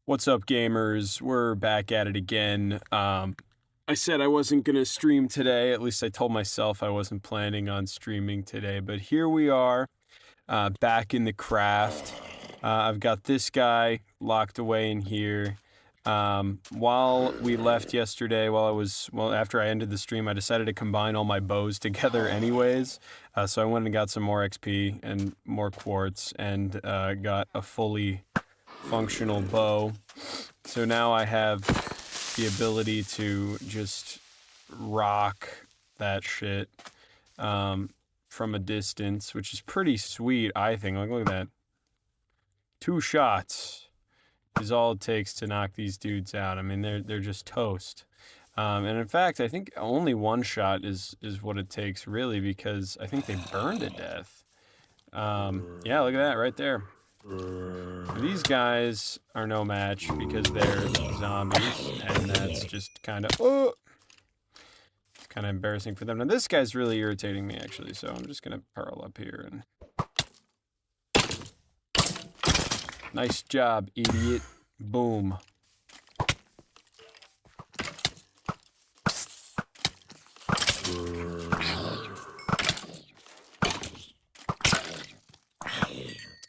What's up, gamers? We're back at it again. I said I wasn't going to stream today. At least I told myself I wasn't planning on streaming today. But here we are, back in the craft. I've got this guy locked away in here. While we left yesterday, after I ended the stream, I decided to combine all my bows together anyways. So I went and got some more XP and more quartz and got a fully functional bow. So now I have the ability to just rock that shit from a distance, which is pretty sweet, I think. Like, look at that. 2 shots is all it takes to knock these dudes out. I mean, they're just toast. And in fact, I think only 1 shot is what it takes, really, because I think they burn to death. Yeah, look at that right there. These guys are no match because they're zombies, and that's just kind of embarrassing for them. Now this guy's really irritating me, actually, so I'm just gonna pearl up here and nice job, idiot. Boom.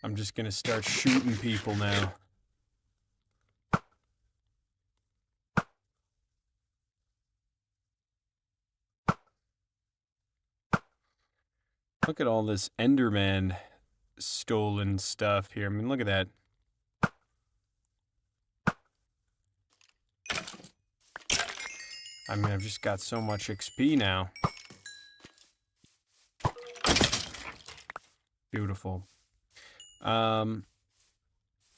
I'm just gonna start shooting people now. Look at all this Enderman stolen stuff here. I mean, look at that. I mean, I've just got so much XP now. Beautiful.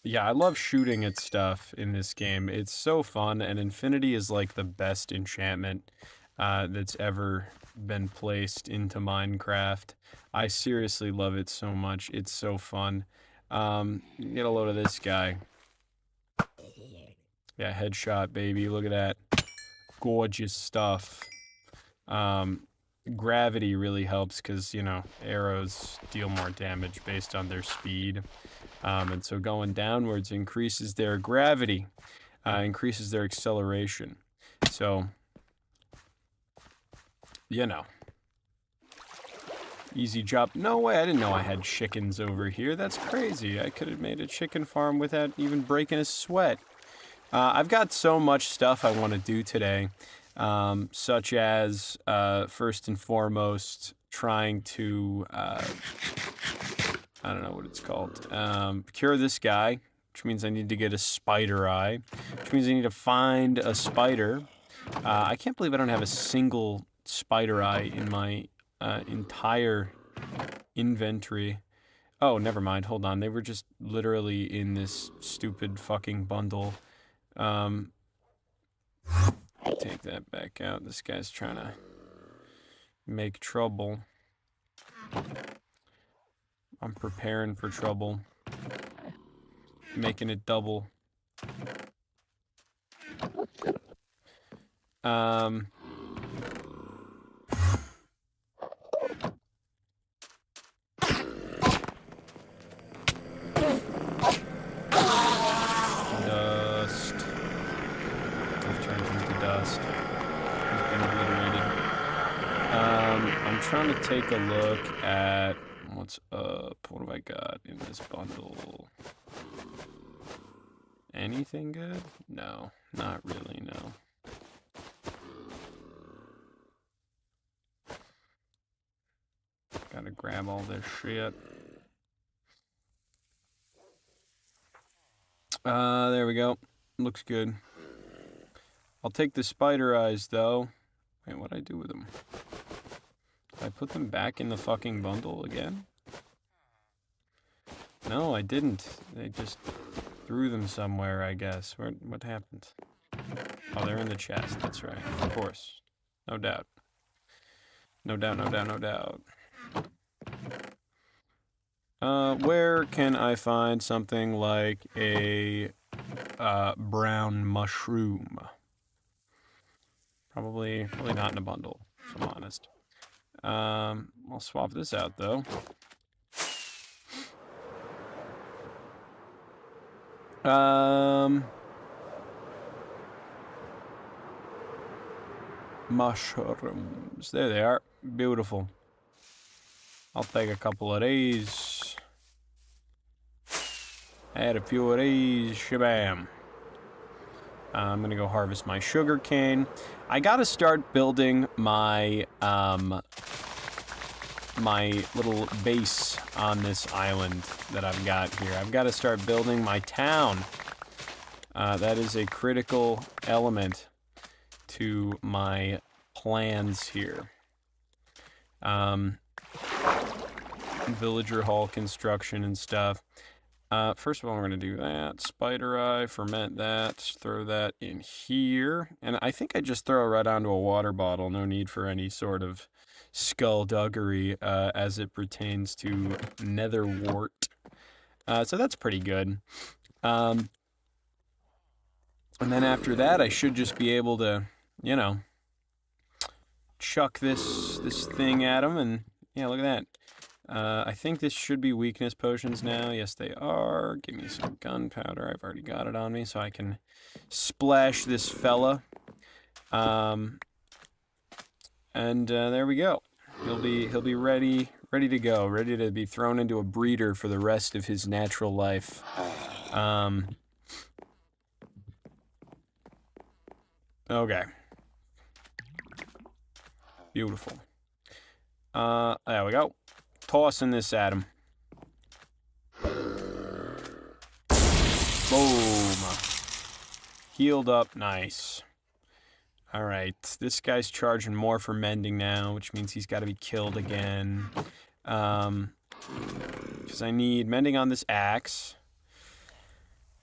Yeah, I love shooting at stuff in this game. It's so fun, and infinity is like the best enchantment that's ever been placed into Minecraft. I seriously love it so much. It's so fun. Get a load of this guy. Yeah, headshot, baby. Look at that. Gorgeous stuff. Gravity really helps because, you know, arrows deal more damage based on their speed. And so going downwards increases their gravity, increases their acceleration. So, you know. Easy job. No way, I didn't know I had chickens over here. That's crazy. I could have made a chicken farm without even breaking a sweat. I've got so much stuff I want to do today. Such as, first and foremost, trying to, I don't know what it's called, cure this guy, which means I need to get a spider eye, which means I need to find a spider. I can't believe I don't have a single spider eye in my, entire inventory. Oh, never mind, hold on, they were just literally in this stupid fucking bundle. Take that back out. This guy's trying to make trouble. I'm preparing for trouble. Making it double. Dust. I've turned into dust. He's been obliterated. I'm trying to take a look at what's up. What have I got in this bundle? Anything good? No, not really, no. Gotta grab all this shit. There we go. Looks good. I'll take the spider eyes, though. Wait, what'd I do with them? Did I put them back in the fucking bundle again? No, I didn't. They just threw them somewhere, I guess. What happened? Oh, they're in the chest. That's right. Of course. No doubt. No doubt, no doubt, no doubt. Where can I find something like a brown mushroom? Probably not in a bundle, if I'm honest. I'll swap this out, though. Mushrooms. There they are. Beautiful. I'll take a couple of these. Add a few of these. Shabam. I'm gonna go harvest my sugar cane. I gotta start building my my little base on this island that I've got here. I've got to start building my town. That is a critical element to my plans here. Villager hall construction and stuff. First of all, we're going to do that. Spider eye, ferment that, throw that in here. And I think I just throw it right onto a water bottle. No need for any sort of skullduggery as it pertains to nether wart. So that's pretty good. And then after that, I should just be able to, you know, chuck this thing at him. And yeah, look at that. I think this should be weakness potions now. Yes, they are. Give me some gunpowder. I've already got it on me, so I can splash this fella. And there we go. He'll be ready to go, ready to be thrown into a breeder for the rest of his natural life. Okay. Beautiful. There we go. Tossing this at him. Boom. Healed up. Nice. Alright. This guy's charging more for mending now, which means he's got to be killed again. Because I need mending on this axe.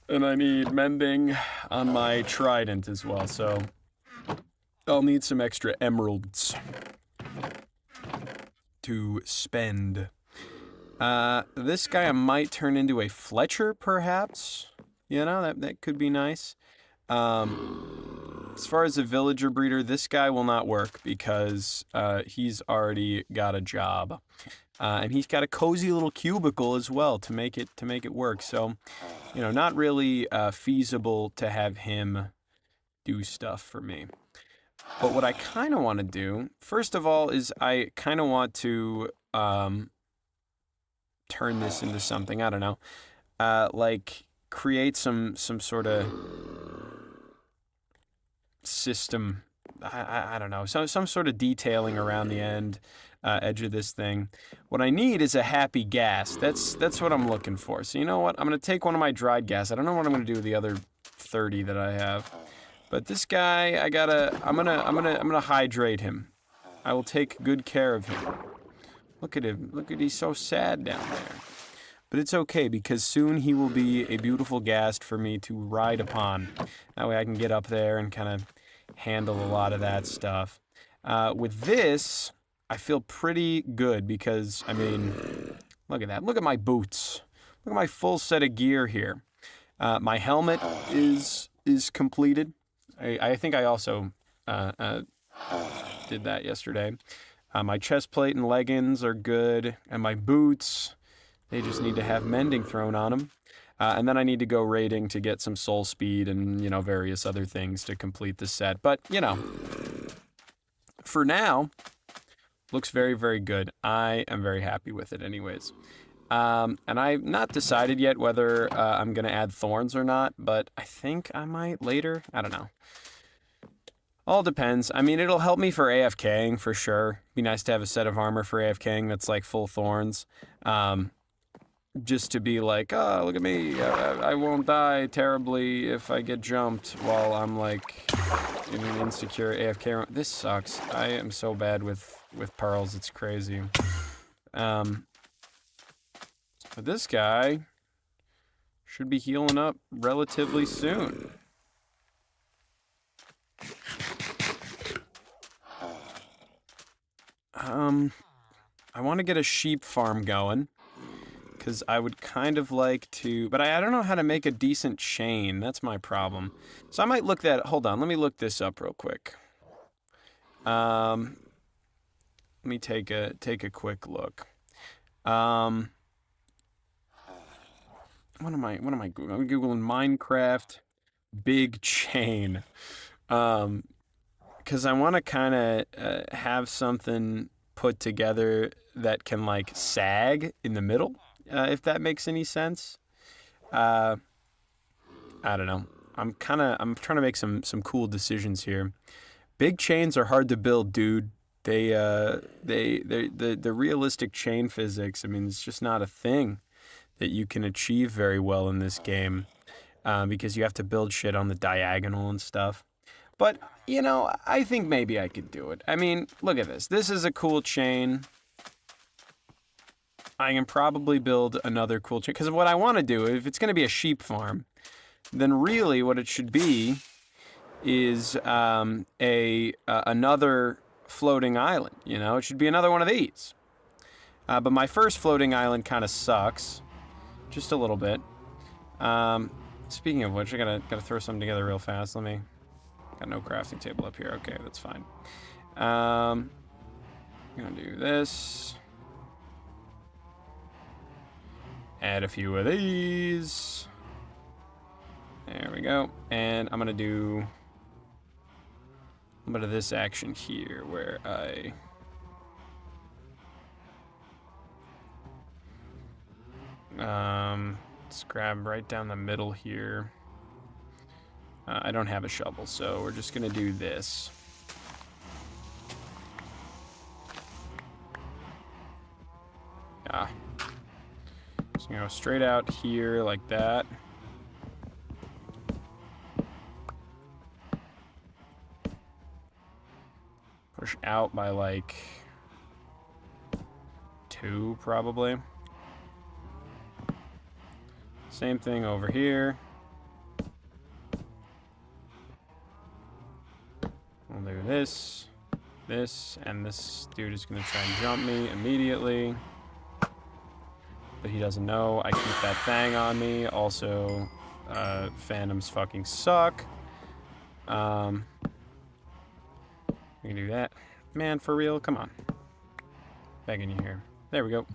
And I need mending on my trident as well, so I'll need some extra emeralds to spend. This guy I might turn into a Fletcher, perhaps. You know, that could be nice. As far as a villager breeder, this guy will not work because he's already got a job. And he's got a cozy little cubicle as well to make it work. So, you know, not really feasible to have him do stuff for me. But what I kind of want to do, first of all, is I kind of want to turn this into something, I don't know, like create some sort of system, I don't know, some sort of detailing around the edge of this thing. What I need is a happy gas. That's what I'm looking for. So you know what? I'm going to take one of my dried gas. I don't know what I'm going to do with the other 30 that I have. But this guy, I'm gonna hydrate him. I will take good care of him. Look at him. Look at, he's so sad down there. But it's okay because soon he will be a beautiful ghast for me to ride upon. That way I can get up there and kind of handle a lot of that stuff. With this, I feel pretty good because, I mean, look at that. Look at my boots. Look at my full set of gear here. My helmet is completed. I think I also did that yesterday. My chest plate and leggings are good, and my boots, they just need to have mending thrown on them. And then I need to go raiding to get some soul speed and, you know, various other things to complete the set. But, you know, for now, looks very, very good. I am very happy with it anyways. And I've not decided yet whether I'm going to add thorns or not, but I think I might later. I don't know. All depends. I mean, it'll help me for AFKing for sure. Be nice to have a set of armor for AFKing that's like full thorns. Just to be like, oh, look at me. I won't die terribly if I get jumped while I'm like in an insecure AFK. This sucks. I am so bad with pearls. It's crazy. But this guy should be healing up relatively soon. I want to get a sheep farm going, because I would kind of like to, but I don't know how to make a decent chain. That's my problem. So I might look that, hold on, let me look this up real quick. Let me take a quick look. What am I Googling? I'm Googling Minecraft big chain. because I want to kind of have something put together that can like sag in the middle, if that makes any sense. I don't know. I'm trying to make some cool decisions here. Big chains are hard to build, dude. The realistic chain physics, I mean, it's just not a thing that you can achieve very well in this game, because you have to build shit on the diagonal and stuff. But, you know, I think maybe I could do it. I mean, look at this. This is a cool chain. I can probably build another cool chain. Because what I want to do, if it's going to be a sheep farm, then really what it should be is another floating island. You know, it should be another one of these. But my first floating island kind of sucks. Just a little bit. Speaking of which, I gotta throw something together real fast. Got no crafting table up here. Okay, that's fine. I'm gonna do this. Add a few of these. There we go. And I'm gonna do a bit of this action here where I let's grab right down the middle here. I don't have a shovel, so we're just gonna do this. Just gonna go straight out here like that. Push out by like 2 probably. Same thing over here. We'll do this, and this dude is gonna try and jump me immediately. But he doesn't know I keep that thing on me. Also, phantoms fucking suck. We can do that. Man, for real, come on. Begging you here. There we go.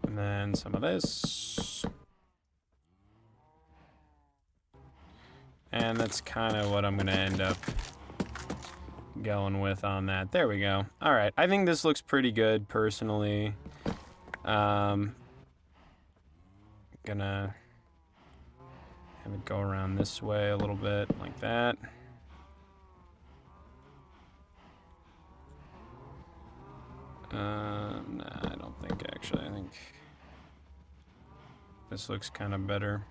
And then some of this. And that's kind of what I'm going to end up going with on that. There we go. All right. I think this looks pretty good, personally. Gonna have it go around this way a little bit, like that. Nah, I don't think, actually. I think this looks kind of better.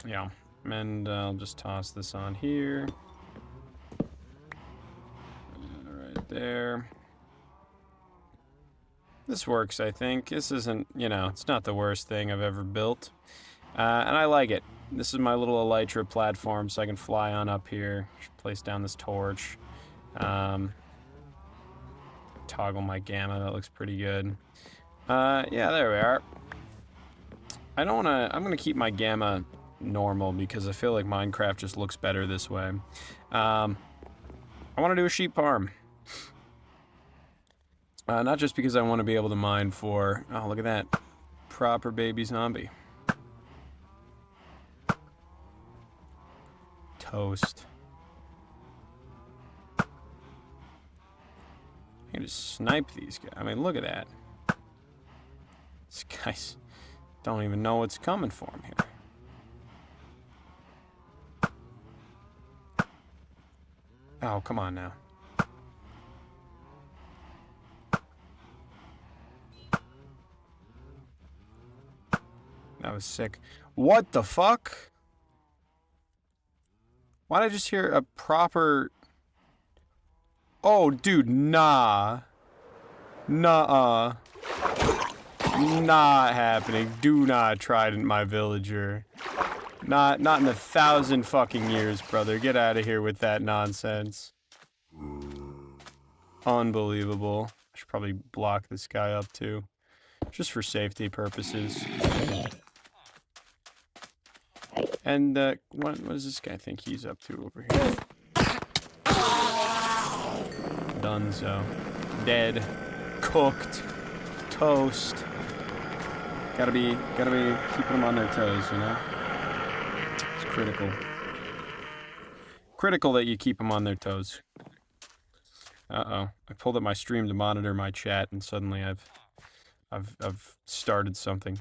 Yeah, and I'll just toss this on here. Right there. This works, I think. This isn't, you know, it's not the worst thing I've ever built. And I like it. This is my little elytra platform, so I can fly on up here. Place down this torch. Toggle my gamma, that looks pretty good. Yeah, there we are. I don't wanna, I'm gonna keep my gamma normal because I feel like Minecraft just looks better this way. I wanna do a sheep farm. Not just because I want to be able to mine for, oh, look at that, proper baby zombie. Toast. I can just snipe these guys. I mean, look at that. These guys don't even know what's coming for them here. Oh, come on now. That was sick. What the fuck? Why did I just hear a proper... Oh, dude, nah. Nuh-uh. Not happening. Do not trident my villager. Not in 1,000 fucking years, brother. Get out of here with that nonsense. Unbelievable. I should probably block this guy up too, just for safety purposes. And what does this guy think he's up to over here? Dunzo. Dead. Cooked. Toast. Gotta be keeping them on their toes, you know? It's critical. Critical that you keep them on their toes. Uh-oh. I pulled up my stream to monitor my chat, and suddenly I've started something.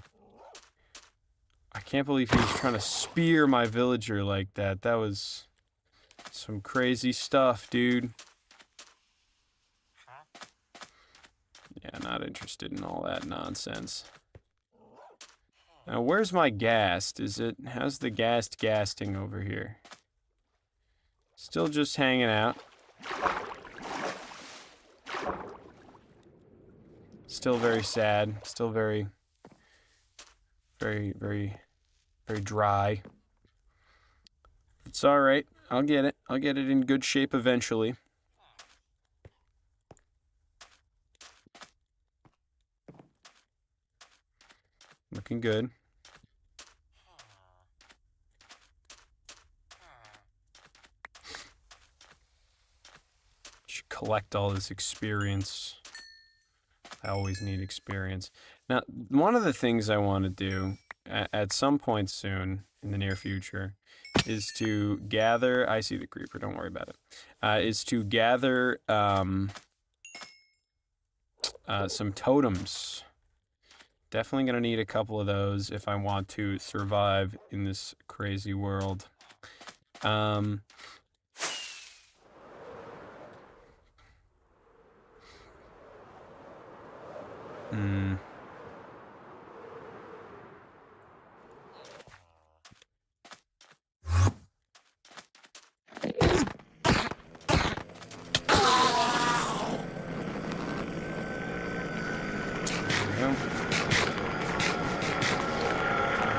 I can't believe he was trying to spear my villager like that. That was some crazy stuff, dude. Yeah, not interested in all that nonsense. Now, where's my ghast? How's the ghast gasting over here? Still just hanging out. Still very sad. Still very dry. It's alright. I'll get it. I'll get it in good shape eventually. Looking good. Should collect all this experience. I always need experience. Now, one of the things I want to do at some point soon in the near future is to gather. I see the creeper. Don't worry about it. Is to gather some totems. Definitely gonna need a couple of those if I want to survive in this crazy world. Hmm.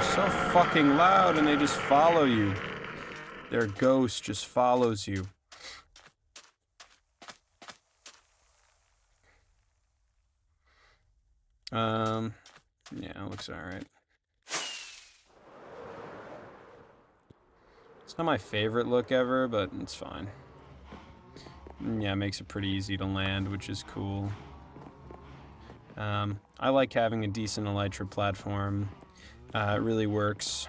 So fucking loud and they just follow you. Their ghost just follows you. Yeah, it looks alright. It's not my favorite look ever, but it's fine. Yeah, it makes it pretty easy to land, which is cool. I like having a decent elytra platform. It really works.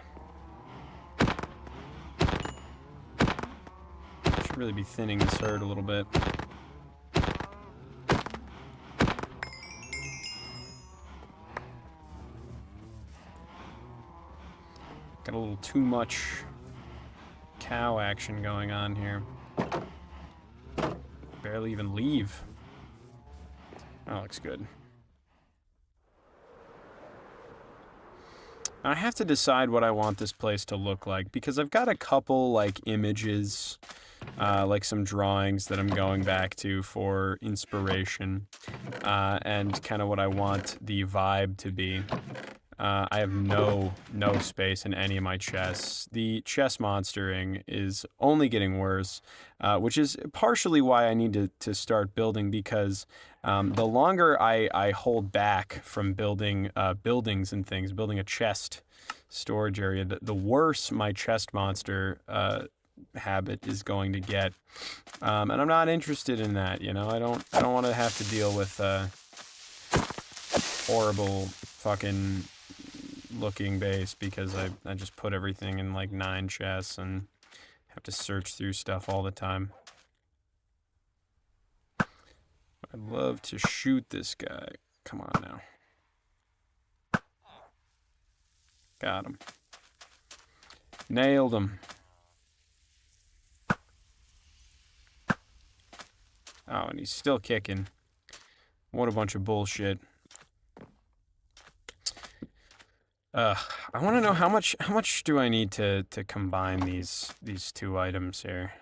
Should really be thinning this herd a little bit. Got a little too much cow action going on here. Barely even leave. That looks good. I have to decide what I want this place to look like, because I've got a couple, like, images, like some drawings that I'm going back to for inspiration, and kind of what I want the vibe to be. I have no space in any of my chests. The chest monstering is only getting worse, which is partially why I need to start building, because the longer I hold back from building buildings and things, building a chest storage area, the worse my chest monster habit is going to get. And I'm not interested in that, you know? I don't want to have to deal with horrible fucking looking base because I just put everything in like 9 chests and have to search through stuff all the time. I'd love to shoot this guy. Come on now. Got him. Nailed him. Oh, and he's still kicking. What a bunch of bullshit. I want to know how much do I need to combine these 2 items here.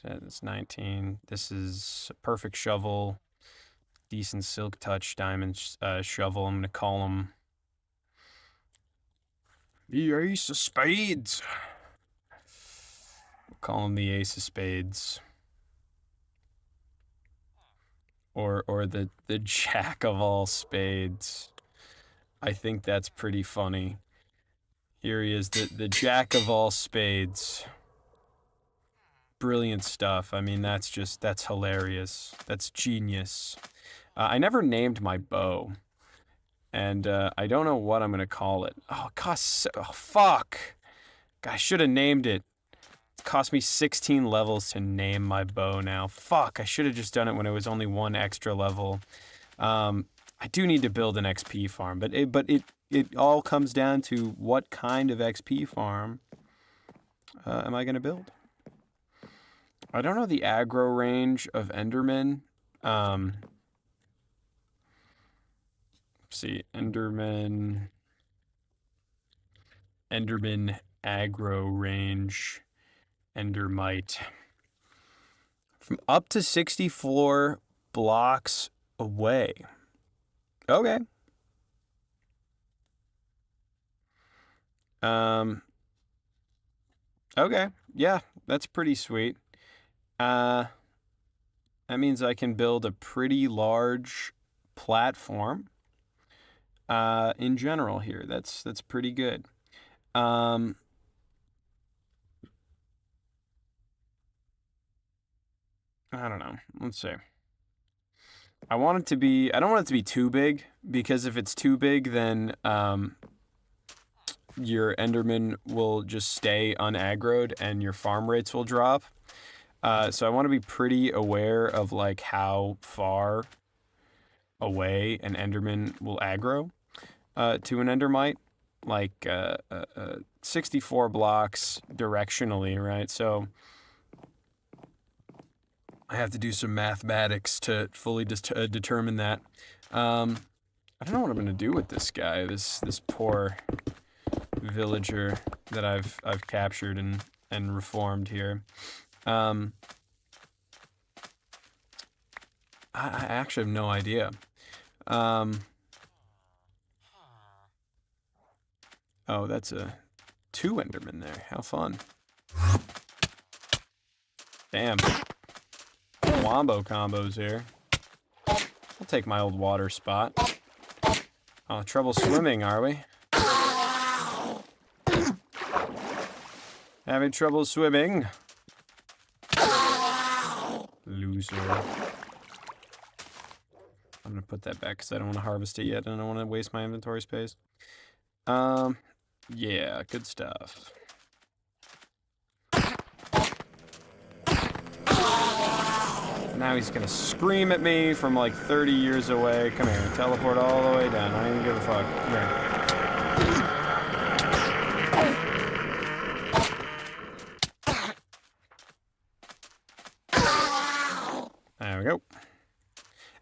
That's 19. This is a perfect shovel, decent silk touch diamond shovel. I'm gonna call them the Ace of Spades. We'll call him the Ace of Spades. or the jack of all spades. I think that's pretty funny. Here he is, the jack of all spades. Brilliant stuff. I mean, that's hilarious. That's genius. I never named my bow, and I don't know what I'm gonna call it. Oh, it costs. Oh, fuck. I should have named it. It cost me 16 levels to name my bow now. Fuck, I should have just done it when it was only 1 extra level. I do need to build an XP farm, but it all comes down to what kind of XP farm am I gonna build? I don't know the aggro range of Enderman. Let's see, Enderman aggro range, Endermite. From up to 64 blocks away. Okay. Okay. Yeah, that's pretty sweet. That means I can build a pretty large platform. In general here, that's pretty good. I don't know. Let's see. I don't want it to be too big, because if it's too big, then your Enderman will just stay unaggroed and your farm rates will drop. So I want to be pretty aware of like how far away an Enderman will aggro to an Endermite, like 64 blocks directionally, right? So I have to do some mathematics to fully determine that. I don't know what I'm gonna do with this guy, this poor villager that I've captured and reformed here. I actually have no idea. Oh, that's 2 Endermen there. How fun. Damn. Wombo combos here. I'll take my old water spot. Oh, trouble swimming, are we? Having trouble swimming? Loser. I'm gonna put that back because I don't want to harvest it yet and I don't want to waste my inventory space. Yeah, good stuff. Now he's gonna scream at me from like 30 years away. Come here, teleport all the way down. I don't even give a fuck. Come here. There we go.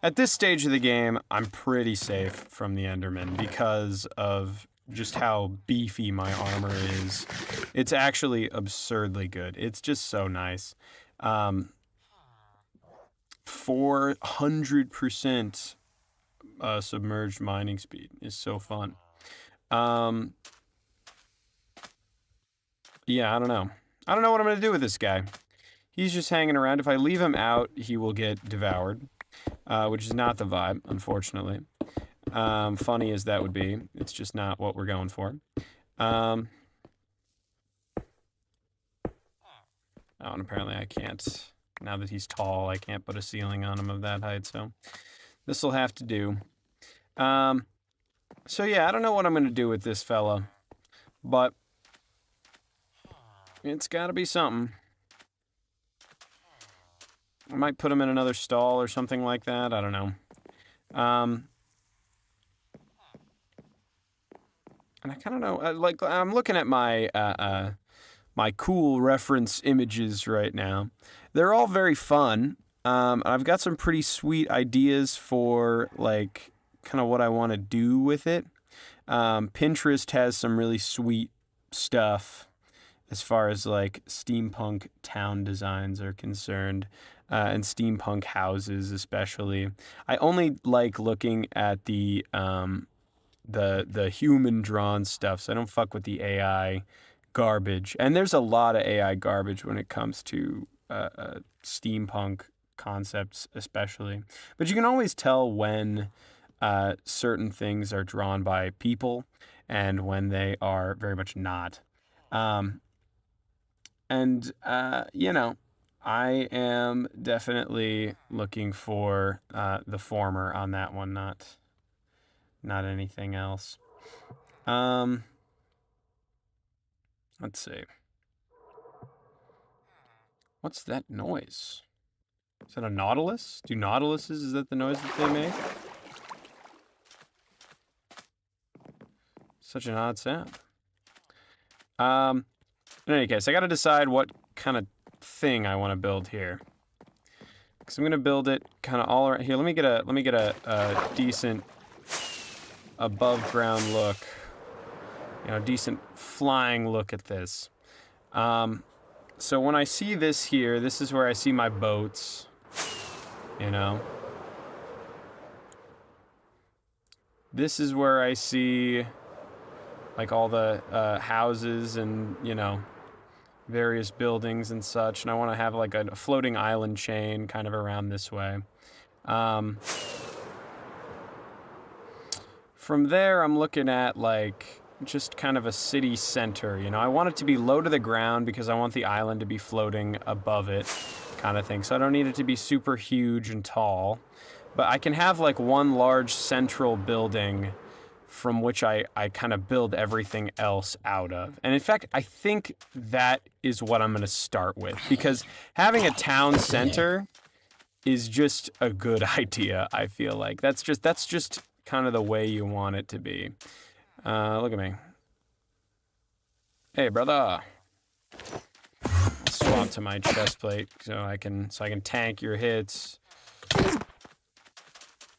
At this stage of the game, I'm pretty safe from the Enderman because of just how beefy my armor is. It's actually absurdly good. It's just so nice. 400% submerged mining speed is so fun. Yeah, I don't know. I don't know what I'm gonna do with this guy. He's just hanging around. If I leave him out, he will get devoured, which is not the vibe, unfortunately. Funny as that would be, it's just not what we're going for. Oh, and apparently I can't, now that he's tall, I can't put a ceiling on him of that height, so this will have to do. So yeah, I don't know what I'm going to do with this fella, but it's got to be something. I might put him in another stall or something like that, I don't know. And I kind of know, like, I'm looking at my, my cool reference images right now. They're all very fun. I've got some pretty sweet ideas for, like, kind of what I want to do with it. Pinterest has some really sweet stuff as far as, like, steampunk town designs are concerned. And steampunk houses especially. I only like looking at the human drawn stuff, so I don't fuck with the AI garbage. And there's a lot of AI garbage when it comes to steampunk concepts especially. But you can always tell when certain things are drawn by people and when they are very much not. You know, I am definitely looking for the former on that one, not anything else. Let's see. What's that noise? Is that a nautilus? Do nautiluses, is that the noise that they make? Such an odd sound. In any case, I gotta decide what kind of thing I want to build here. Because I'm gonna build it kind of all around here. Let me get a decent above ground look. You know, decent flying look at this. So when I see this here, this is where I see my boats. You know. This is where I see like all the houses and, you know, various buildings and such. And I want to have like a floating island chain kind of around this way. From there, I'm looking at like just kind of a city center. You know, I want it to be low to the ground because I want the island to be floating above it kind of thing. So I don't need it to be super huge and tall. But I can have like one large central building from which I kind of build everything else out of. And in fact, I think that is what I'm going to start with. Because having a town center is just a good idea, I feel like. That's just kind of the way you want it to be. Look at me. Hey, brother. I'll swap to my chest plate so I can tank your hits.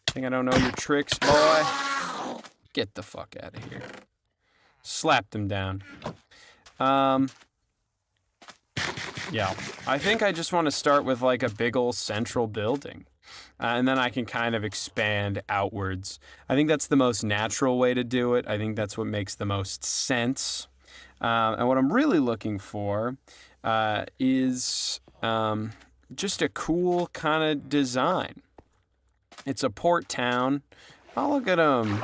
Think I don't know your tricks, boy? Get the fuck out of here. Slap them down. Yeah. I think I just want to start with like a big old central building. And then I can kind of expand outwards. I think that's the most natural way to do it. I think that's what makes the most sense. And what I'm really looking for is just a cool kind of design. It's a port town. Oh, look at him.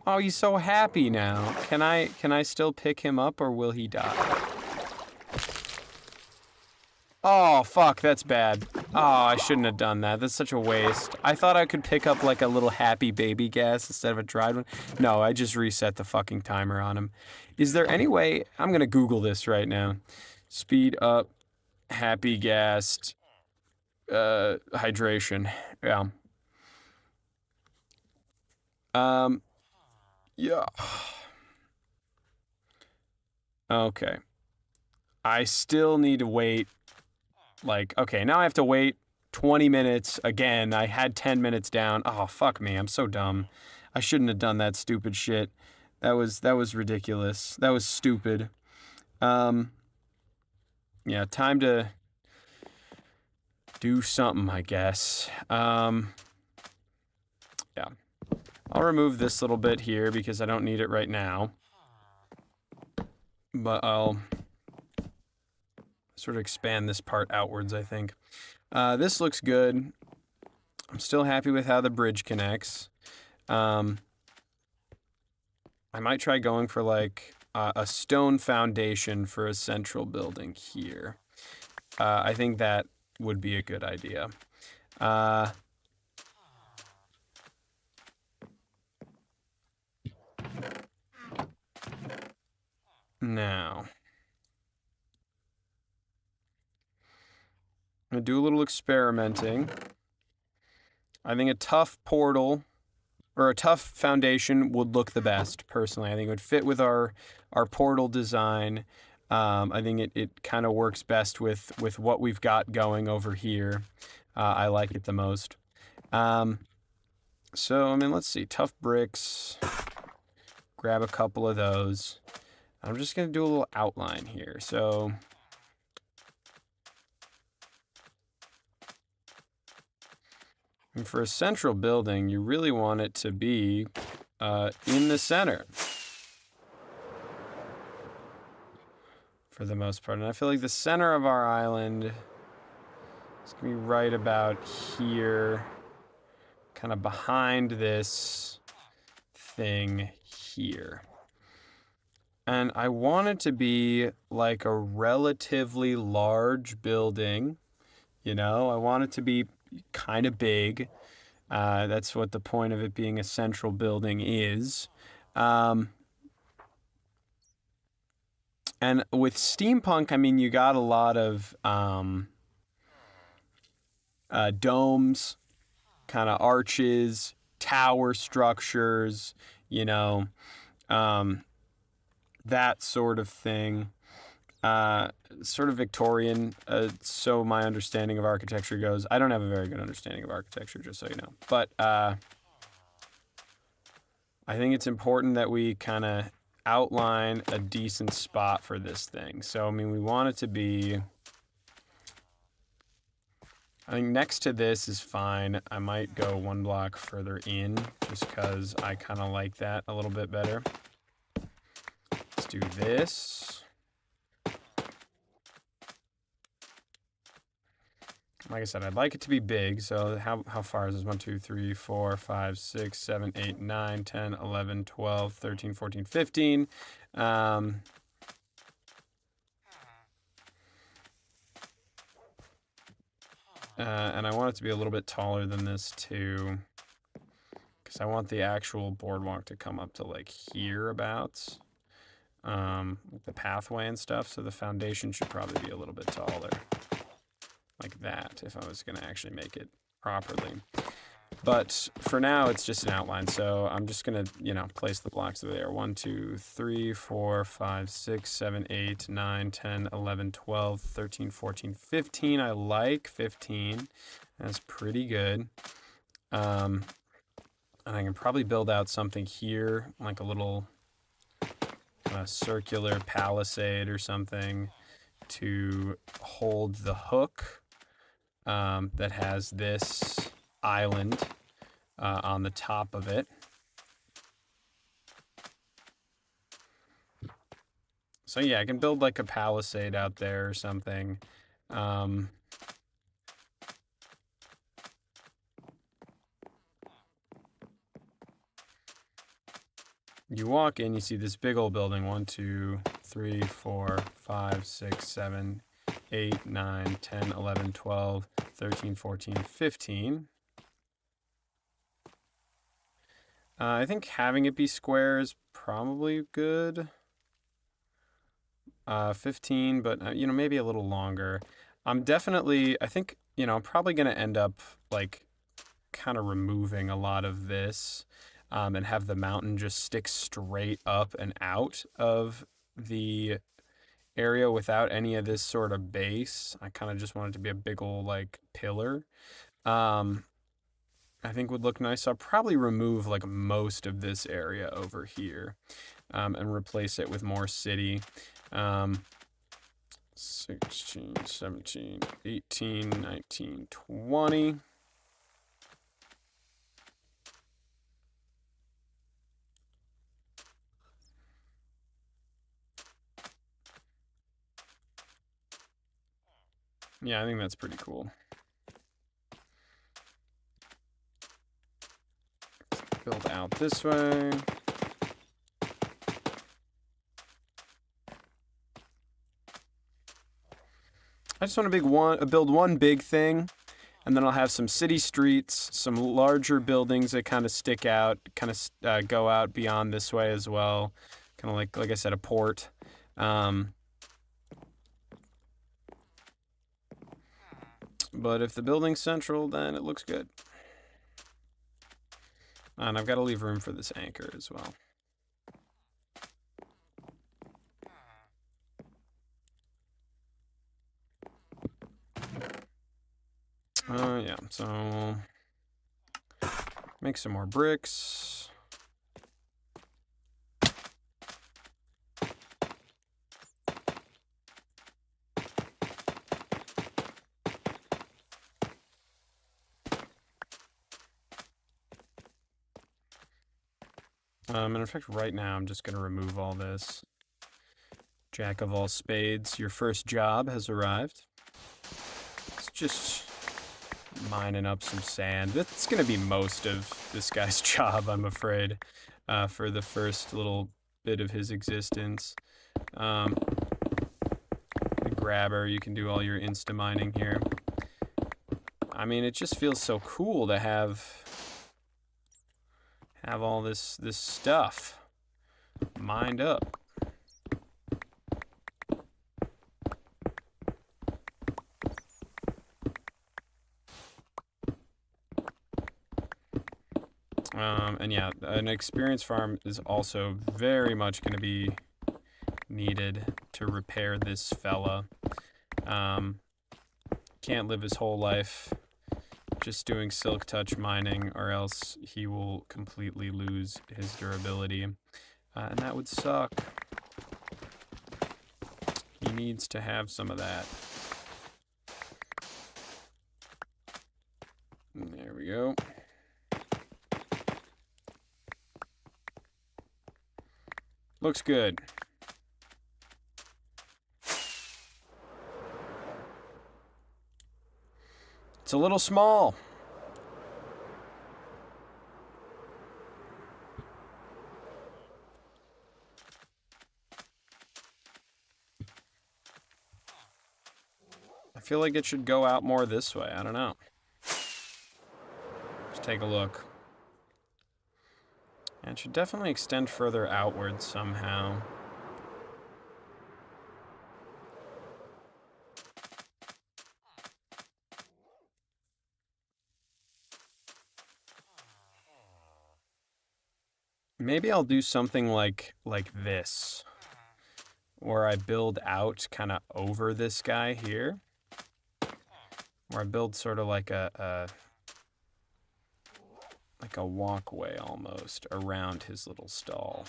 Oh, he's so happy now. Can I still pick him up or will he die? Oh, fuck, that's bad. Oh, I shouldn't have done that. That's such a waste. I thought I could pick up like a little happy baby gas instead of a dried one. No, I just reset the fucking timer on him. Is there any way... I'm gonna Google this right now. Speed up happy gassed hydration. Yeah. Yeah. Okay. I still need to wait. Like, okay, now I have to wait 20 minutes again. I had 10 minutes down. Oh, fuck me. I'm so dumb. I shouldn't have done that stupid shit. That was ridiculous. That was stupid. Yeah, time to do something, I guess. Yeah. I'll remove this little bit here because I don't need it right now. But I'll sort of expand this part outwards, I think. This looks good. I'm still happy with how the bridge connects. I might try going for like a stone foundation for a central building here. I think that would be a good idea. Now, I'm gonna do a little experimenting. I think a tough portal or a tough foundation would look the best, personally. I think it would fit with our portal design. I think it kind of works best with what we've got going over here. I like it the most. So, I mean, let's see. Tough bricks. Grab a couple of those. I'm just going to do a little outline here. So, and for a central building, you really want it to be in the center. For the most part. And I feel like the center of our island It's going to be right about here, kind of behind this thing here. And I want it to be like a relatively large building. You know, I want it to be kind of big. That's what the point of it being a central building is. And with steampunk, I mean, you got a lot of domes, kind of arches, tower structures, you know, that sort of thing. Sort of Victorian, so my understanding of architecture goes. I don't have a very good understanding of architecture, just so you know. But I think it's important that we kind of outline a decent spot for this thing. So, I mean, we want it to be... I think next to this is fine. I might go one block further in, just because I kind of like that a little bit better. Let's do this. Like I said, I'd like it to be big. So how far is this? 1, 2, 3, 4, 5, 6, 7, 8, 9, 10, 11, 12, 13, 14, 15. And I want it to be a little bit taller than this too, because I want the actual boardwalk to come up to like hereabouts, the pathway and stuff. So the foundation should probably be a little bit taller. Like that, if I was going to actually make it properly. But for now, it's just an outline, so I'm just going to, you know, place the blocks over there. 1, 2, 3, 4, 5, 6, 7, 8, 9, 10, 11, 12, 13, 14, 15. I like 15. That's pretty good. And I can probably build out something here, like a little circular palisade or something to hold the hook. That has this island on the top of it. So yeah, I can build like a palisade out there or something. You walk in, you see this big old building. 1, 2, 3, 4, 5, 6, 7, 8, 9, 10, 11, 12, 13, 14, 15. I think having it be square is probably good. 15, but you know, maybe a little longer. I think, you know, I'm probably going to end up like kind of removing a lot of this and have the mountain just stick straight up and out of the area without any of this sort of base. I kind of just want it to be a big old like pillar. I think would look nice. So I'll probably remove like most of this area over here and replace it with more city. 16, 17, 18, 19, 20. Yeah, I think that's pretty cool. Build out this way. I just want to build one big thing, and then I'll have some city streets, some larger buildings that kind of stick out, kind of go out beyond this way as well. Kind of like I said, a port. But if the building's central, then it looks good. And I've got to leave room for this anchor as well. Yeah, so make some more bricks. And in fact, right now, I'm just going to remove all this. Jack of all spades, your first job has arrived. Let's just mining up some sand. That's going to be most of this guy's job, I'm afraid, for the first little bit of his existence. Grabber, you can do all your insta mining here. I mean, it just feels so cool to have all this stuff mined up. And yeah, an experienced farm is also very much going to be needed to repair this fella. Can't live his whole life just doing silk touch mining, or else he will completely lose his durability, and that would suck. He needs to have some of that. There we go. Looks good. It's a little small. I feel like it should go out more this way. I don't know. Let's take a look. And it should definitely extend further outwards somehow. Maybe I'll do something like this, where I build out kind of over this guy here, where I build sort of like a walkway almost around his little stall.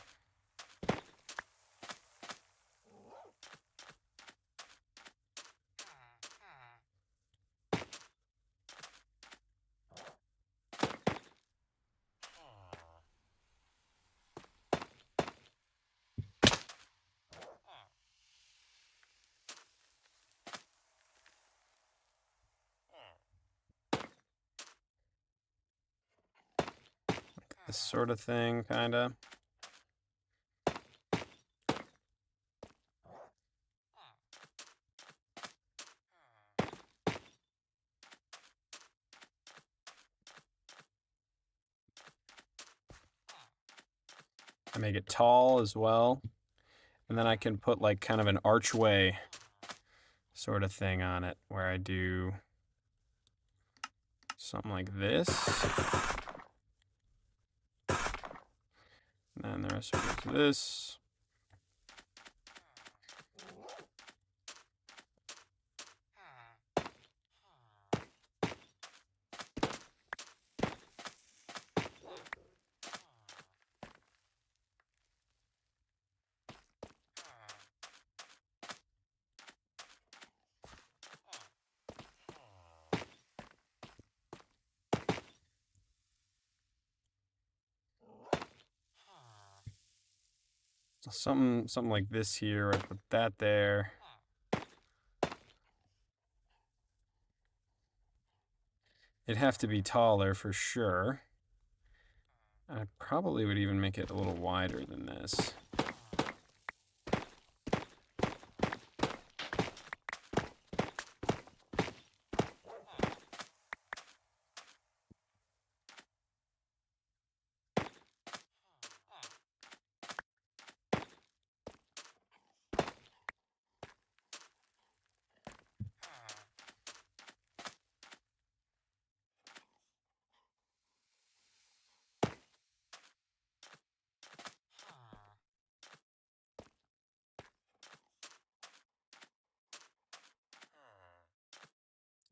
This sort of thing, kind of. I make it tall as well. And then I can put like kind of an archway sort of thing on it, where I do something like this. And then the rest of it goes to this. Something like this here. I put that there. It'd have to be taller for sure. I probably would even make it a little wider than this.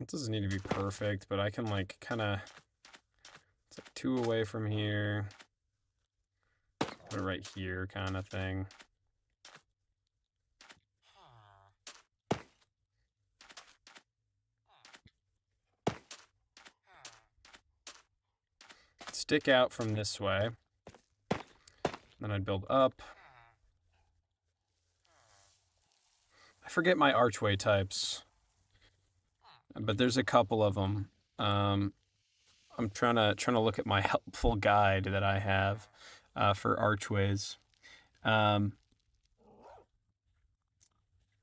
It doesn't need to be perfect, but I can like kind of, it's like 2 away from here. Put it right here kind of thing. Stick out from this way. Then I'd build up. I forget my archway types, but there's a couple of them. I'm trying to look at my helpful guide that I have for archways.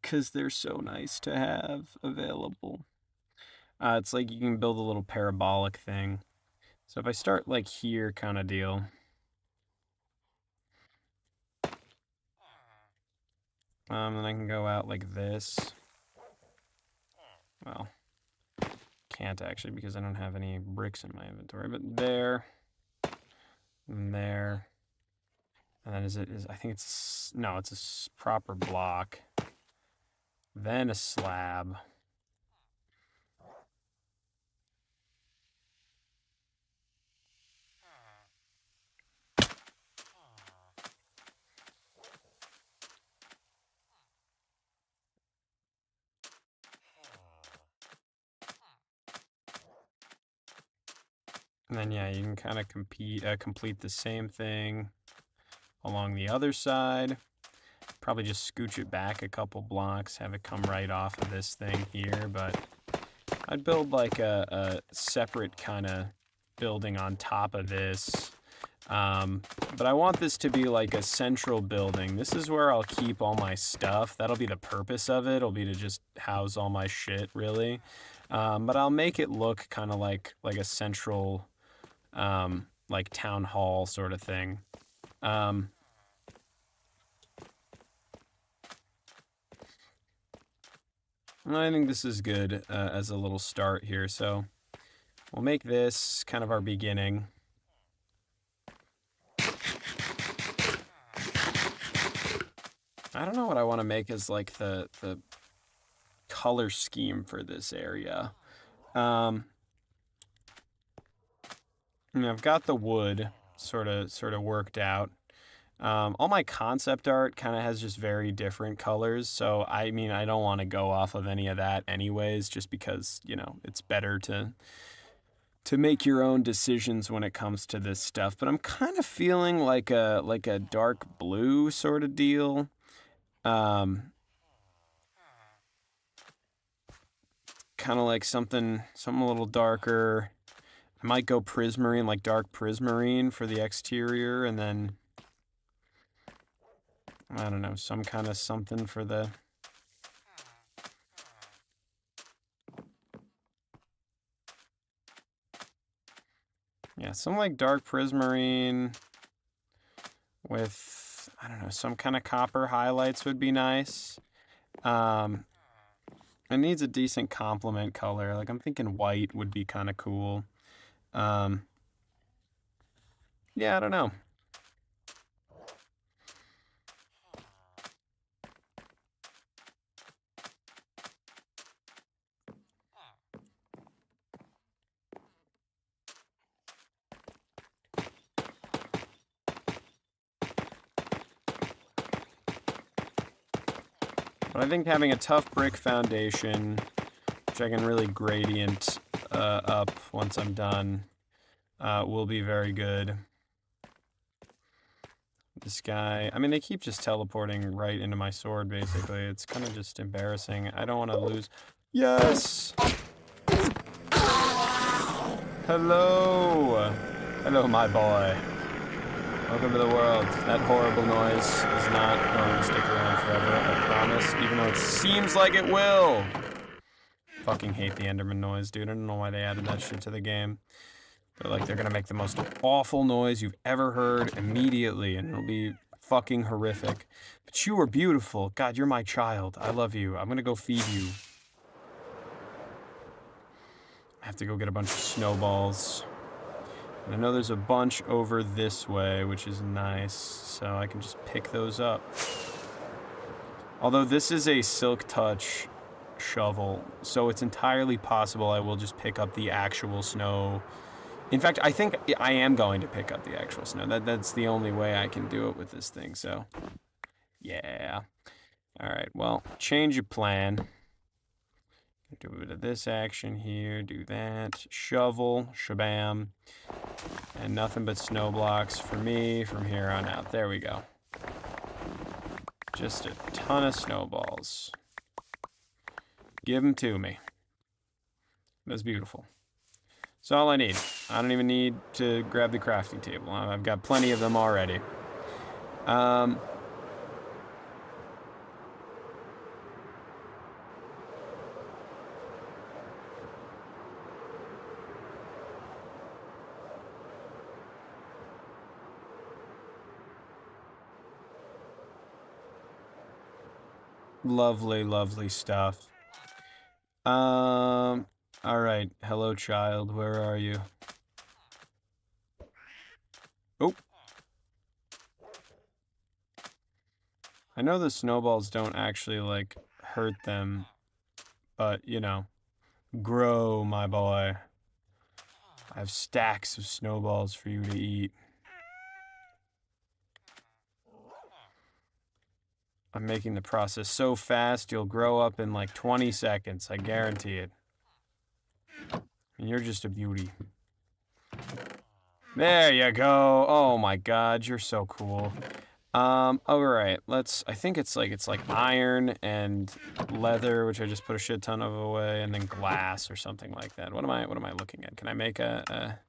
Because they're so nice to have available. It's like you can build a little parabolic thing. So if I start like here kind of deal. Then I can go out like this. Well, can't actually because I don't have any bricks in my inventory, but there, and there, and then I think it's, no, it's a proper block, then a slab. And then, yeah, you can kind of complete the same thing along the other side. Probably just scooch it back a couple blocks, have it come right off of this thing here, but I'd build like a separate kind of building on top of this. But I want this to be like a central building. This is where I'll keep all my stuff. That'll be the purpose of it. It'll be to just house all my shit, really. But I'll make it look kind of like a central, like town hall sort of thing. I think this is good as a little start here. So we'll make this kind of our beginning. I don't know what I want to make as like the color scheme for this area. I've got the wood sort of worked out. All my concept art kind of has just very different colors, so I mean I don't want to go off of any of that anyways, just because, you know, it's better to make your own decisions when it comes to this stuff. But I'm kind of feeling like a dark blue sort of deal. Kind of like something a little darker. I might go prismarine, like dark prismarine for the exterior, and then I don't know, some kind of something for the... Yeah, some like dark prismarine with, I don't know, some kind of copper highlights would be nice. It needs a decent complement color. Like I'm thinking white would be kind of cool. Yeah, I don't know. But I think having a tough brick foundation, which I can really gradient up once I'm done, will be very good. This guy, I mean, they keep just teleporting right into my sword, basically. It's kind of just embarrassing. I don't want to lose. Yes! Hello! Hello, my boy. Welcome to the world. That horrible noise is not going to stick around forever, I promise, even though it seems like it will. Fucking hate the Enderman noise, dude. I don't know why they added that shit to the game. They're like, they're gonna make the most awful noise you've ever heard immediately, and it'll be fucking horrific. But you are beautiful. God, you're my child. I love you. I'm gonna go feed you. I have to go get a bunch of snowballs. And I know there's a bunch over this way, which is nice, so I can just pick those up. Although this is a Silk Touch shovel, so it's entirely possible I will just pick up the actual snow. In fact, I think I am going to pick up the actual snow. That's the only way I can do it with this thing, so yeah. Alright, well, change of plan. Do a bit of this action here, do that. Shovel, shabam. And nothing but snow blocks for me from here on out. There we go. Just a ton of snowballs. Give them to me. That's beautiful. That's all I need. I don't even need to grab the crafting table. I've got plenty of them already. Lovely, lovely stuff. All right. Hello, child. Where are you? Oh. I know the snowballs don't actually, like, hurt them, but, you know, grow, my boy. I have stacks of snowballs for you to eat. I'm making the process so fast, you'll grow up in like 20 seconds. I guarantee it. And you're just a beauty. There you go. Oh my god, you're so cool. Alright, I think it's like iron and leather, which I just put a shit ton of away, and then glass or something like that. What am I looking at? Can I make a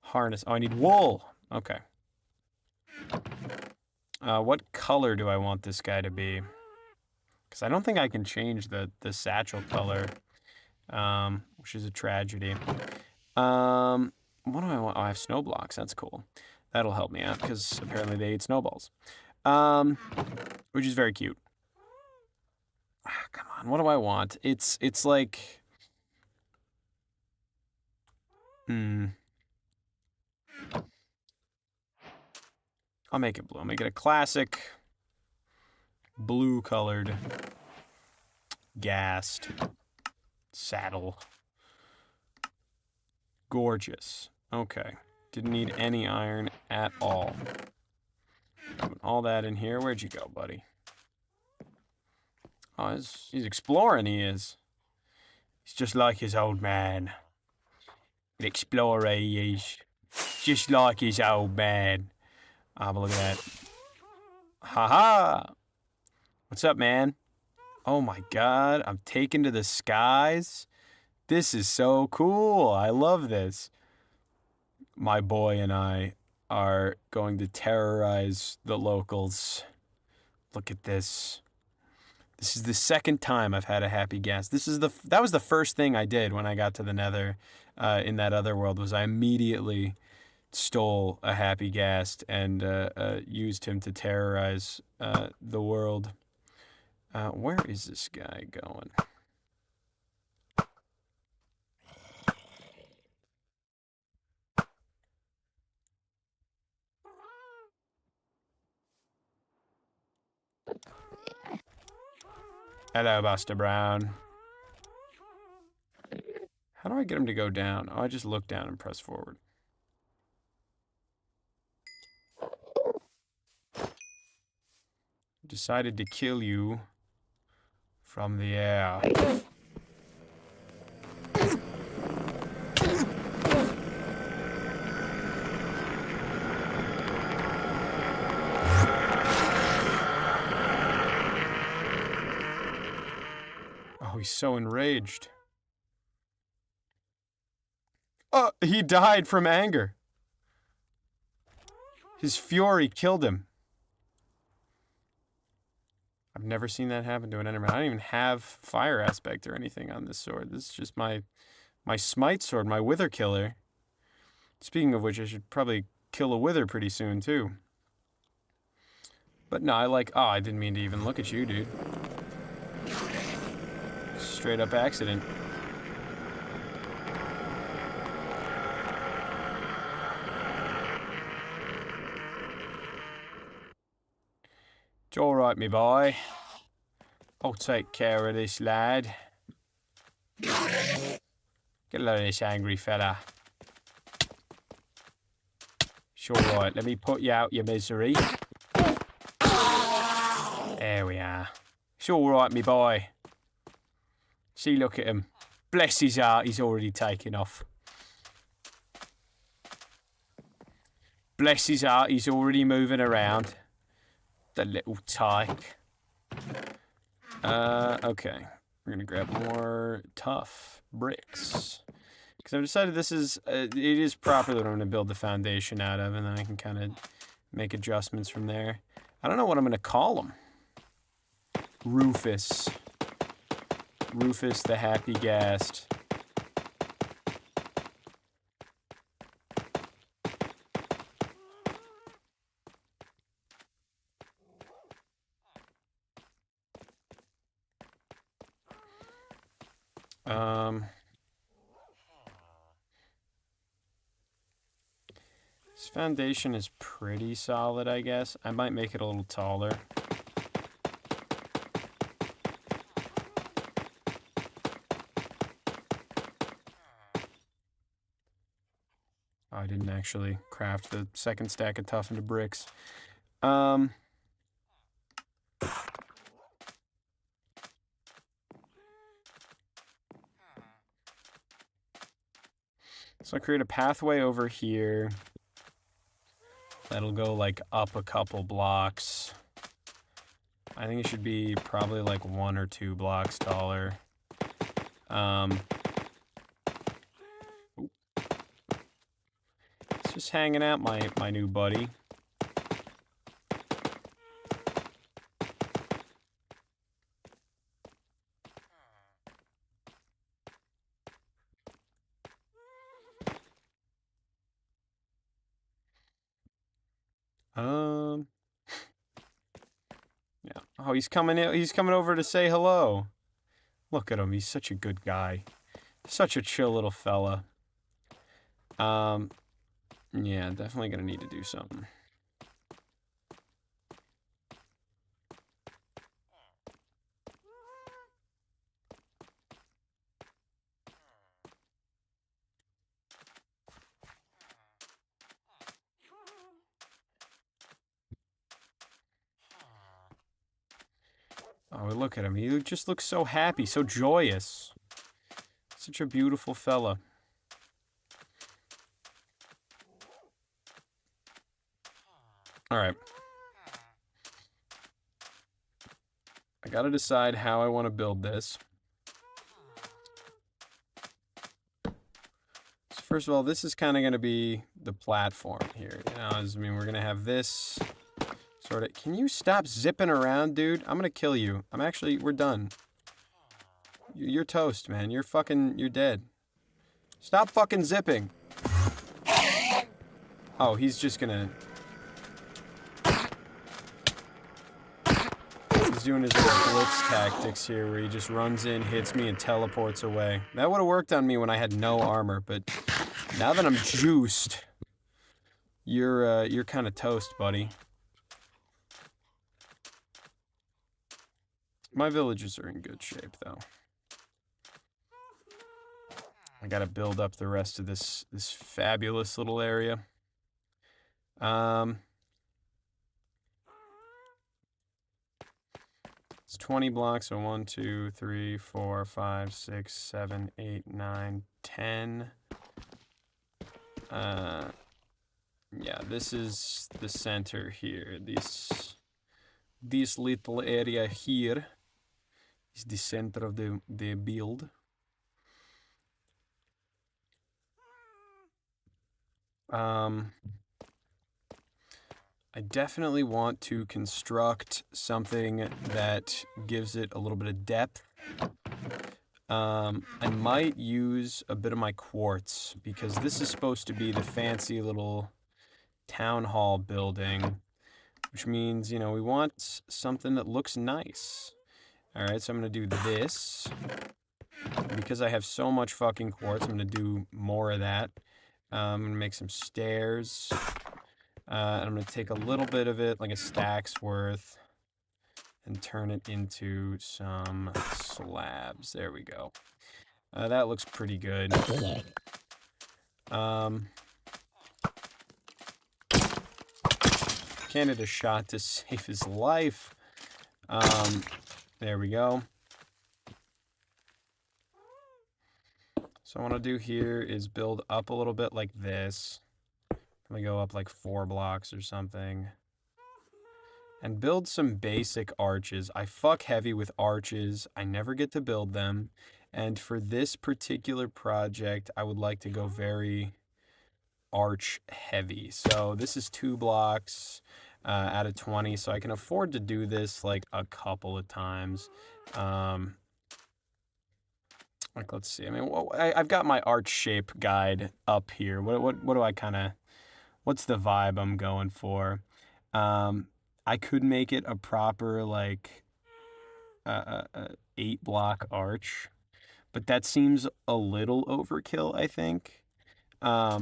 harness? Oh, I need wool. Okay. What color do I want this guy to be? Because I don't think I can change the satchel color, which is a tragedy. What do I want? Oh, I have snow blocks. That's cool. That'll help me out, because apparently they eat snowballs. Which is very cute. Come on, what do I want? It's like... I'll make it blue. I'll make it a classic blue-colored gassed saddle. Gorgeous. Okay. Didn't need any iron at all. Put all that in here. Where'd you go, buddy? Oh, he's exploring, he is. He's just like his old man. An explorer he is. Just like his old man. Ah, but look at that. Haha! What's up, man? Oh my god, I'm taken to the skies? This is so cool. I love this. My boy and I are going to terrorize the locals. Look at this. This is the second time I've had a happy gas. That was the first thing I did when I got to the Nether in that other world, was I immediately stole a happy ghast and used him to terrorize the world. Where is this guy going? Hello, Buster Brown. How do I get him to go down? Oh, I just look down and press forward. Decided to kill you from the air. Oh, he's so enraged. Oh, he died from anger. His fury killed him. I've never seen that happen to an enderman. I don't even have fire aspect or anything on this sword. This is just my smite sword, my wither killer. Speaking of which, I should probably kill a wither pretty soon, too. But no, oh, I didn't mean to even look at you, dude. Straight up accident. It's alright, me boy. I'll take care of this lad. Get a load of this angry fella. It's alright, let me put you out your misery. There we are. It's alright, me boy. See, look at him. Bless his heart, he's already taken off. Bless his heart, he's already moving around. The little tyke. Okay. We're gonna grab more tough bricks. Because I've decided this is, it is proper that I'm gonna build the foundation out of, and then I can kind of make adjustments from there. I don't know what I'm gonna call him. Rufus. Rufus the Happy Gast. This foundation is pretty solid, I guess. I might make it a little taller. Oh, I didn't actually craft the second stack of toughened bricks. So I create a pathway over here. That'll go like up a couple blocks. I think it should be probably like 1 or 2 blocks taller. It's just hanging out, my new buddy. Yeah. Oh, he's coming in. He's coming over to say hello. Look at him. He's such a good guy. Such a chill little fella. Yeah, definitely gonna need to do something. Oh, look at him. He just looks so happy, so joyous. Such a beautiful fella. All right. I gotta decide how I want to build this. So first of all, this is kind of going to be the platform here. You know, I mean, we're going to have this sort of... Can you stop zipping around, dude? I'm going to kill you. We're done. You're toast, man. You're dead. Stop fucking zipping. Oh, he's just going to... He's doing his little blitz tactics here where he just runs in, hits me, and teleports away. That would have worked on me when I had no armor, but now that I'm juiced, you're kind of toast, buddy. My villages are in good shape, though. I gotta build up the rest of this fabulous little area. It's 20 blocks, so 1, 2, 3, 4, 5, 6, 7, 8, 9, 10. Yeah, this is the center here. This little area here is the center of the build. I definitely want to construct something that gives it a little bit of depth. I might use a bit of my quartz because this is supposed to be the fancy little town hall building, which means, you know, we want something that looks nice. All right, so I'm going to do this. Because I have so much fucking quartz, I'm going to do more of that. I'm going to make some stairs. And I'm going to take a little bit of it, like a stack's worth, and turn it into some slabs. There we go. That looks pretty good. Canada shot to save his life. There we go. So what I want to do here is build up a little bit like this. I'm going to go up like 4 blocks or something. and build some basic arches. I fuck heavy with arches. I never get to build them. And for this particular project, I would like to go very arch heavy. So this is 2 blocks out of 20. So I can afford to do this like a couple of times. Like, let's see. I mean, I've got my arch shape guide up here. What do I kind of, what's the vibe I'm going for? I could make it a proper like 8 block arch, but that seems a little overkill, I think. I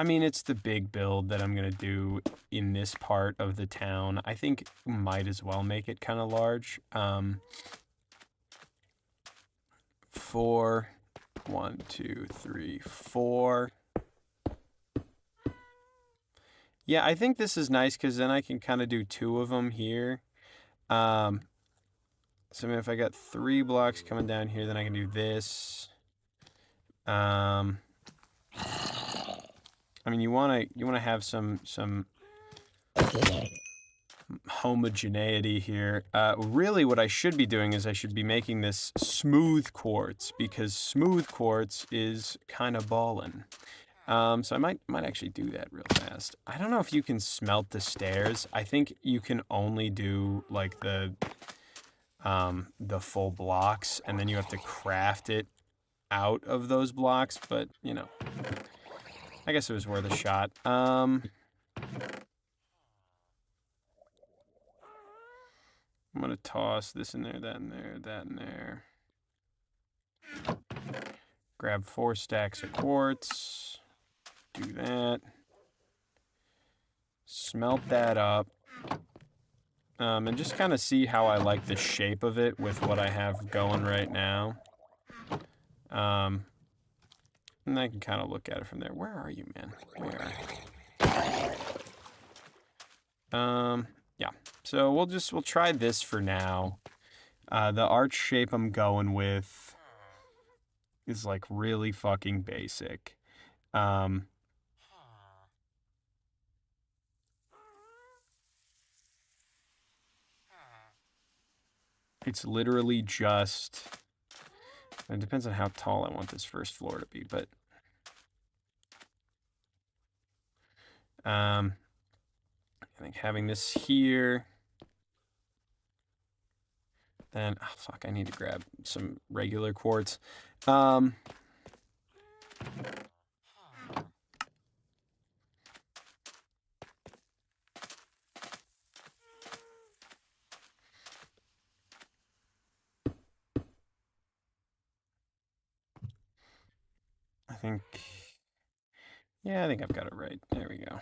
mean, it's the big build that I'm gonna do in this part of the town. I think might as well make it kind of large. 4, 1, 2, 3, 4. Yeah, I think this is nice because then I can kind of do 2 of them here. So I mean, if I got 3 blocks coming down here, then I can do this. I mean, you wanna have some homogeneity here. Really, what I should be doing is I should be making this smooth quartz because smooth quartz is kind of ballin'. So I might actually do that real fast. I don't know if you can smelt the stairs. I think you can only do like the full blocks, and then you have to craft it out of those blocks. But you know, I guess it was worth a shot. I'm gonna toss this in there, that in there, that in there. Grab 4 stacks of quartz. Do that. Smelt that up. And just kind of see how I like the shape of it with what I have going right now. And I can kind of look at it from there. Where are you, man? Where are you? Yeah. So we'll try this for now. The arch shape I'm going with is like really fucking basic. It's literally just, it depends on how tall I want this first floor to be, but I think having this here, then, oh fuck, I need to grab some regular quartz. I think I've got it right. There we go.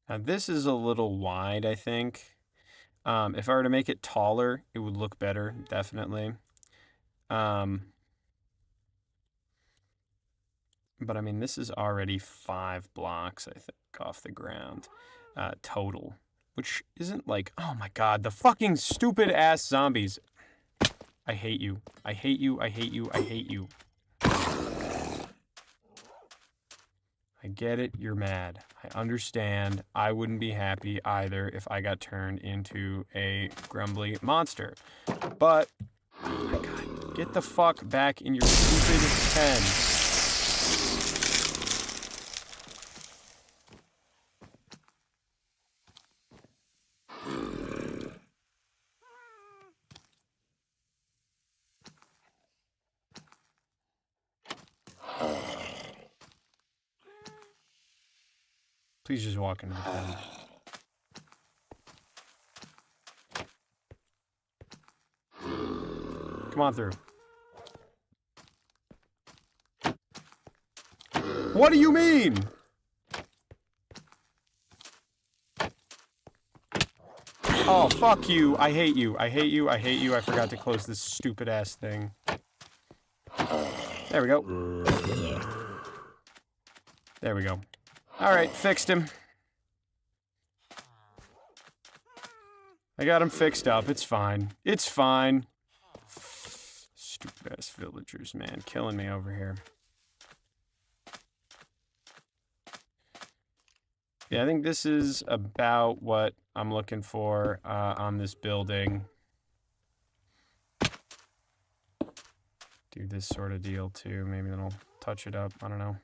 Now this is a little wide, I think. If I were to make it taller, it would look better, definitely. But I mean, this is already 5 blocks, I think, off the ground, total. Which isn't like, oh my god, the fucking stupid ass zombies. I hate you. I hate you, I hate you, I hate you. I get it, you're mad. I understand. I wouldn't be happy either if I got turned into a grumbly monster. But, oh my god, get the fuck back in your stupid pen. Please just walk into the pen. Come on through. What do you mean? Oh, fuck you. I hate you. I hate you. I hate you. I forgot to close this stupid ass thing. There we go. There we go. All right, fixed him. I got him fixed up. It's fine. It's fine. Stupid ass villagers, man. Killing me over here. Yeah, I think this is about what I'm looking for on this building. Do this sort of deal too. Maybe then I'll touch it up. I don't know.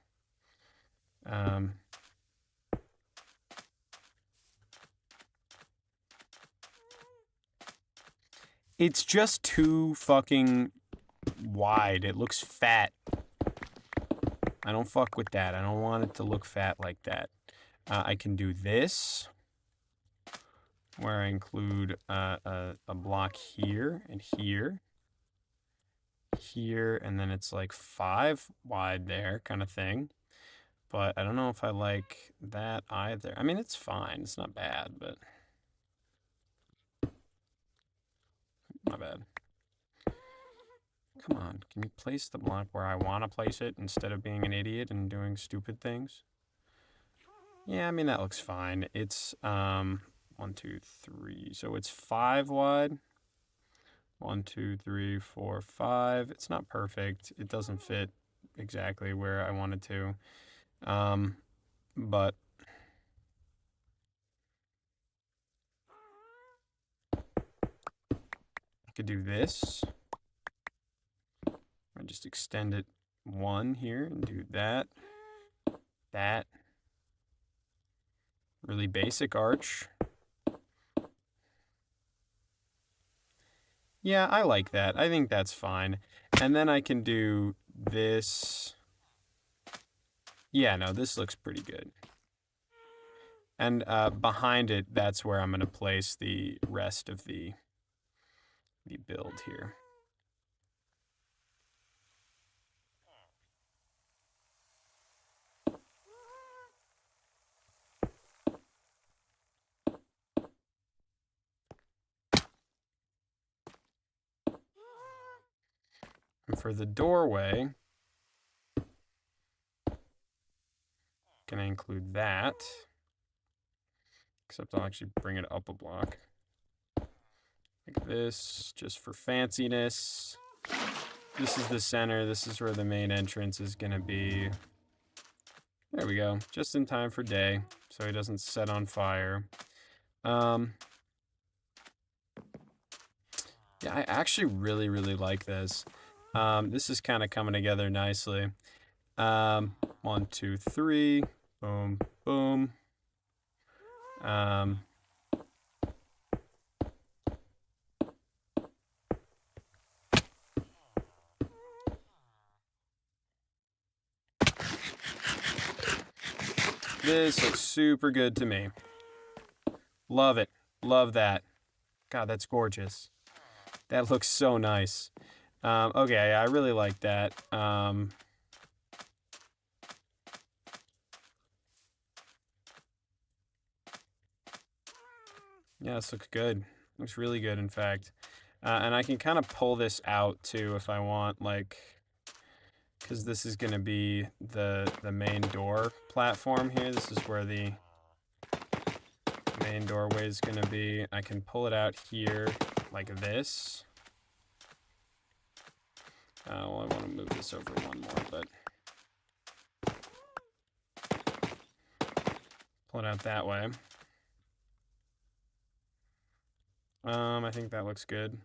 It's just too fucking wide. It looks fat. I don't fuck with that. I don't want it to look fat like that. I can do this, where I include a block here and here. Here, and then it's like 5 wide there, kind of thing. But I don't know if I like that either. I mean, it's fine. It's not bad, but... Not bad. Come on, can you place the block where I want to place it instead of being an idiot and doing stupid things? Yeah, I mean, that looks fine. It's, 1, 2, 3. So it's 5 wide. 1, 2, 3, 4, 5. It's not perfect. It doesn't fit exactly where I wanted to. But I could do this. I just extend it 1 here and do that. That. Really basic arch. Yeah, I like that. I think that's fine. And then I can do this. Yeah, no, this looks pretty good. And behind it, that's where I'm going to place the rest of the build here. And for the doorway, can I include that? Except I'll actually bring it up a block. Like this, just for fanciness. This is the center. This is where the main entrance is going to be. There we go. Just in time for day, so he doesn't set on fire. Yeah, I actually really, really like this. This is kind of coming together nicely. 1, 2, 3. Boom, boom. This looks super good to me. Love it. Love that. God, that's gorgeous. That looks so nice. Okay, I really like that. Yeah, this looks good. Looks really good, in fact. And I can kind of pull this out, too, if I want, like... Because this is going to be the main door platform here. This is where the main doorway is going to be. I can pull it out here like this. Well, I want to move this over 1 more, but... Pull it out that way. I think that looks good.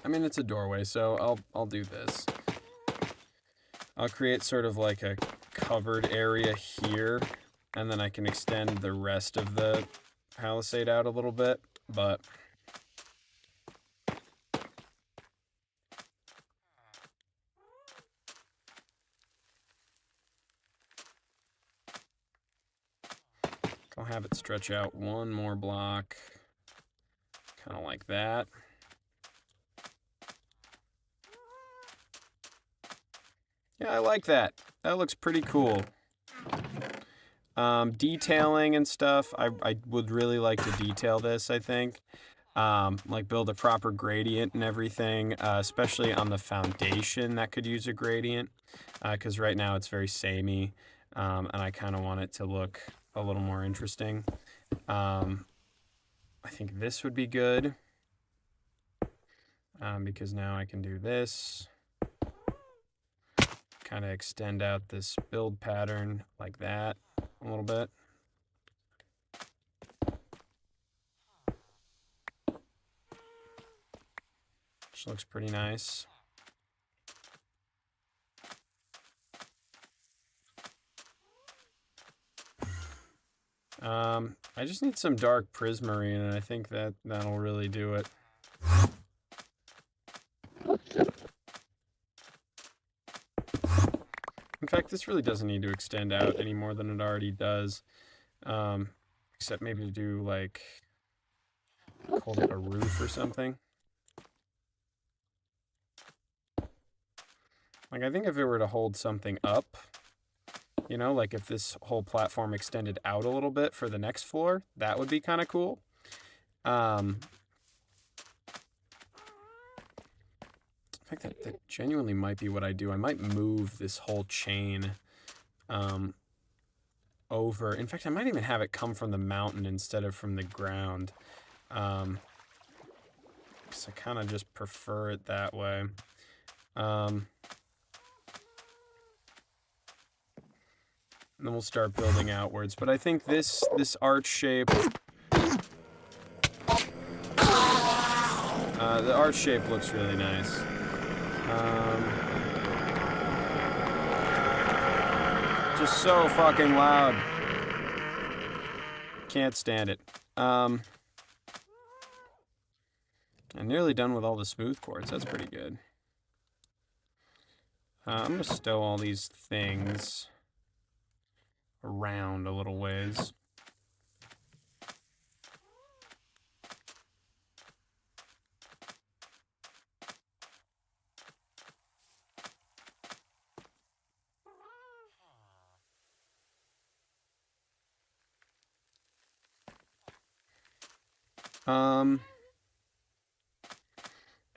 I mean, it's a doorway, so I'll do this. I'll create sort of like a covered area here, and then I can extend the rest of the palisade out a little bit, but... I'll have it stretch out 1 more block, kind of like that. Yeah, I like that. That looks pretty cool. Detailing and stuff, I would really like to detail this, I think. Like build a proper gradient and everything, especially on the foundation that could use a gradient, because right now it's very samey, and I kind of want it to look a little more interesting. I think this would be good, because now I can do this, kind of extend out this build pattern like that a little bit. Which looks pretty nice. I just need some dark prismarine, and I think that'll really do it. In fact, this really doesn't need to extend out any more than it already does. Except maybe to do, like, hold it a roof or something. Like, I think if it were to hold something up, you know, like if this whole platform extended out a little bit for the next floor, that would be kind of cool. In fact, that genuinely might be what I do. I might move this whole chain over. In fact, I might even have it come from the mountain instead of from the ground. Because I kind of just prefer it that way. And then we'll start building outwards. But I think this arch shape... the arch shape looks really nice. Just so fucking loud. Can't stand it. I'm nearly done with all the smooth quartz. That's pretty good. I'm going to stow all these things around a little ways.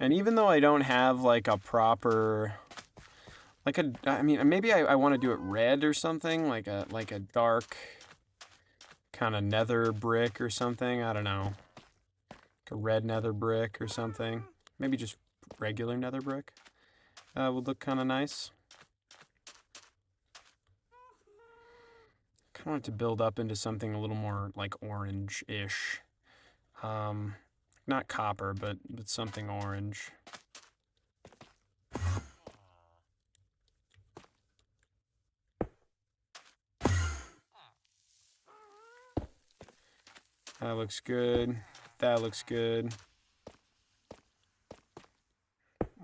And even though I don't have like a proper, I mean, maybe I want to do it red or something, like a dark kind of nether brick or something. I don't know, like a red nether brick or something. Maybe just regular nether brick would look kind of nice. Kind of want it to build up into something a little more like orange-ish. Not copper, but something orange. That looks good. That looks good.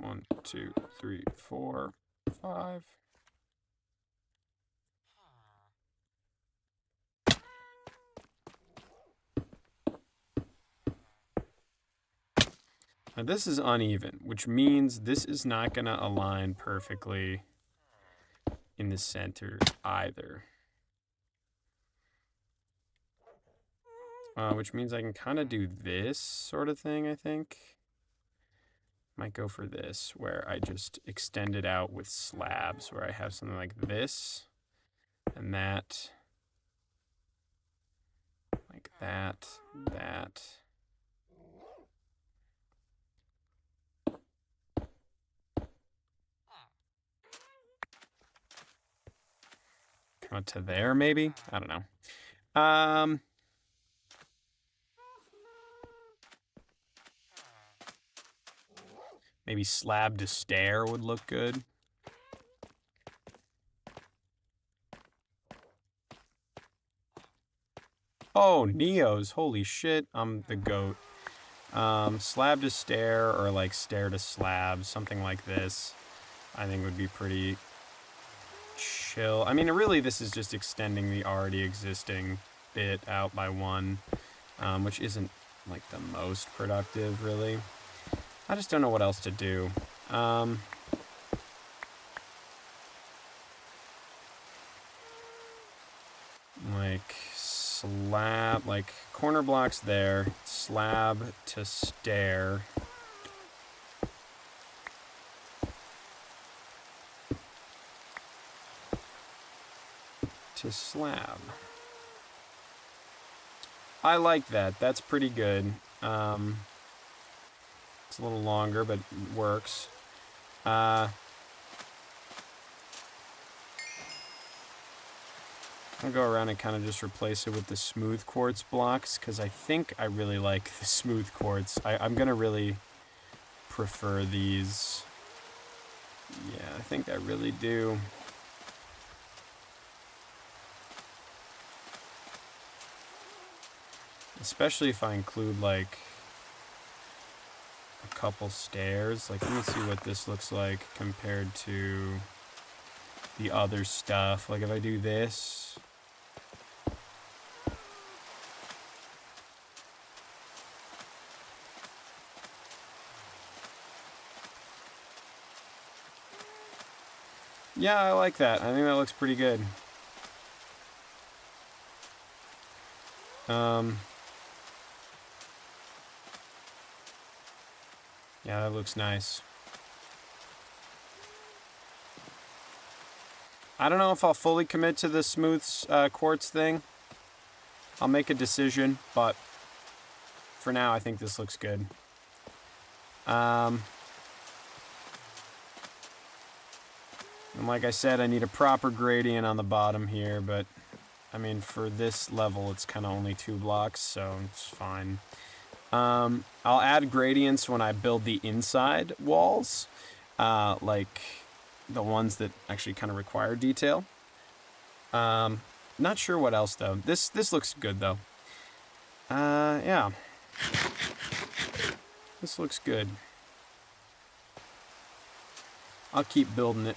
1, 2, 3, 4, 5. Now this is uneven, which means this is not going to align perfectly in the center either. Which means I can kind of do this sort of thing, I think. Might go for this, where I just extend it out with slabs, where I have something like this, and that, like that, that. Kind of to there, maybe? I don't know. Maybe slab to stair would look good. Oh, Neos. Holy shit. I'm the goat. Slab to stair or like stair to slab, something like this, I think would be pretty chill. I mean, really, this is just extending the already existing bit out by 1, which isn't like the most productive, really. I just don't know what else to do. Like, like slab, like corner blocks there, slab to stair. To slab. I like that. That's pretty good. It's a little longer, but it works. I'll go around and kind of just replace it with the smooth quartz blocks, because I think I really like the smooth quartz. I'm going to really prefer these. Yeah, I think I really do. Especially if I include, like, a couple stairs. Like, let me see what this looks like compared to the other stuff. Like, if I do this. Yeah, I like that. I think that looks pretty good. Yeah, that looks nice. I don't know if I'll fully commit to the smooth quartz thing. I'll make a decision, but for now, I think this looks good. And like I said, I need a proper gradient on the bottom here, but I mean, for this level, it's kind of only 2 blocks, so it's fine. I'll add gradients when I build the inside walls, like the ones that actually kind of require detail. Not sure what else though. This looks good though. Yeah. This looks good. I'll keep building it.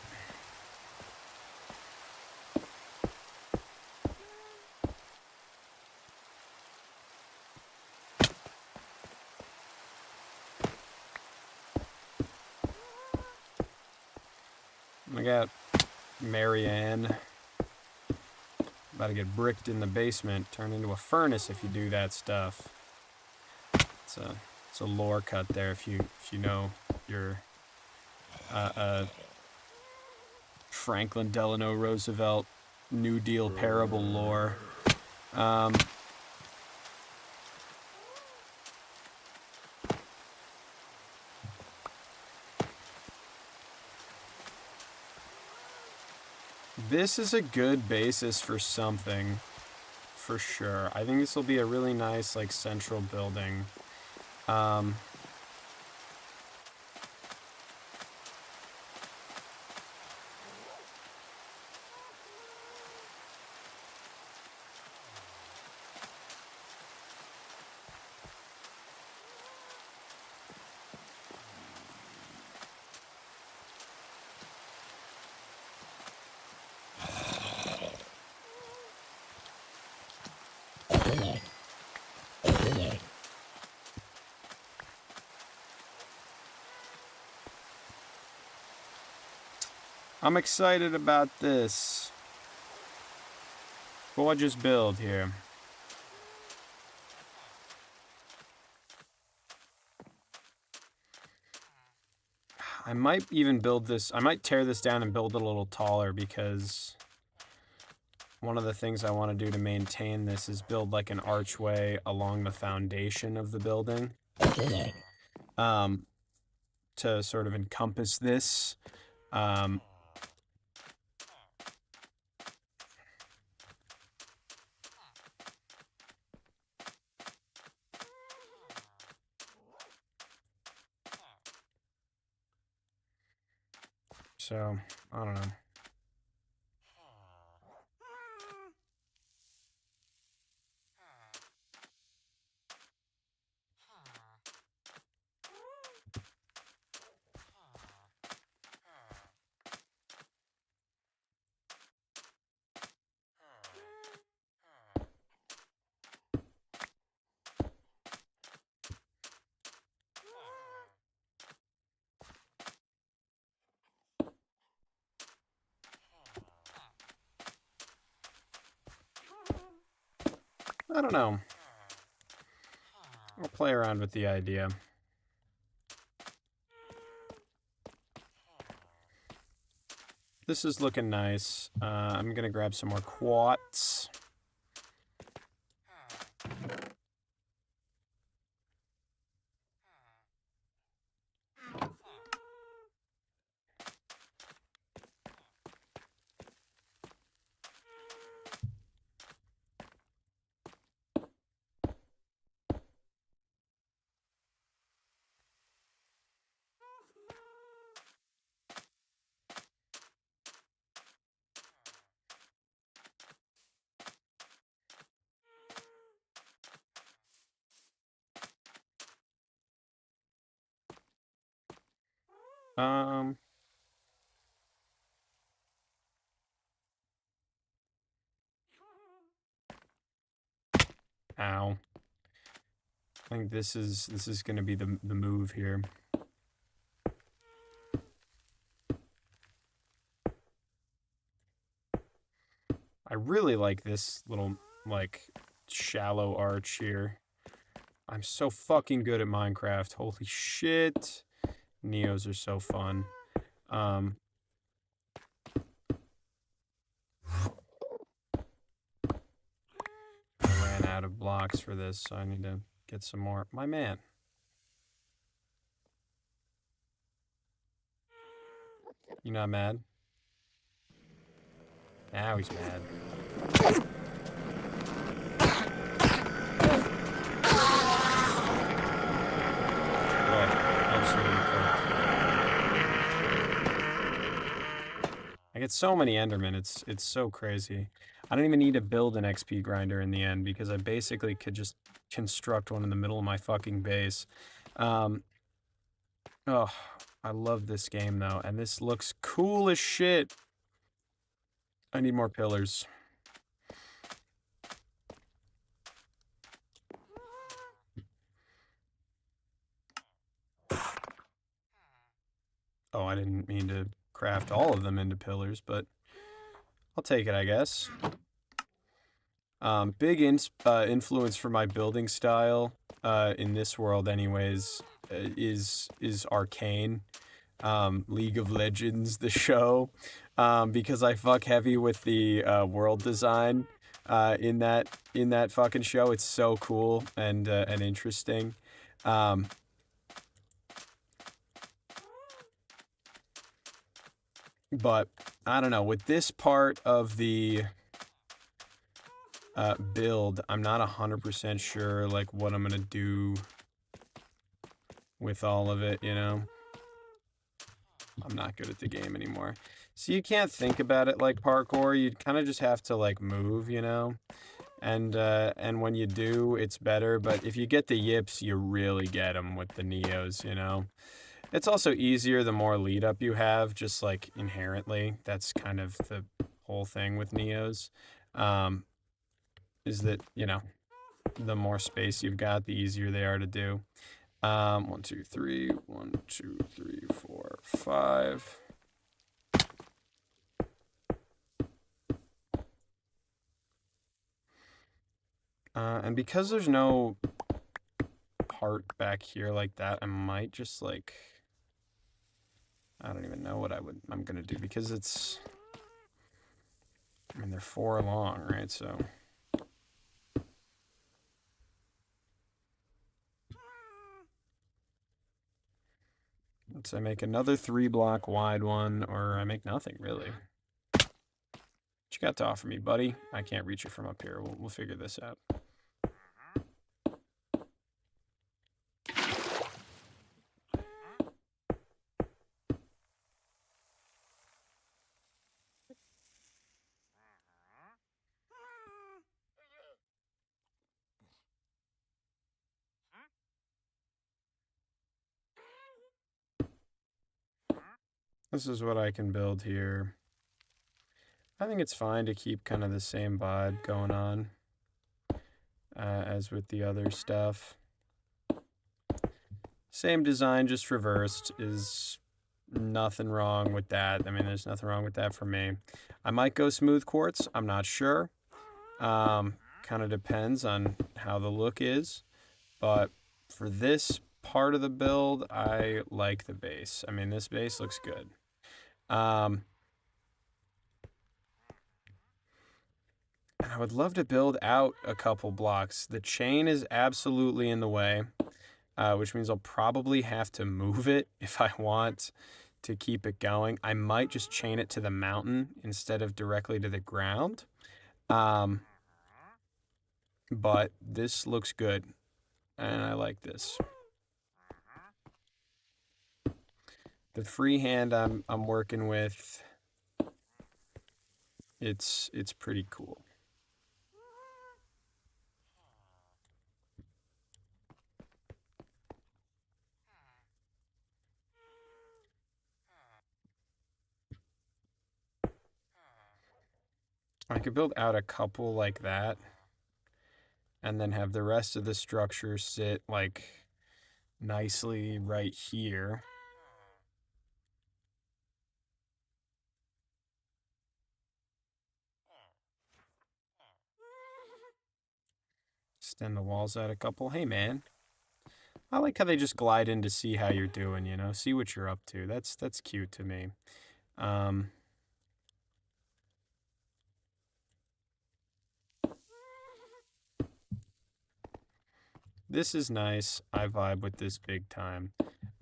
I got Marianne. About to get bricked in the basement. Turn into a furnace if you do that stuff. It's a lore cut there if you know your Franklin Delano Roosevelt New Deal parable lore. This is a good basis for something, for sure. I think this will be a really nice, like, central building. I'm excited about this. Gorgeous build here. I might even build this. I might tear this down and build it a little taller, because one of the things I want to do to maintain this is build like an archway along the foundation of the building. To sort of encompass this. So, I don't know. I don't know. I'll play around with the idea. This is looking nice. I'm gonna grab some more quartz. Ow. I think this is gonna be the move here. I really like this little, like, shallow arch here. I'm so fucking good at Minecraft. Holy shit. Neos are so fun. I ran out of blocks for this, so I need to get some more. My man. You not mad? Now he's mad. I get so many Endermen, it's so crazy. I don't even need to build an XP grinder in the end because I basically could just construct one in the middle of my fucking base. Oh, I love this game though, and this looks cool as shit. I need more pillars. Oh, I didn't mean to craft all of them into pillars, but I'll take it, I guess. Big influence for my building style in this world anyways is Arcane. League of Legends, the show, because I fuck heavy with the world design in that fucking show. It's so cool and interesting. But I don't know, with this part of the build, I'm not 100% sure like what I'm gonna do with all of it, you know? I'm not good at the game anymore. So you can't think about it like parkour. You kind of just have to like move, you know? And when you do, it's better. But if you get the yips, you really get them with the Neos, you know? It's also easier the more lead up you have, just like inherently. That's kind of the whole thing with Neos. Is that, you know, the more space you've got, the easier they are to do. 1, 2, 3, 1, 2, 3, 4, 5. And because there's no part back here like that, I might just like, I don't even know what I'm gonna do because it's, I mean, they're 4 long, right? So. Let's say make another 3-block wide one, or I make nothing, really. What you got to offer me, buddy? I can't reach it from up here. We'll figure this out. This is what I can build here. I think it's fine to keep kind of the same vibe going on as with the other stuff. Same design, just reversed, is nothing wrong with that. I mean, there's nothing wrong with that for me. I might go smooth quartz. I'm not sure. kind of depends on how the look is. But for this part of the build, I like the base. I mean, this base looks good. And I would love to build out a couple blocks. The chain is absolutely in the way, which means I'll probably have to move it if I want to keep it going. I might just chain it to the mountain instead of directly to the ground. But this looks good, and I like this. The freehand I'm working with, it's pretty cool. I could build out a couple like that, and then have the rest of the structure sit like nicely right here. Extend the walls out a couple. Hey, man. I like how they just glide in to see how you're doing, you know? See what you're up to. That's cute to me. This is nice. I vibe with this big time.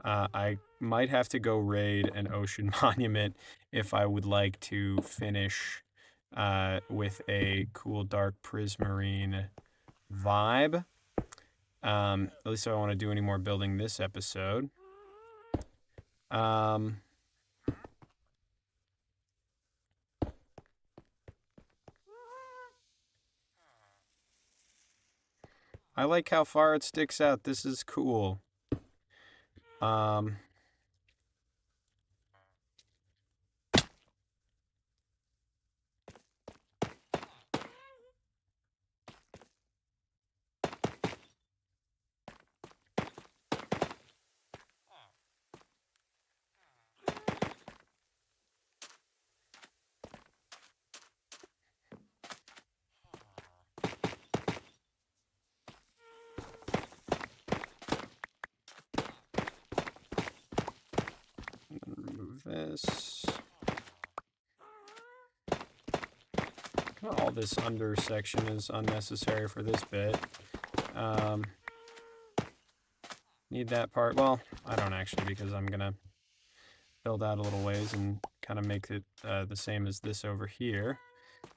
I might have to go raid an ocean monument if I would like to finish with a cool dark prismarine vibe. At least if I want to do any more building this episode. I like how far it sticks out. This is cool. Remove this. All this under section is unnecessary for this bit. Need that part. Well, I don't actually, because I'm gonna build out a little ways and kind of make it the same as this over here.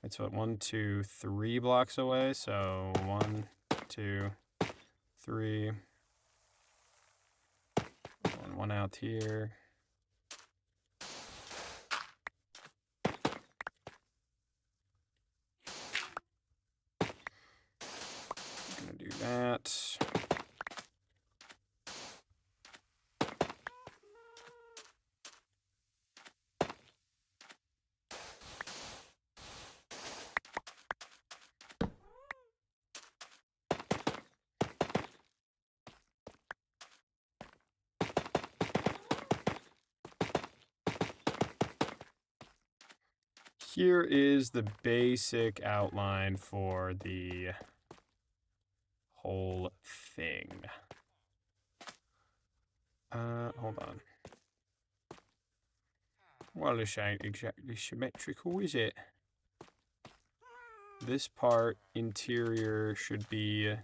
It's what, 1, 2, 3 blocks away. So 1, 2, 3. And one out here. Gonna do that. Here is the basic outline for the whole thing. Hold on. Well, this ain't exactly symmetrical, is it? This part, interior, should be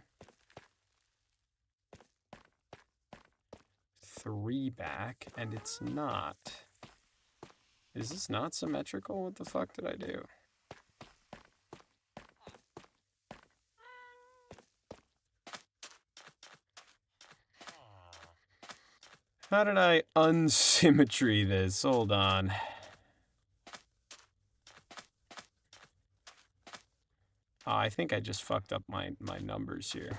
3 back, and it's not. Is this not symmetrical? What the fuck did I do? How did I unsymmetry this? Hold on. Oh, I think I just fucked up my numbers here.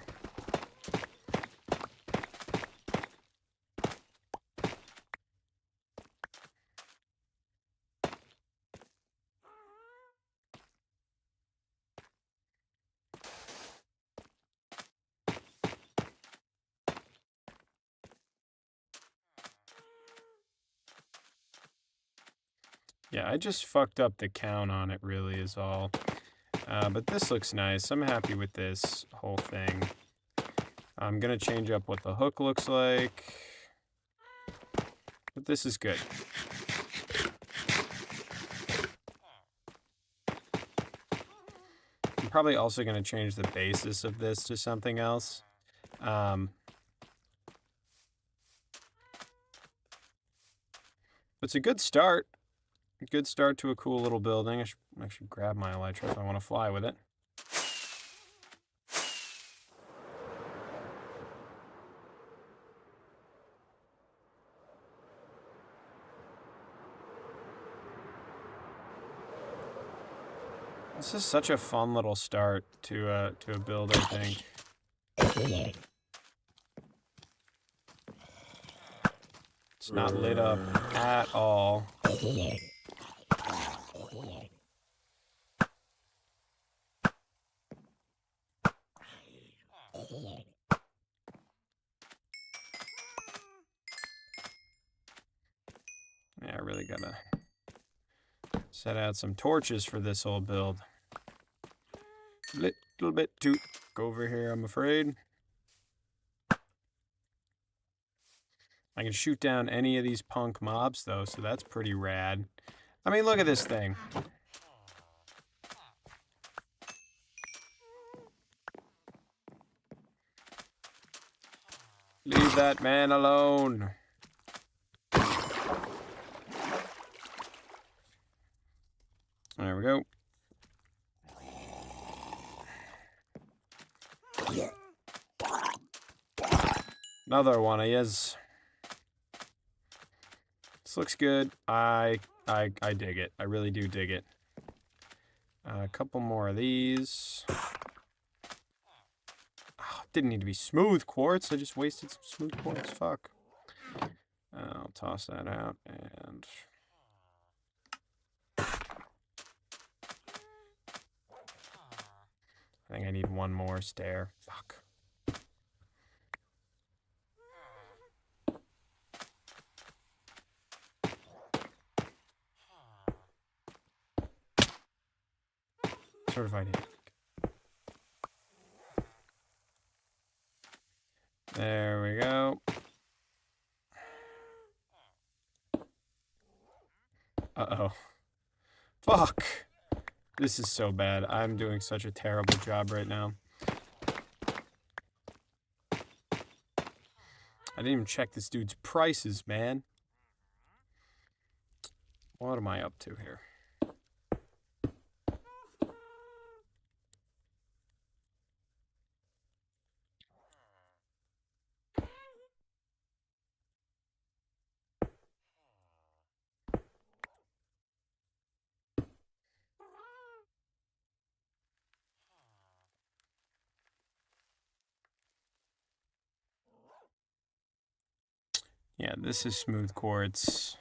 Yeah, I just fucked up the count on it, really, is all. But this looks nice. I'm happy with this whole thing. I'm gonna change up what the hook looks like. But this is good. I'm probably also gonna change the basis of this to something else. It's a good start. A good start to a cool little building. I should actually grab my elytra if I want to fly with it. This is such a fun little start to a build, I think. It's not lit up at all. Yeah, I really gotta set out some torches for this whole build. Little bit too over here, I'm afraid. I can shoot down any of these punk mobs, though, so that's pretty rad. I mean, look at this thing. Leave that man alone. There we go. Another one of his. This looks good. I dig it. I really do dig it. A couple more of these. Oh, didn't need to be smooth quartz. I just wasted some smooth quartz. Fuck. I'll toss that out and... I think I need one more stair. Fuck. Certified hit. There we go. Uh-oh. Fuck! This is so bad. I'm doing such a terrible job right now. I didn't even check this dude's prices, man. What am I up to here? Yeah, this is smooth quartz.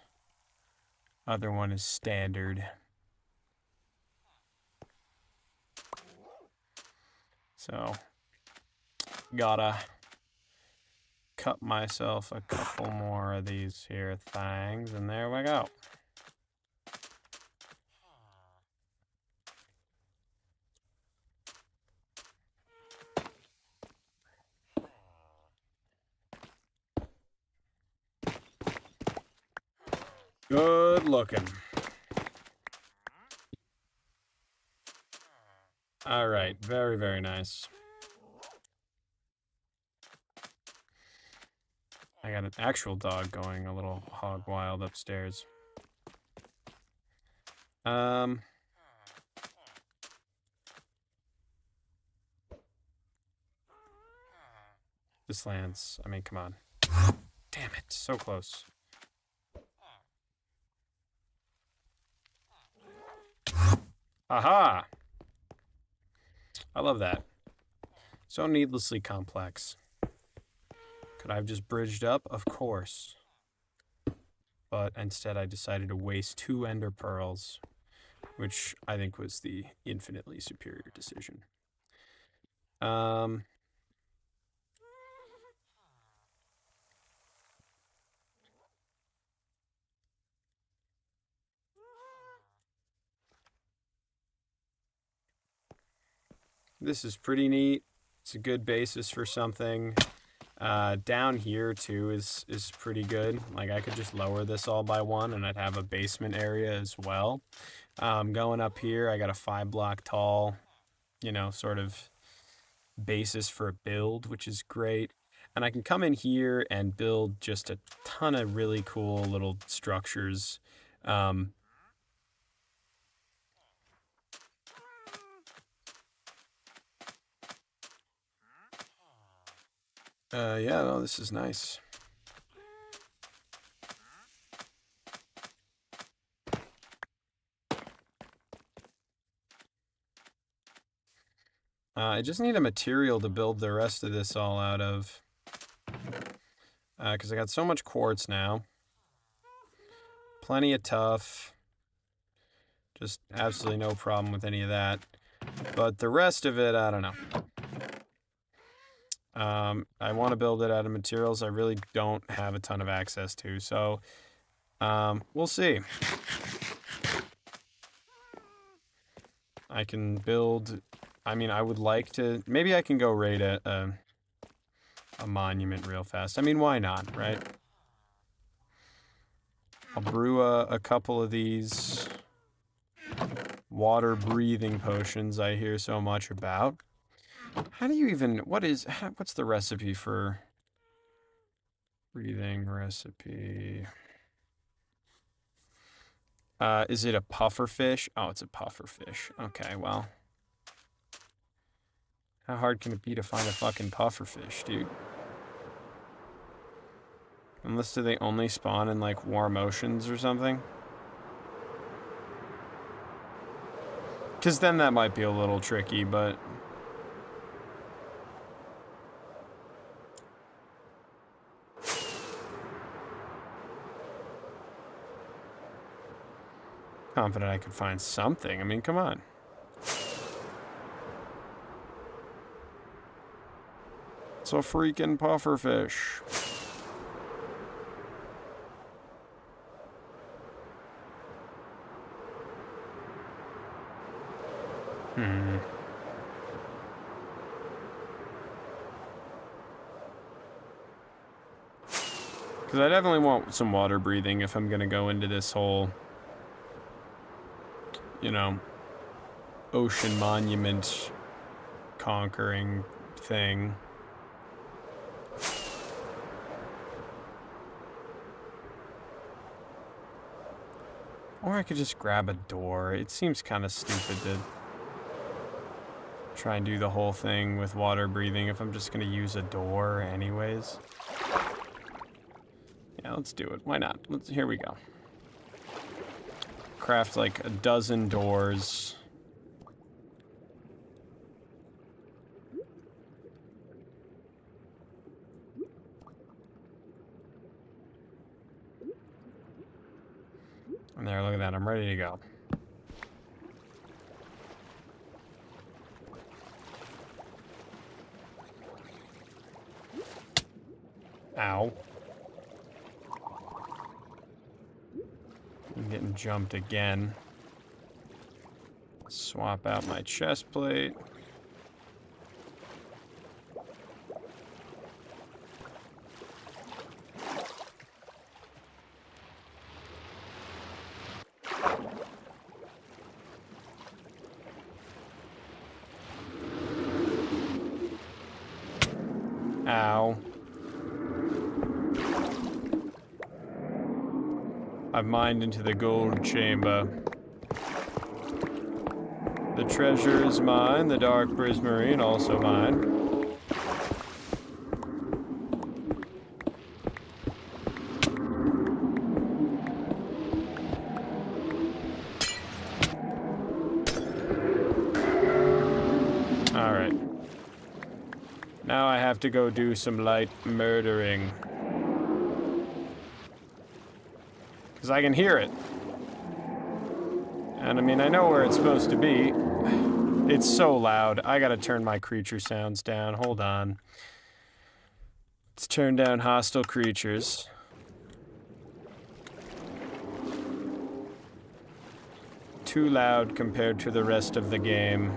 Other one is standard. So, gotta cut myself a couple more of these here things, and there we go. Good looking. All right, very, very nice. I got an actual dog going a little hog wild upstairs. This lands, I mean, come on. Damn it, so close. Aha! I love that. So needlessly complex. Could I have just bridged up? Of course. But instead I decided to waste 2 ender pearls, which I think was the infinitely superior decision. This is pretty neat. It's a good basis for something. Down here too is pretty good. Like I could just lower this all by one and I'd have a basement area as well. Going up here, I got a 5-block tall, you know, sort of basis for a build, which is great. And I can come in here and build just a ton of really cool little structures. Yeah, no, this is nice. I just need a material to build the rest of this all out of. Because I got so much quartz now. Plenty of tough. Just absolutely no problem with any of that. But the rest of it, I don't know. I want to build it out of materials I really don't have a ton of access to. So, we'll see. I can build... I mean, I would like to... Maybe I can go raid a monument real fast. I mean, why not, right? I'll brew a couple of these water-breathing potions I hear so much about. How do you even... What's the recipe for... Breathing recipe... is it a pufferfish? Oh, it's a pufferfish. Okay, well... How hard can it be to find a fucking pufferfish, dude? Unless do they only spawn in, like, warm oceans or something? Because then that might be a little tricky, but... Confident I could find something. I mean, come on. It's a freaking pufferfish. Because I definitely want some water breathing if I'm going to go into this whole, you know, ocean monument conquering thing. Or I could just grab a door. It seems kind of stupid to try and do the whole thing with water breathing if I'm just going to use a door anyways. Yeah, let's do it. Why not? Here we go. Craft like a dozen doors. And there, look at that. I'm ready to go. Ow. I'm getting jumped again. Swap out my chest plate. Ow. I've mined into the gold chamber. The treasure is mine, the dark prismarine also mine. Alright. Now I have to go do some light murdering. Because I can hear it. And I mean, I know where it's supposed to be. It's so loud. I gotta turn my creature sounds down. Hold on. Let's turn down hostile creatures. Too loud compared to the rest of the game.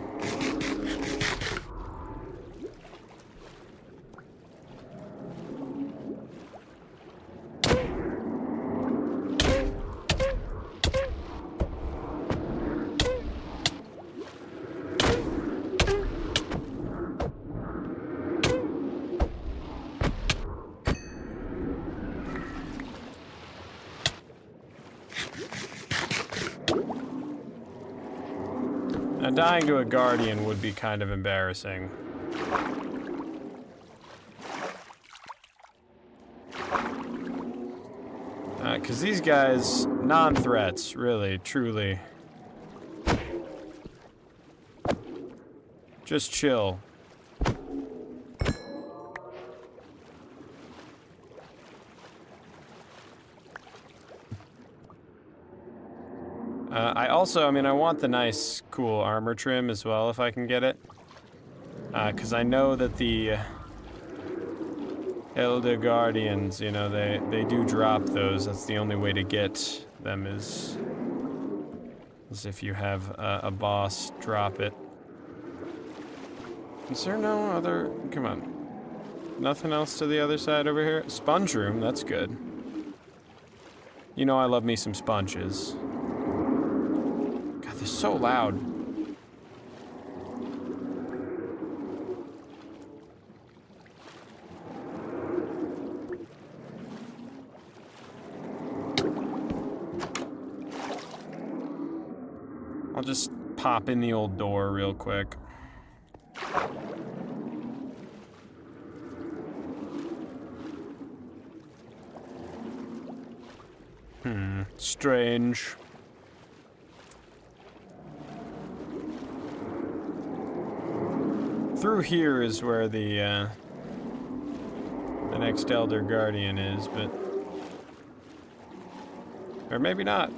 Now, dying to a guardian would be kind of embarrassing. Because these guys, non-threats, really, truly. Just chill. I mean, I want the nice, cool armor trim as well, if I can get it. Because I know that the Elder Guardians, you know, they do drop those. That's the only way to get them is if you have a boss drop it. Is there no other... Come on. Nothing else to the other side over here? Sponge room, that's good. You know I love me some sponges. God, they're so loud. I'll just pop in the old door real quick. Strange. Through here is where the next Elder Guardian is, but... Or maybe not.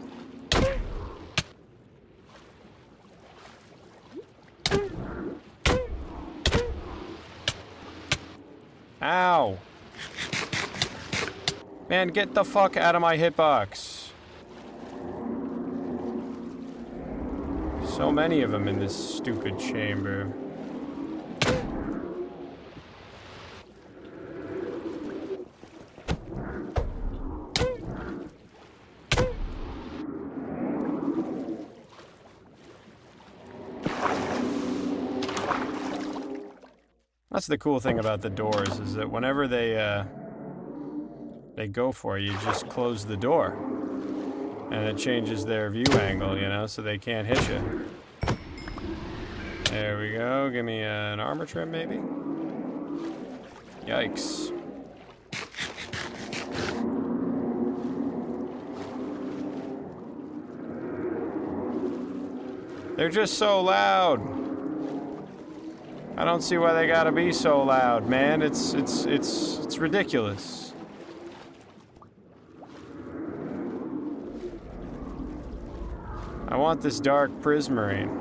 Ow! Man, get the fuck out of my hitbox. So many of them in this stupid chamber. That's the cool thing about the doors, is that whenever they go for you, just close the door. And it changes their view angle, you know, so they can't hit you. There we go. Give me an armor trim, maybe? Yikes. They're just so loud. I don't see why they gotta be so loud, man. It's ridiculous. I want this dark prismarine.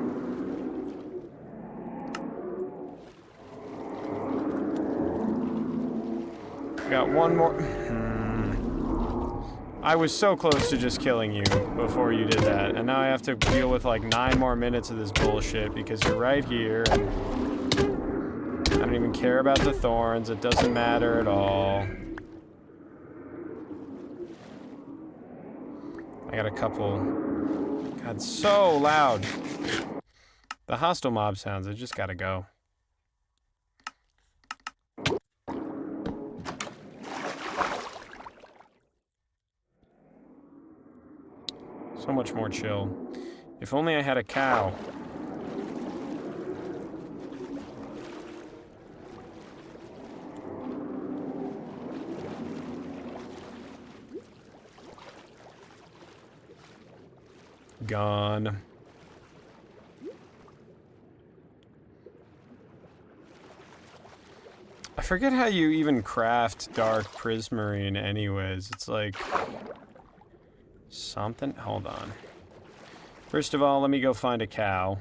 Got one more. I was so close to just killing you before you did that, and now I have to deal with like 9 more minutes of this bullshit because you're right here. And I don't even care about the thorns. It doesn't matter at all. I got a couple. God, so loud. The hostile mob sounds, I just gotta go. So much more chill. If only I had a cow. Gone. I forget how you even craft dark prismarine anyways. It's like... something? Hold on. First of all, let me go find a cow.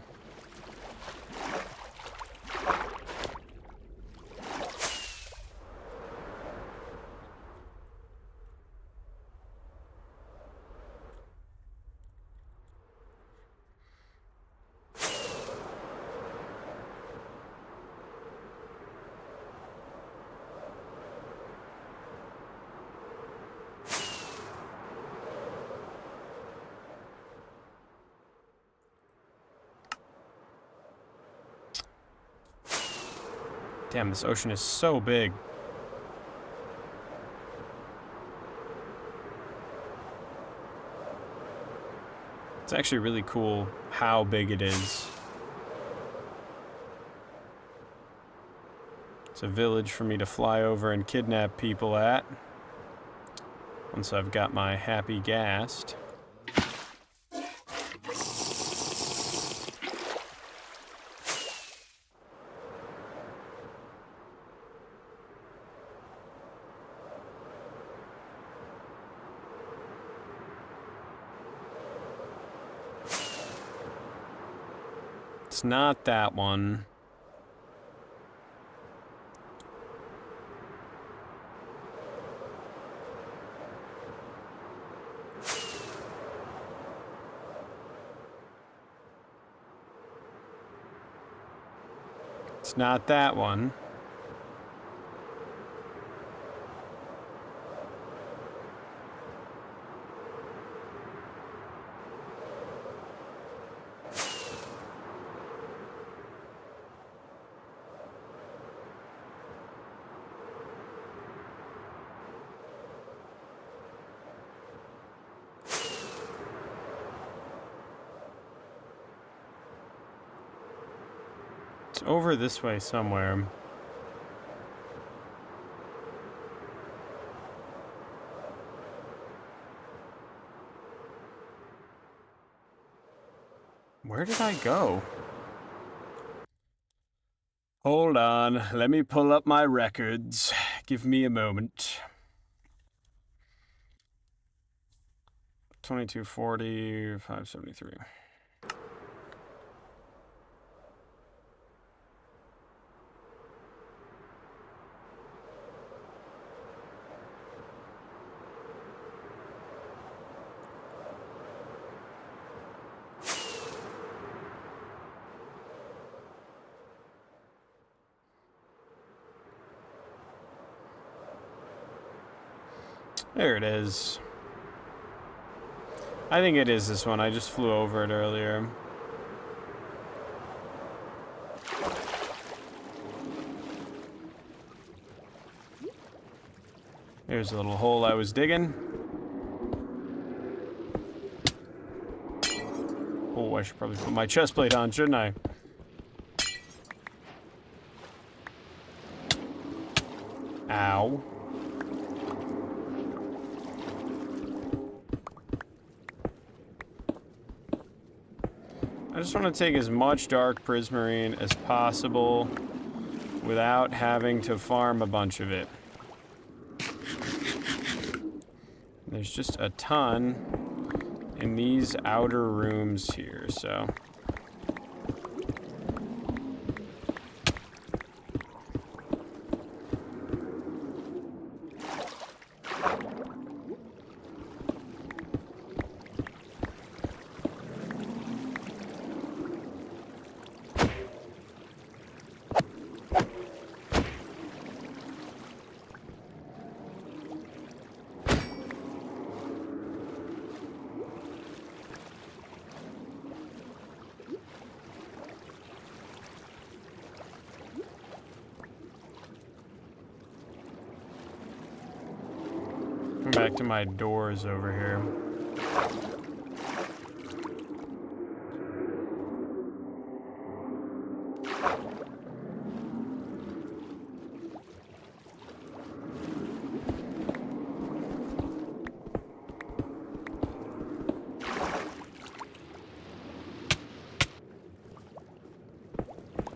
Damn, this ocean is so big. It's actually really cool how big it is. It's a village for me to fly over and kidnap people at. Once I've got my happy gassed. It's not that one. It's not that one. It's over this way somewhere. Where did I go? Hold on, let me pull up my records. Give me a moment. 2240, 573. There it is. I think it is this one. I just flew over it earlier. There's a little hole I was digging. Oh, I should probably put my chest plate on, shouldn't I? Ow. I just want to take as much dark prismarine as possible without having to farm a bunch of it. There's just a ton in these outer rooms here, so... Back to my doors over here.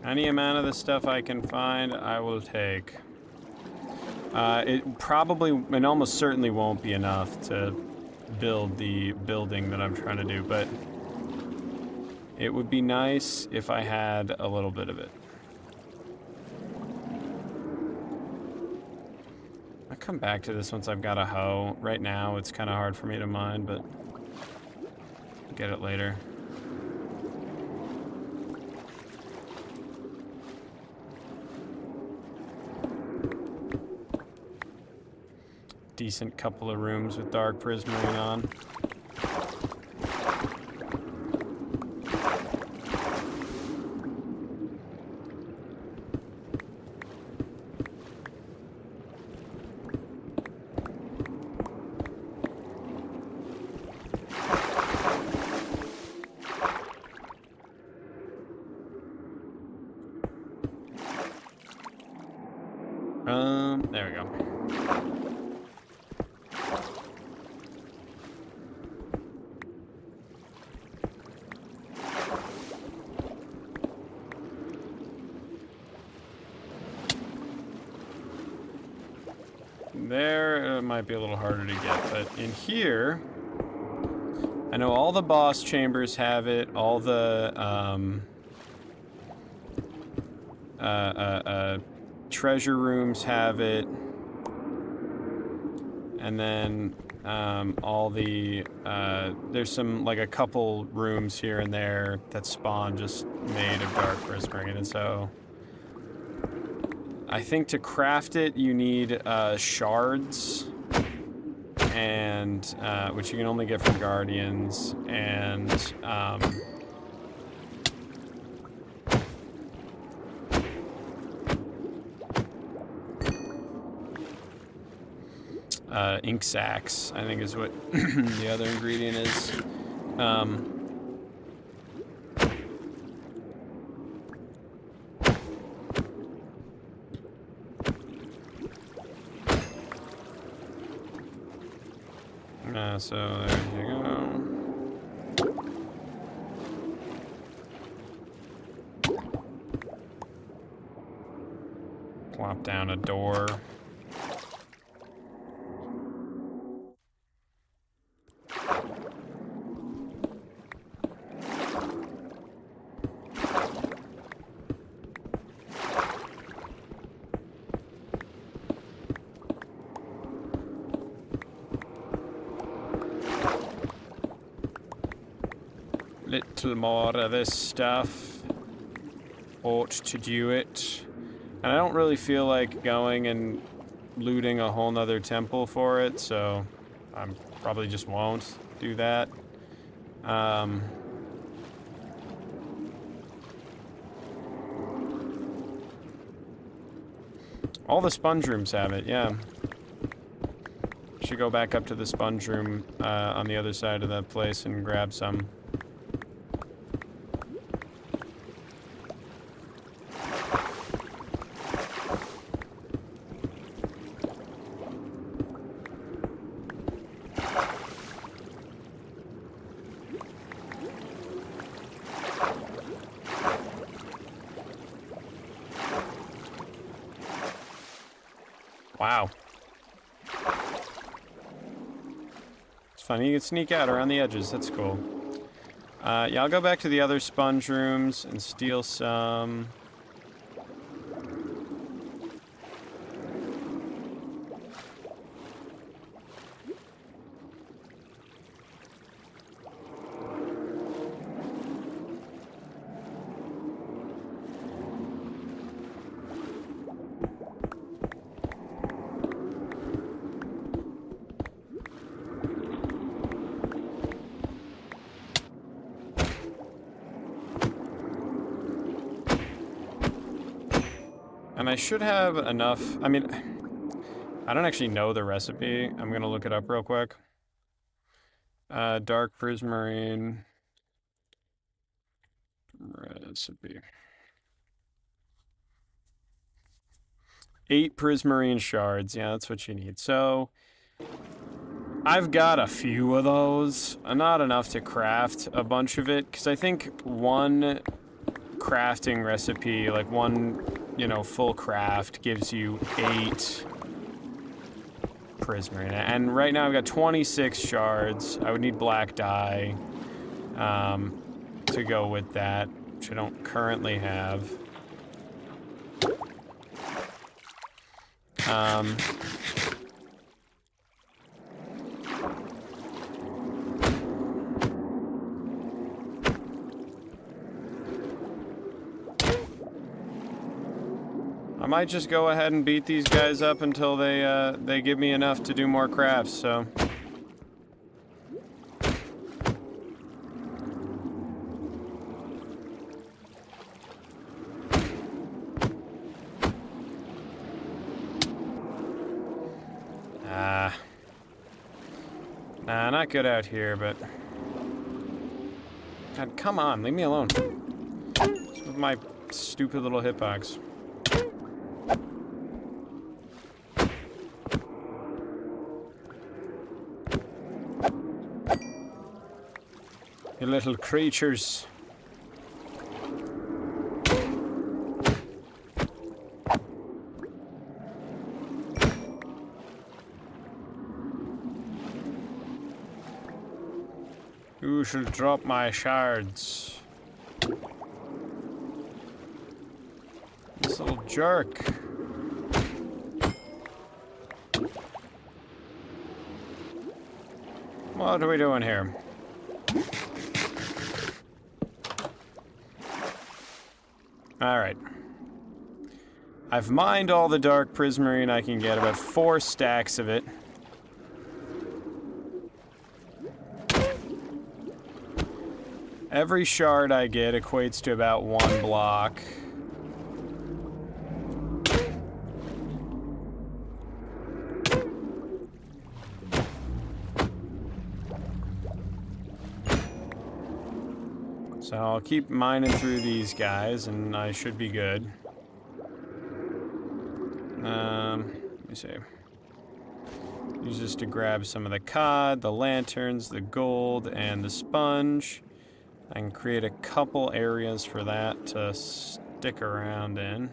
Any amount of the stuff I can find, I will take. It probably, and almost certainly won't be enough to build the building that I'm trying to do, but it would be nice if I had a little bit of it. I'll come back to this once I've got a hoe. Right now, it's kind of hard for me to mine, but I'll get it later. Decent couple of rooms with dark prismarine on. There we go. There, it might be a little harder to get, but in here, I know all the boss chambers have it, all the, treasure rooms have it, and then, all the, there's some, like, a couple rooms here and there that spawn just made of dark prismarine, and so I think to craft it, you need, shards, and, which you can only get from guardians, and, ink sacks, I think is what the other ingredient is. So there you go. Plop down a door. Little more of this stuff ought to do it. And I don't really feel like going and looting a whole nother temple for it, so I probably just won't do that. All the sponge rooms have it, yeah. Should go back up to the sponge room on the other side of that place and grab some. Wow. It's funny, you can sneak out around the edges, that's cool. Yeah, I'll go back to the other sponge rooms and steal some. And I should have enough, I mean, I don't actually know the recipe. I'm gonna look it up real quick. Dark prismarine recipe. 8 prismarine shards, yeah, that's what you need. So, I've got a few of those, not enough to craft a bunch of it, because I think one crafting recipe, like one, you know, full craft gives you 8 prismarine. And right now I've got 26 shards. I would need black dye to go with that, which I don't currently have. I might just go ahead and beat these guys up until they give me enough to do more crafts, so. Nah, not good out here, but. God, come on, leave me alone. With my stupid little hitbox. You little creatures. Who shall drop my shards? This little jerk. What are we doing here? Alright. I've mined all the dark prismarine I can get, about 4 stacks of it. Every shard I get equates to about 1 block. So I'll keep mining through these guys, and I should be good. Let me see. Use this to grab some of the cod, the lanterns, the gold, and the sponge. I can create a couple areas for that to stick around in.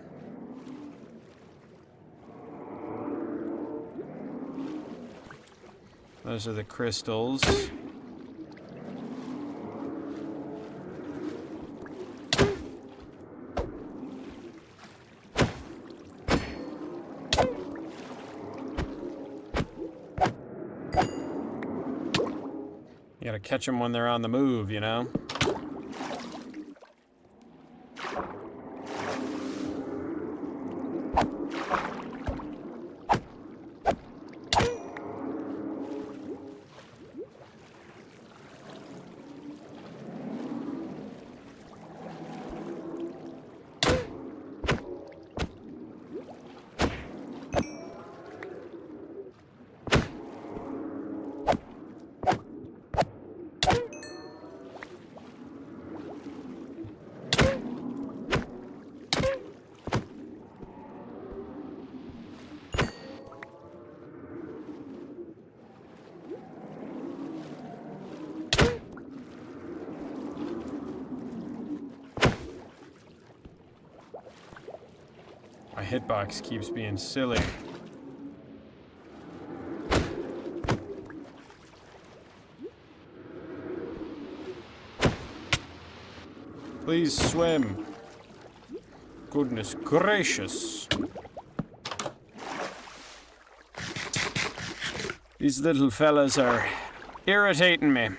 Those are the crystals. You gotta catch them when they're on the move, you know? My hitbox keeps being silly. Please swim. Goodness gracious. These little fellas are irritating me.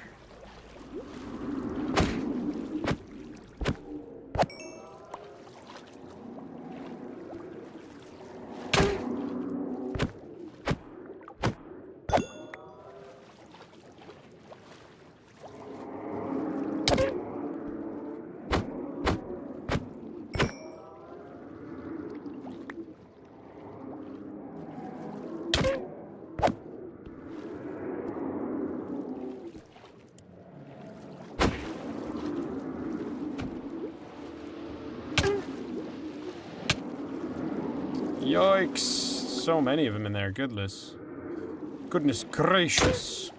Yikes. So many of them in there. Goodness. Goodness gracious.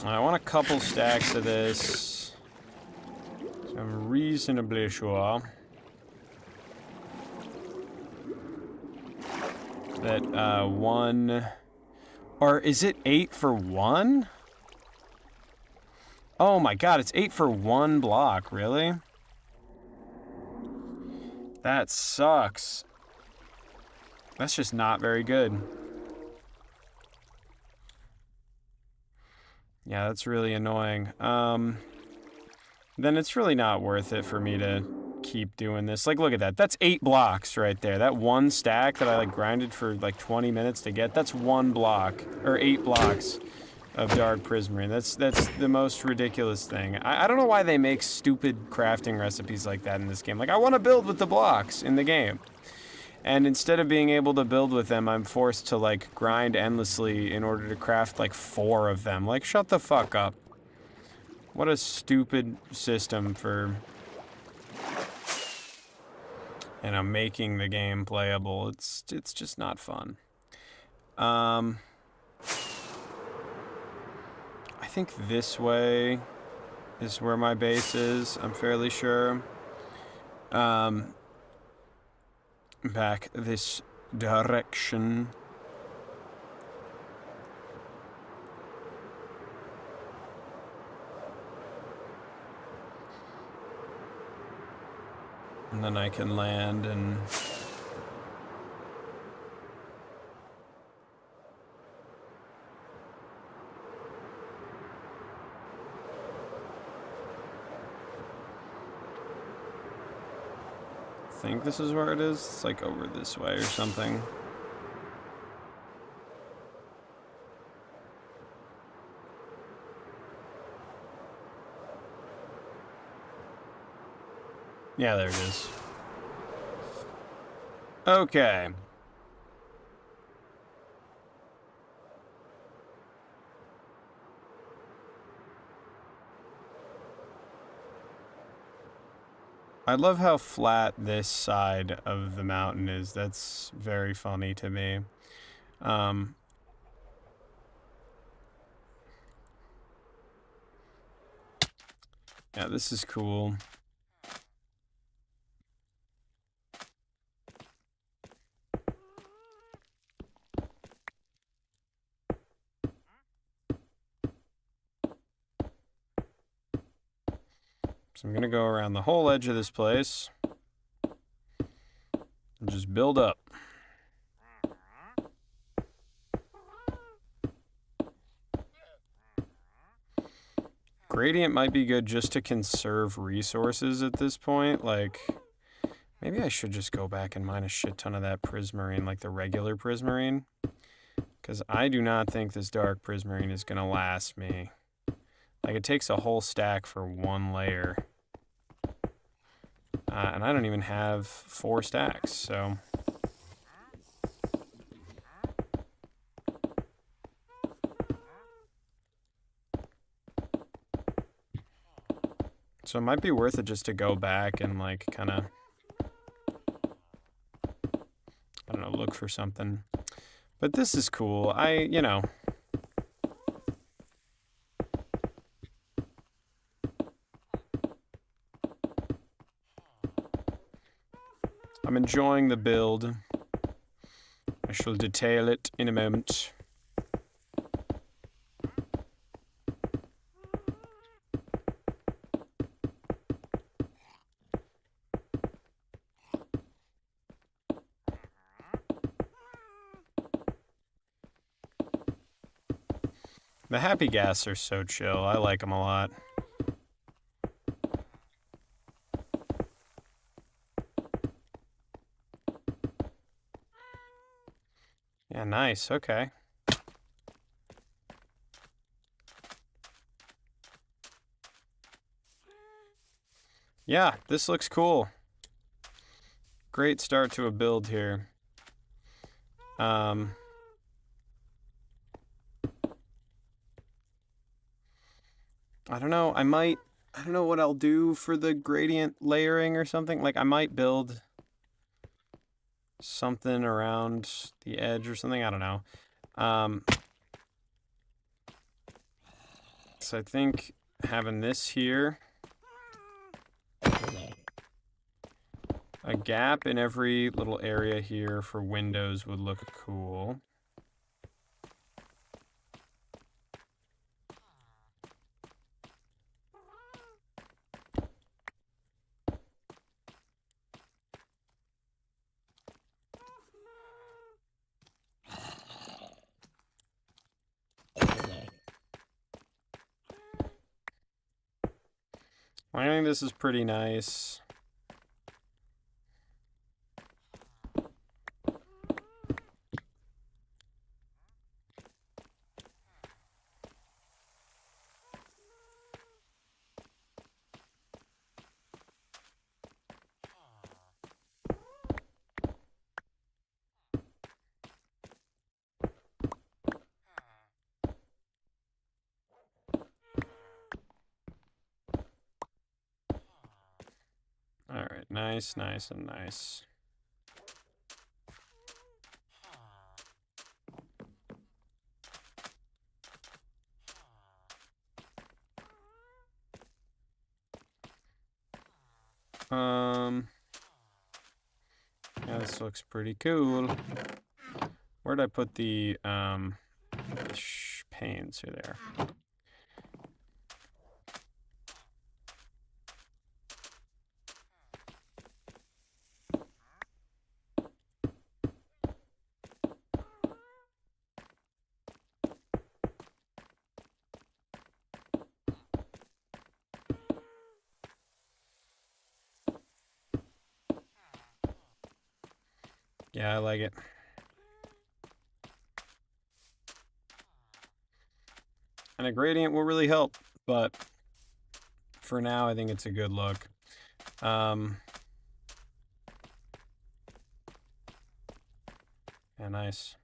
I want a couple stacks of this. So I'm reasonably sure that one... Or is it 8 for 1? Oh my god, it's 8 for 1 block, really? That sucks. That's just not very good. Yeah, that's really annoying. Then it's really not worth it for me to keep doing this. Like, look at that. That's 8 blocks right there. That one stack that I, like, grinded for, like, 20 minutes to get, that's 1 block. Or 8 blocks of dark prismarine. That's the most ridiculous thing. I don't know why they make stupid crafting recipes like that in this game. Like, I want to build with the blocks in the game. And instead of being able to build with them, I'm forced to, like, grind endlessly in order to craft, like, 4 of them. Like, shut the fuck up. What a stupid system for, you know, making the game playable. It's just not fun. I think this way is where my base is. I'm fairly sure. Back this direction. And then I can land and... I think this is where it is. It's like over this way or something. Yeah, there it is. Okay. I love how flat this side of the mountain is. That's very funny to me. Yeah, this is cool. So I'm gonna go around the whole edge of this place and just build up. Gradient might be good just to conserve resources at this point. Like, maybe I should just go back and mine a shit ton of that prismarine, like the regular prismarine. Because I do not think this dark prismarine is gonna last me. Like, it takes a whole stack for one layer. And I don't even have 4 stacks, so... So it might be worth it just to go back and, like, kind of... I don't know, look for something. But this is cool. You know... I'm enjoying the build. I shall detail it in a moment. The happy gas are so chill. I like them a lot. Yeah, nice. Okay. Yeah, this looks cool. Great start to a build here. I don't know. I don't know what I'll do for the gradient layering or something. Like, I might build something around the edge or something. I don't know. So I think having this here, a gap in every little area here for windows would look cool. I think this is pretty nice. All right, nice, nice, and nice. Yeah, this looks pretty cool. Where'd I put the panes are there? Yeah, I like it. And a gradient will really help, but for now, I think it's a good look. Yeah, nice.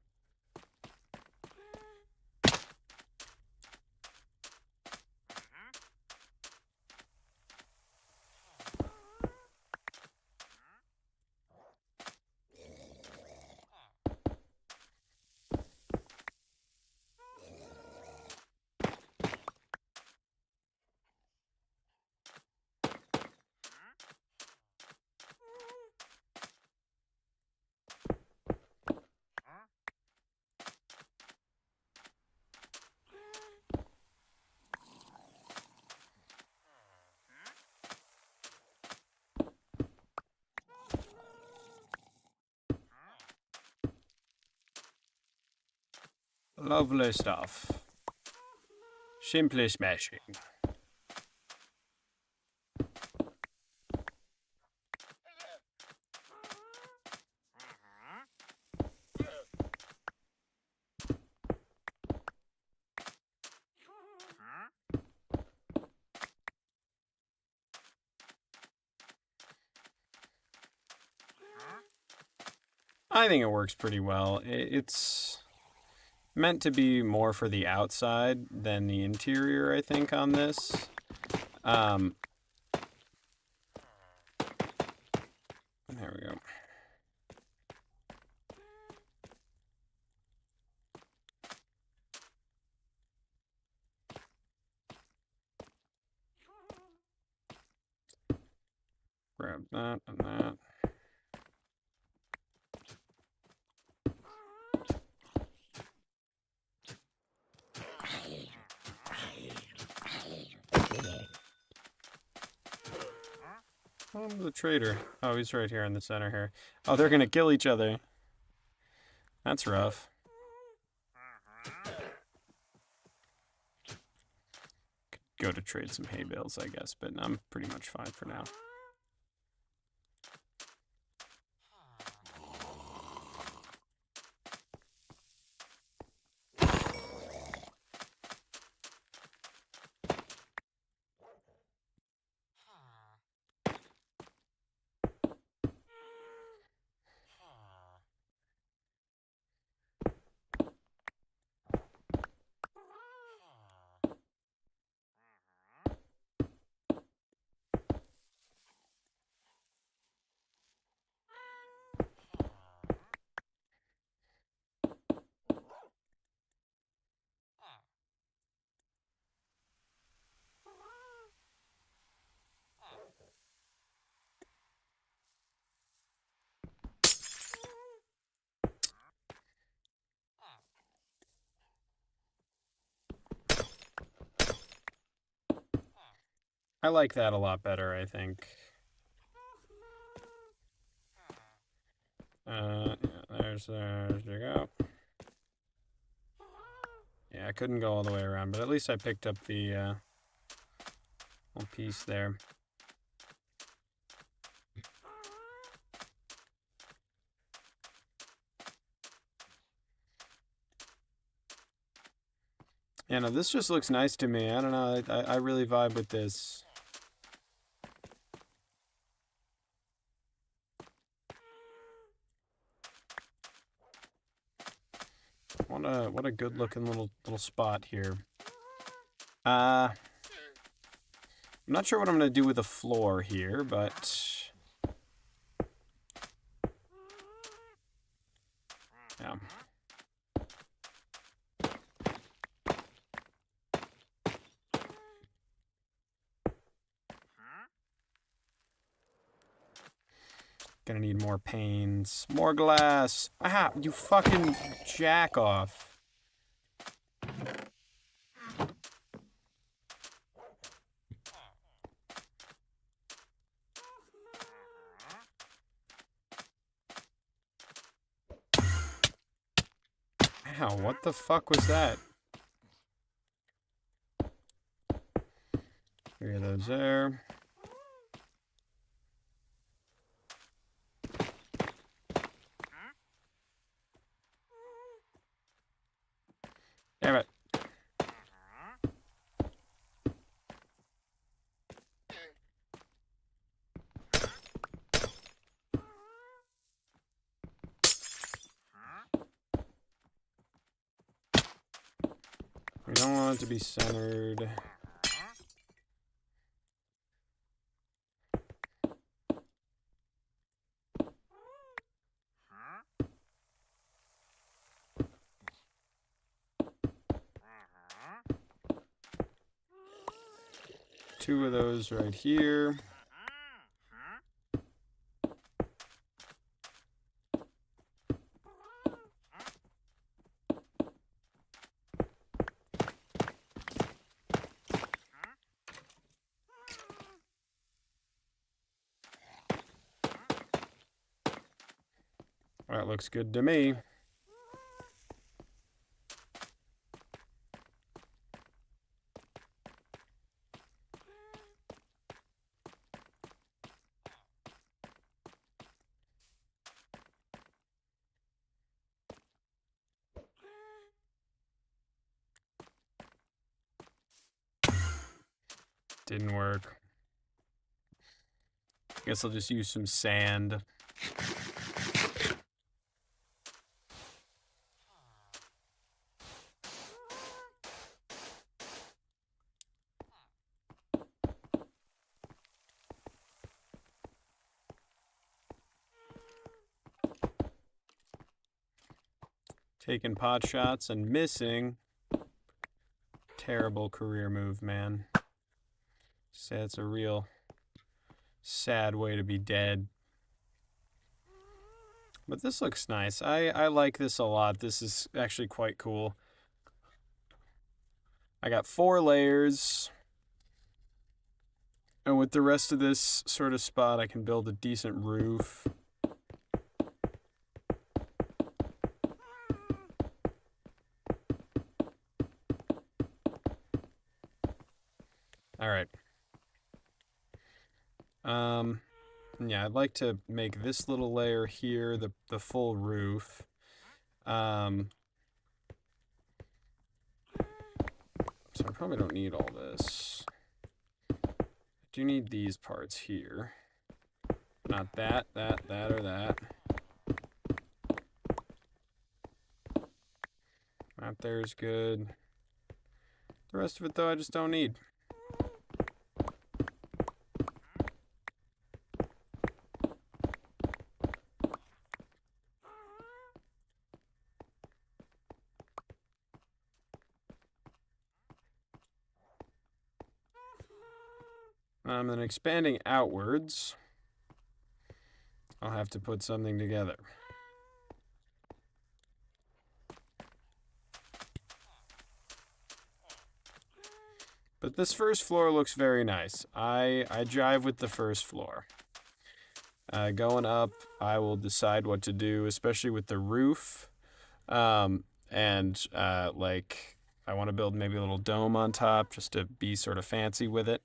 Lovely stuff. Simply smashing. I think it works pretty well. It's meant to be more for the outside than the interior, I think, on this. There we go. Grab that and that. Oh, the trader. Oh, he's right here in the center here. Oh, they're gonna kill each other. That's rough. Could go to trade some hay bales, I guess, but I'm pretty much fine for now. I like that a lot better, I think. Yeah, there you go. Yeah, I couldn't go all the way around, but at least I picked up the little piece there. Yeah, no, this just looks nice to me. I don't know. I really vibe with this. What a good looking little spot here. I'm not sure what I'm gonna do with the floor here, but yeah. Gonna need more panes. More glass. Ah, you fucking jack off. Ow, what the fuck was that? 3 of those there. Damn it. We don't want it to be centered. Two of those right here. That looks good to me. Didn't work. Guess I'll just use some sand. Taking pot shots and missing. Terrible career move, man. Say it's a real sad way to be dead. But this looks nice. I like this a lot. This is actually quite cool. I got 4 layers. And with the rest of this sort of spot, I can build a decent roof. All right. Yeah, I'd like to make this little layer here the full roof. So I probably don't need all this. I do need these parts here. Not that, or that. That there's good. The rest of it, though, I just don't need. Then expanding outwards, I'll have to put something together. But this first floor looks very nice. I jive with the first floor. Going up, I will decide what to do, especially with the roof. Like, I want to build maybe a little dome on top just to be sort of fancy with it.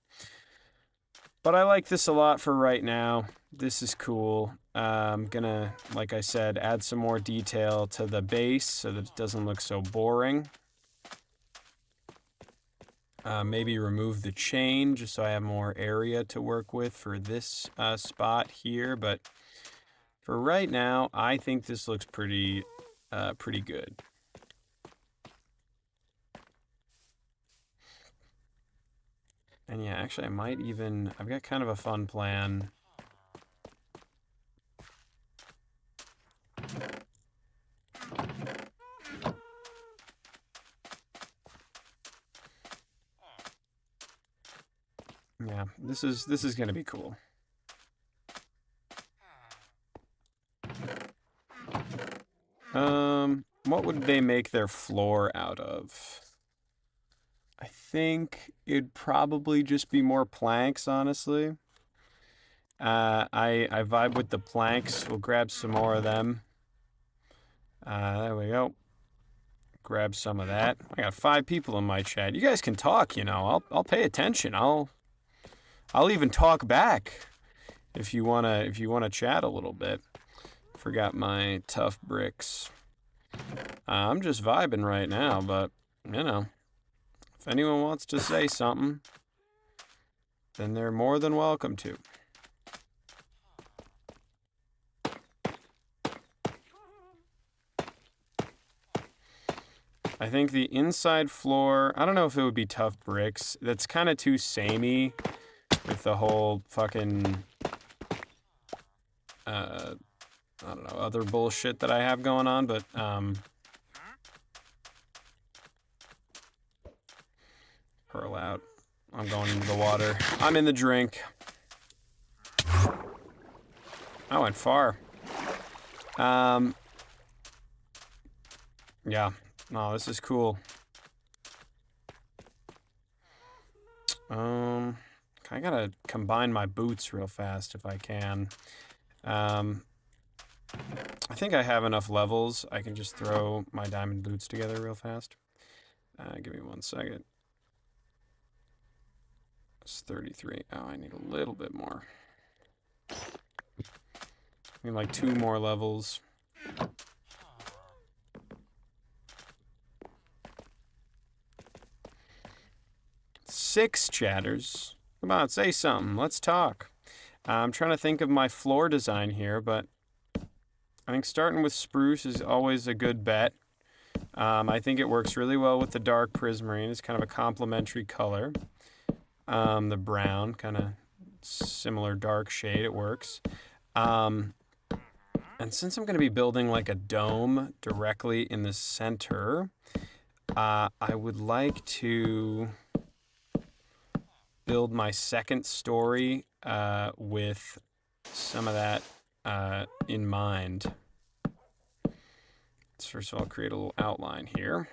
But I like this a lot for right now. This is cool. I'm gonna, like I said, add some more detail to the base so that it doesn't look so boring. Maybe remove the chain just so I have more area to work with for this spot here. But for right now, I think this looks pretty good. And yeah, actually, I've got kind of a fun plan. Yeah, this is gonna be cool. What would they make their floor out of? I think it'd probably just be more planks, honestly. I vibe with the planks. We'll grab some more of them. There we go. Grab some of that. I got 5 people in my chat. You guys can talk, you know. I'll pay attention. I'll even talk back if you wanna chat a little bit. Forgot my tough bricks. I'm just vibing right now, but you know, if anyone wants to say something, then they're more than welcome to. I think the inside floor, I don't know if it would be tough bricks. That's kind of too samey with the whole fucking, I don't know, other bullshit that I have going on, but, hurl out. I'm going into the water. I'm in the drink. I went far. Yeah. No, this is cool. I gotta combine my boots real fast if I can. I think I have enough levels. I can just throw my diamond boots together real fast. Give me 1 second. It's 33. Oh, I need a little bit more. I need like 2 more levels. Six chatters. Come on, say something. Let's talk. I'm trying to think of my floor design here, but I think starting with spruce is always a good bet. I think it works really well with the dark prismarine. It's kind of a complementary color. The brown, kind of similar dark shade, it works. And since I'm going to be building like a dome directly in the center, I would like to build my second story with some of that in mind. Let's first of all create a little outline here.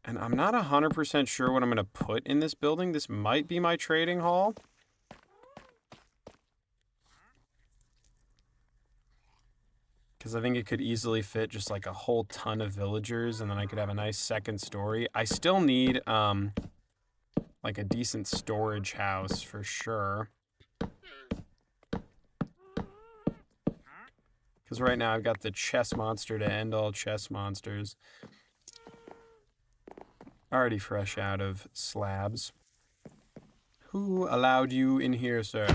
And I'm not 100% sure what I'm going to put in this building. This might be my trading hall. Because I think it could easily fit just like a whole ton of villagers, and then I could have a nice second story. I still need like a decent storage house for sure. Because right now I've got the chess monster to end all chess monsters. Already fresh out of slabs. Who allowed you in here, sir?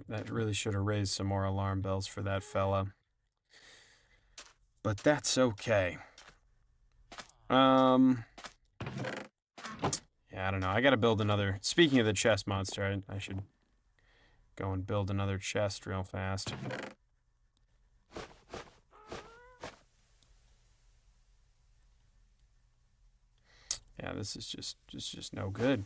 That really should have raised some more alarm bells for that fella. But that's okay. Yeah, I don't know. I gotta build another... Speaking of the chest monster, I should go and build another chest real fast. Yeah, this is just no good.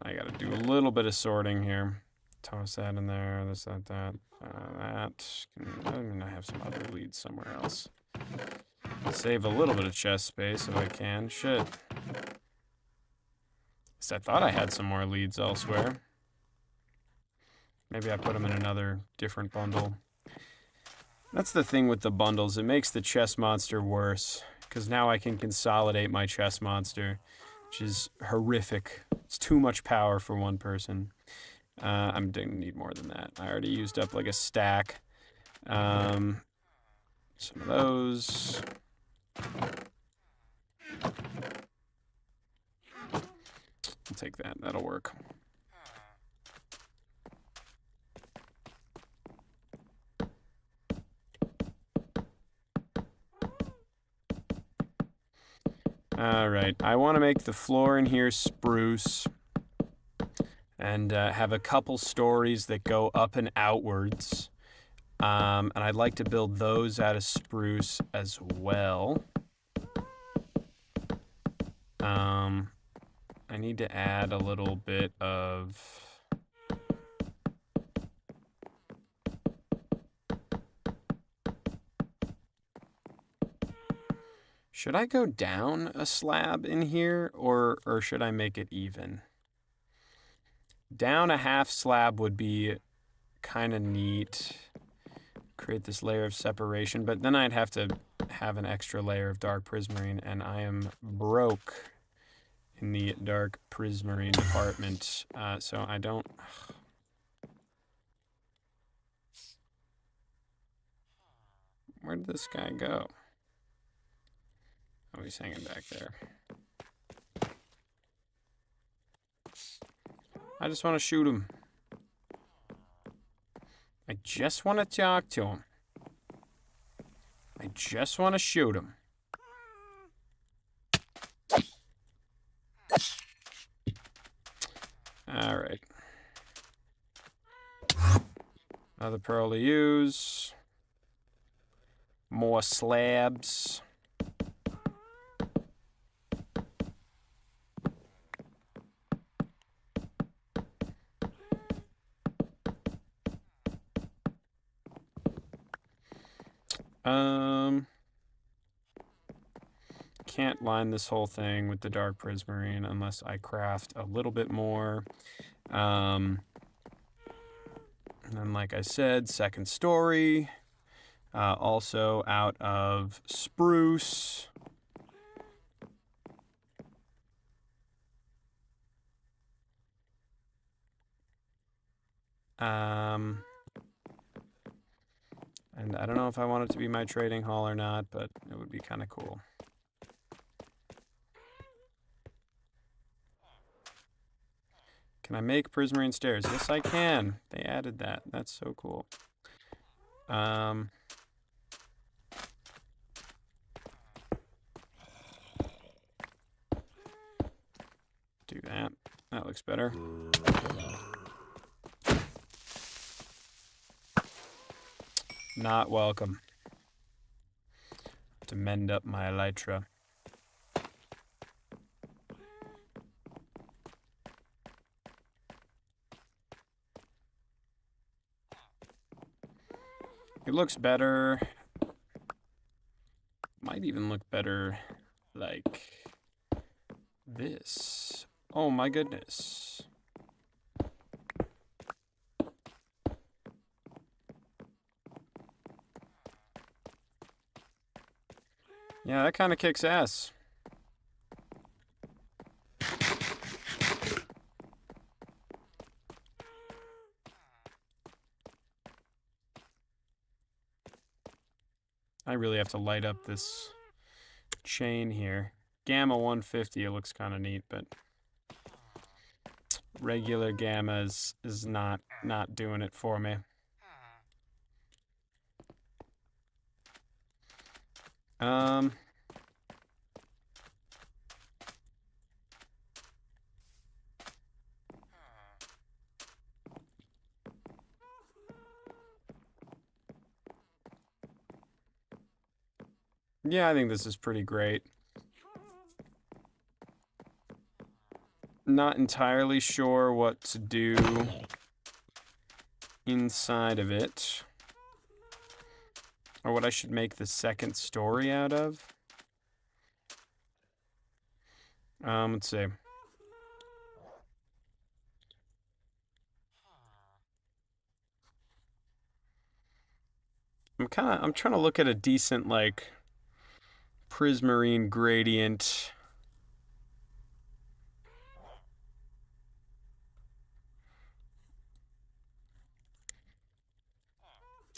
I gotta do a little bit of sorting here. Toss that in there, this, that. That. I mean, I have some other leads somewhere else. Save a little bit of chest space if I can. Shit. At least I thought I had some more leads elsewhere. Maybe I put them in another different bundle. That's the thing with the bundles. It makes the chest monster worse. Because now I can consolidate my chest monster, which is horrific. It's too much power for one person. I'm gonna need more than that. I already used up like a stack. Some of those. I'll take that. That'll work. All right. I want to make the floor in here spruce. and have a couple stories that go up and outwards. And I'd like to build those out of spruce as well. I need to add a little bit of... Should I go down a slab in here, or should I make it even? Down a half slab would be kind of neat. Create this layer of separation, but then I'd have to have an extra layer of dark prismarine, and I am broke in the dark prismarine department, so I don't... Where did this guy go? Oh, he's hanging back there. I just want to shoot him. I just want to talk to him. I just want to shoot him. All right. Another pearl to use. More slabs. Can't line this whole thing with the dark prismarine unless I craft a little bit more. And then, like I said, second story, also out of spruce. And I don't know if I want it to be my trading hall or not, but it would be kind of cool. Can I make prismarine stairs? Yes, I can. They added that. That's so cool. Do that. That looks better. Not welcome. To mend up my elytra. It looks better. Might even look better like this. Oh my goodness. Yeah, that kind of kicks ass. I really have to light up this chain here. Gamma 150, it looks kind of neat, but regular gamma is not doing it for me. Yeah, I think this is pretty great. Not entirely sure what to do inside of it, or what I should make the second story out of. Let's see. I'm trying to look at a decent, like, prismarine gradient.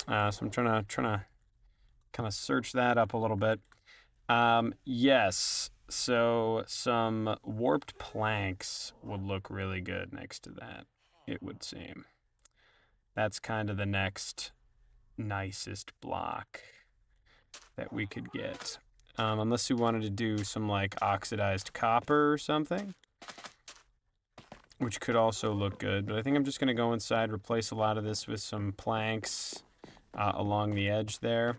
So I'm trying to kind of search that up a little bit. Yes, so some warped planks would look really good next to that, it would seem. That's kind of the next nicest block that we could get. Unless we wanted to do some like oxidized copper or something. which could also look good. But I think I'm just going to go inside, replace a lot of this with some planks along the edge there,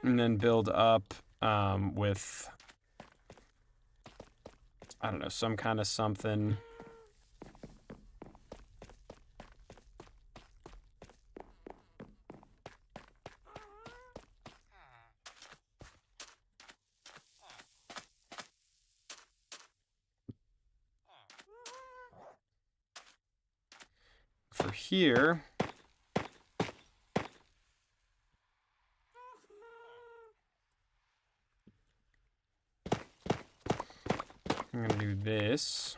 and then build up with, I don't know, some kind of something. For here, I'm going to do this.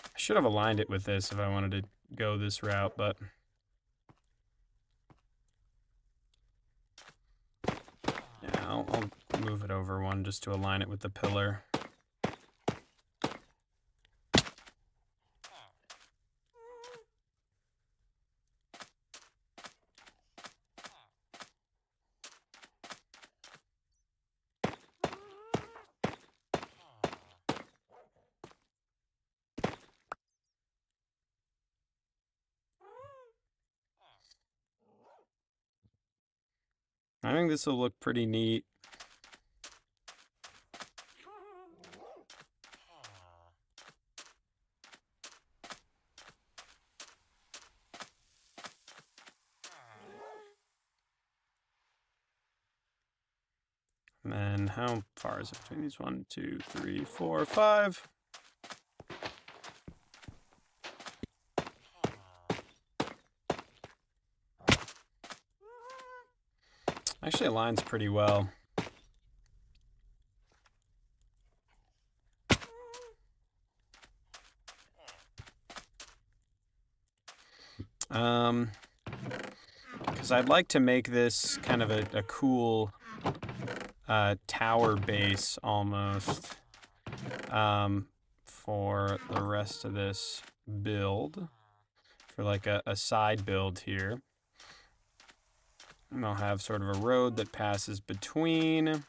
I should have aligned it with this if I wanted to go this route, but yeah, I'll move it over one just to align it with the pillar. I think this will look pretty neat. And then how far is it between these? 1, 2, 3, 4, 5. Actually aligns pretty well. Because I'd like to make this kind of a cool tower base almost for the rest of this build, for like a side build here. And I'll have sort of a road that passes between.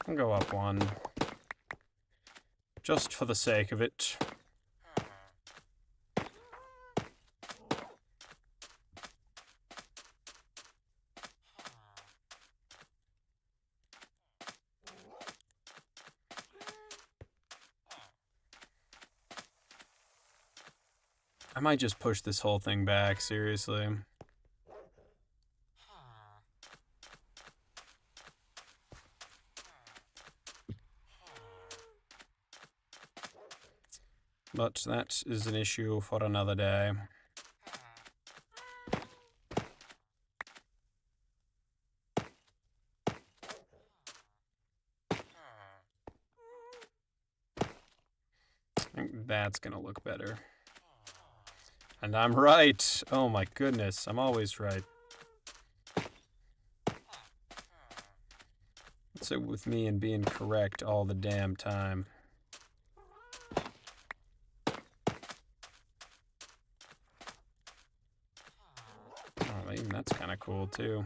I'll go up one, just for the sake of it. I might just push this whole thing back, seriously. But that is an issue for another day. I think that's gonna look better. And I'm right. Oh my goodness, I'm always right. What's it with me and being correct all the damn time? Oh, even that's kind of cool too.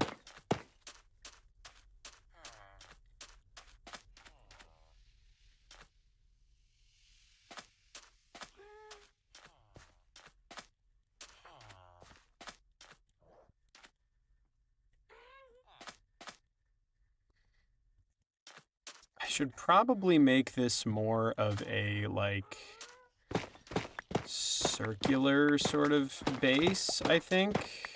I should probably make this more of a, like, circular sort of base, I think.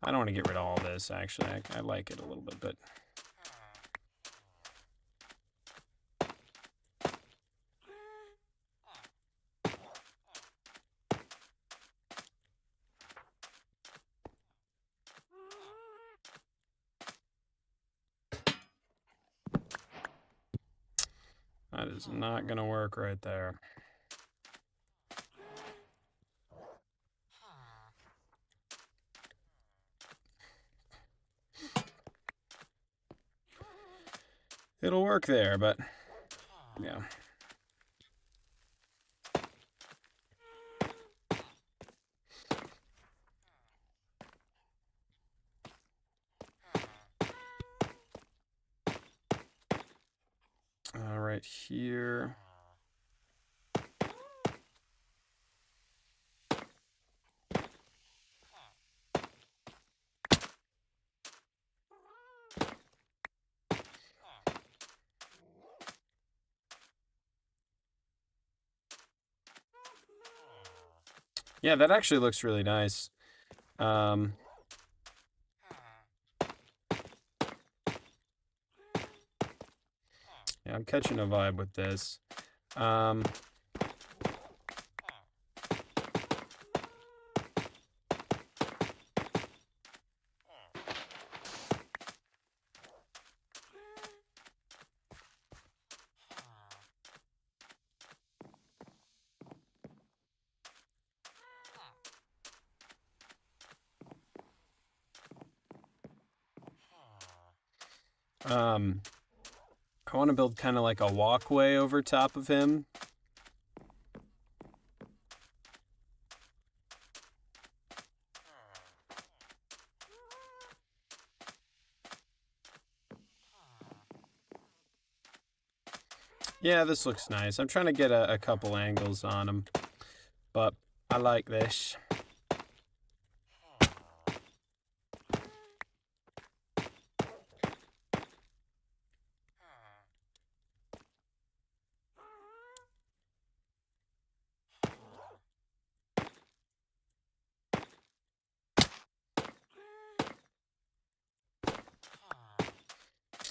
I don't want to get rid of all this, actually. I like it a little bit, but... That is not gonna work right there. It'll work there, but yeah. Right here. Yeah, that actually looks really nice. Yeah, I'm catching a vibe with this. I want to build kind of like a walkway over top of him. Yeah, this looks nice. I'm trying to get a couple angles on him, but I like this.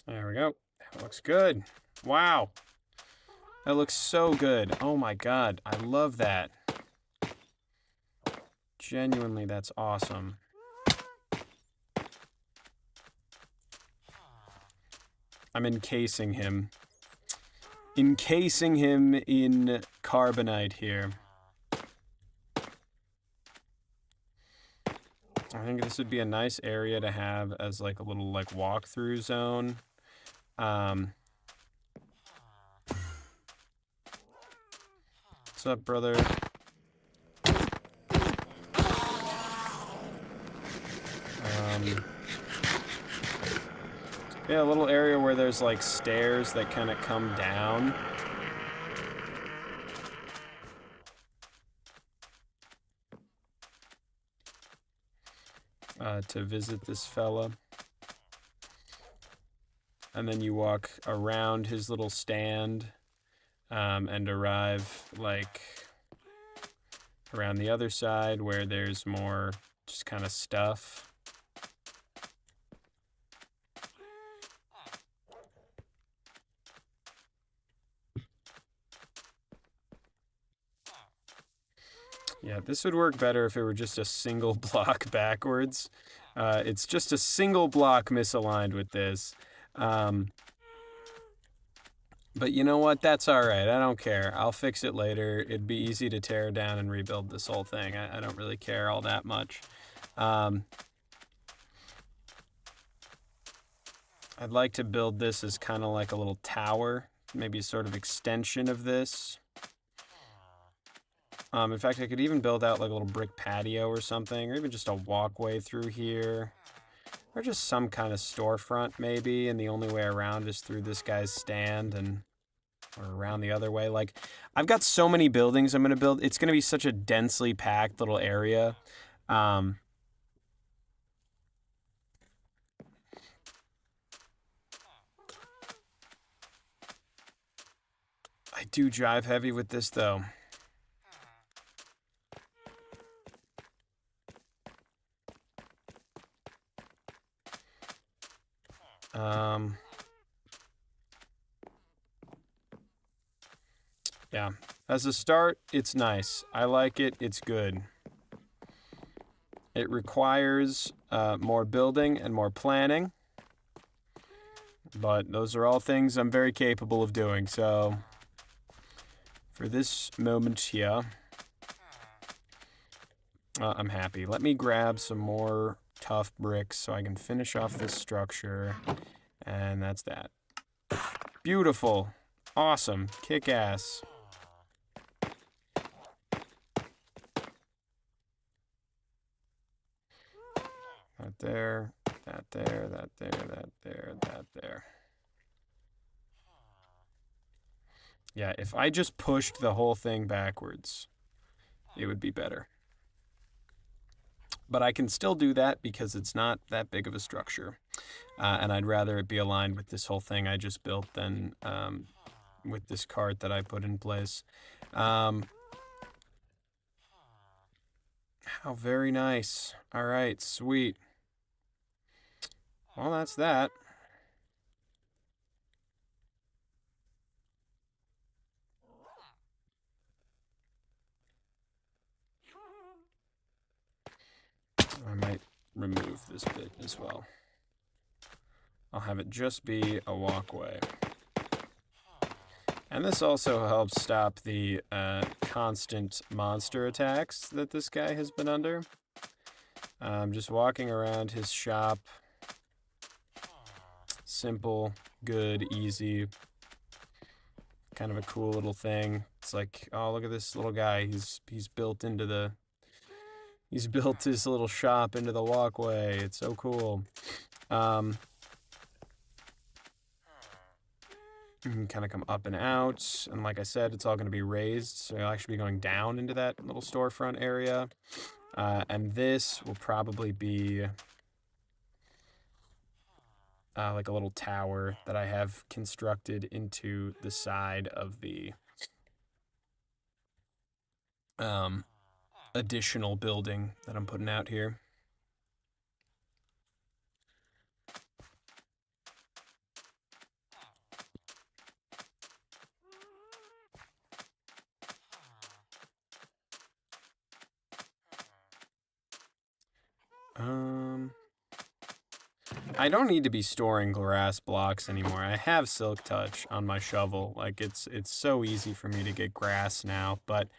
There we go. That looks good. Wow. That looks so good. Oh my god. I love that. Genuinely, that's awesome. I'm encasing him. Encasing him in carbonite here. I think this would be a nice area to have as like a little like walkthrough zone. What's up, brother? Yeah, a little area where there's like stairs that kind of come down. To visit this fella. And then you walk around his little stand and arrive like around the other side where there's more just kind of stuff. Yeah, this would work better if it were just a single block backwards. It's just a single block misaligned with this. But you know what? That's all right. I don't care. I'll fix it later. It'd be easy to tear down and rebuild this whole thing. I don't really care all that much. I'd like to build this as kind of like a little tower, maybe a sort of extension of this. In fact, I could even build out like a little brick patio or something, or even just a walkway through here. Or just some kind of storefront, maybe, and the only way around is through this guy's stand or around the other way. Like, I've got so many buildings I'm going to build. It's going to be such a densely packed little area. I do drive heavy with this, though. Yeah, as a start, it's nice. I like it. It's good. It requires more building and more planning, but those are all things I'm very capable of doing, so for this moment here, I'm happy. Let me grab some more tough bricks so I can finish off this structure. And that's that. Beautiful. Awesome. Kick ass. That there, that there, that there, that there, that there. Yeah, if I just pushed the whole thing backwards, it would be better. But I can still do that because it's not that big of a structure. And I'd rather it be aligned with this whole thing I just built than with this cart that I put in place. How very nice. All right, sweet. Well, that's that. I might remove this bit as well. I'll have it just be a walkway. And this also helps stop the constant monster attacks that this guy has been under. Just walking around his shop. Simple, good, easy. Kind of a cool little thing. It's like, oh, look at this little guy. He's built into the... He's built his little shop into the walkway. It's so cool. You can kind of come up and out. And like I said, it's all going to be raised. So you'll actually be going down into that little storefront area. And this will probably be like a little tower that I have constructed into the side of the additional building that I'm putting out here. I don't need to be storing grass blocks anymore. I have Silk Touch on my shovel. Like it's so easy for me to get grass now, but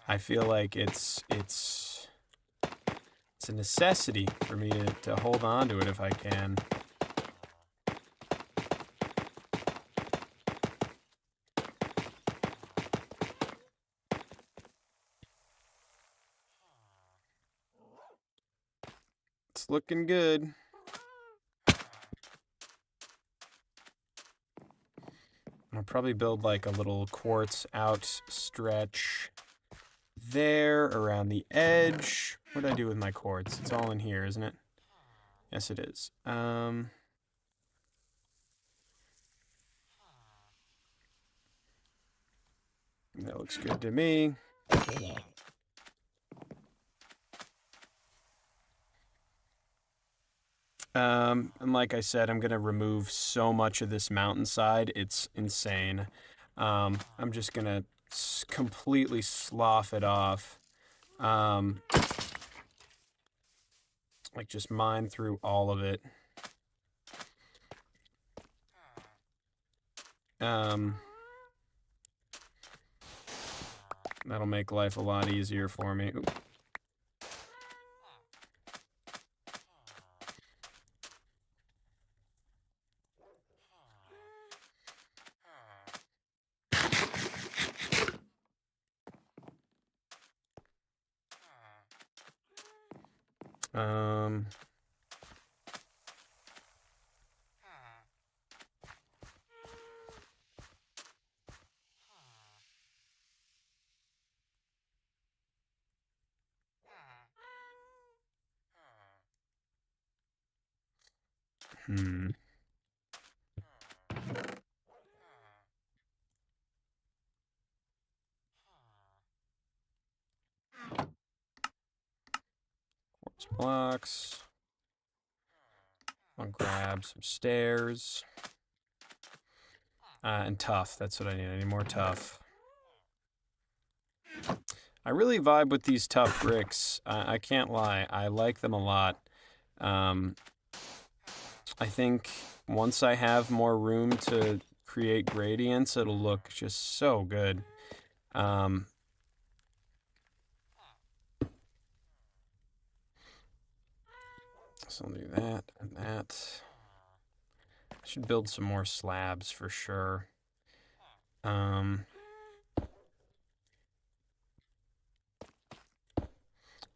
I feel like it's a necessity for me to hold on to it if I can. It's looking good. I'll probably build like a little quartz outstretch there around the edge. What did I do with my quartz? It's all in here, isn't it? Yes, it is. That looks good to me. And like I said, I'm going to remove so much of this mountainside. It's insane. I'm just going to completely slough it off. Like just mine through all of it. That'll make life a lot easier for me. Ooh. Quartz blocks. I'll grab some stairs. And tough. That's what I need. I need more tough. I really vibe with these tough bricks. I can't lie. I like them a lot. I think once I have more room to create gradients, it'll look just so good. So I'll do that and that. I should build some more slabs for sure.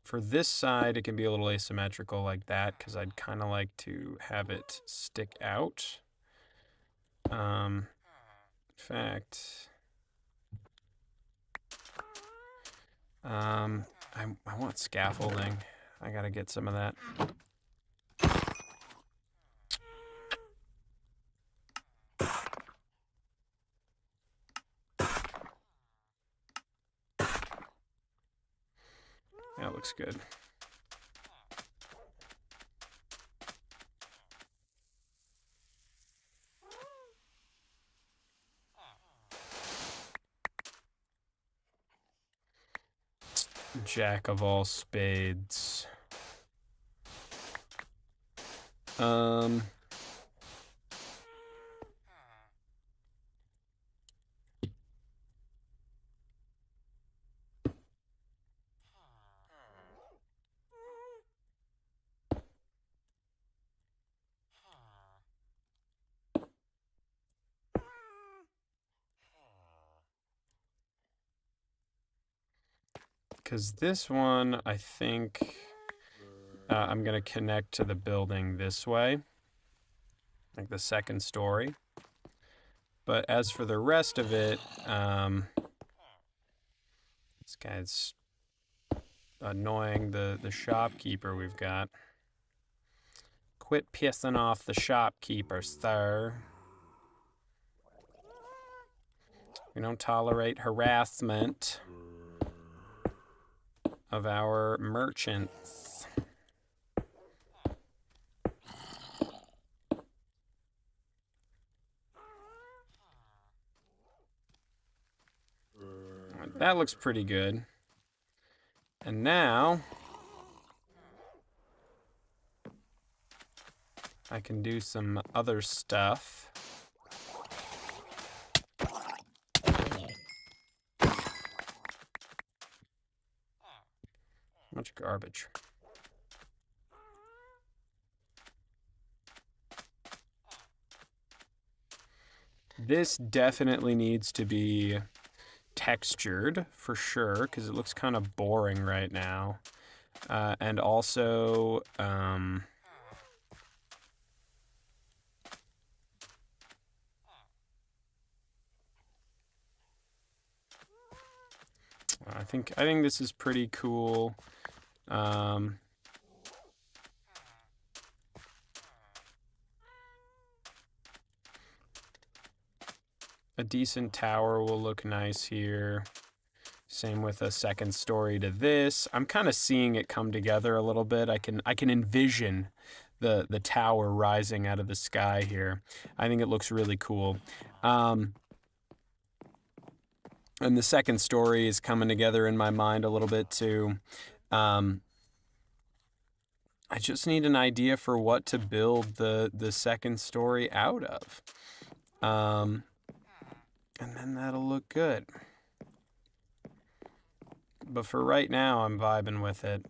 For this side, it can be a little asymmetrical like that because I'd kind of like to have it stick out. In fact, I want scaffolding. I gotta get some of that. That looks good. Jack of all spades. Because this one, I think I'm going to connect to the building this way, like the second story. But as for the rest of it, this guy's annoying the shopkeeper we've got. Quit pissing off the shopkeeper, sir. We don't tolerate harassment of our merchants. That looks pretty good. And now I can do some other stuff. Much garbage. This definitely needs to be textured for sure because it looks kind of boring right now. And also, I think this is pretty cool. A decent tower will look nice here. Same with a second story to this. I'm kind of seeing it come together a little bit. I can envision the tower rising out of the sky here. I think it looks really cool. And the second story is coming together in my mind a little bit too. I just need an idea for what to build the second story out of. And then that'll look good. But for right now, I'm vibing with it.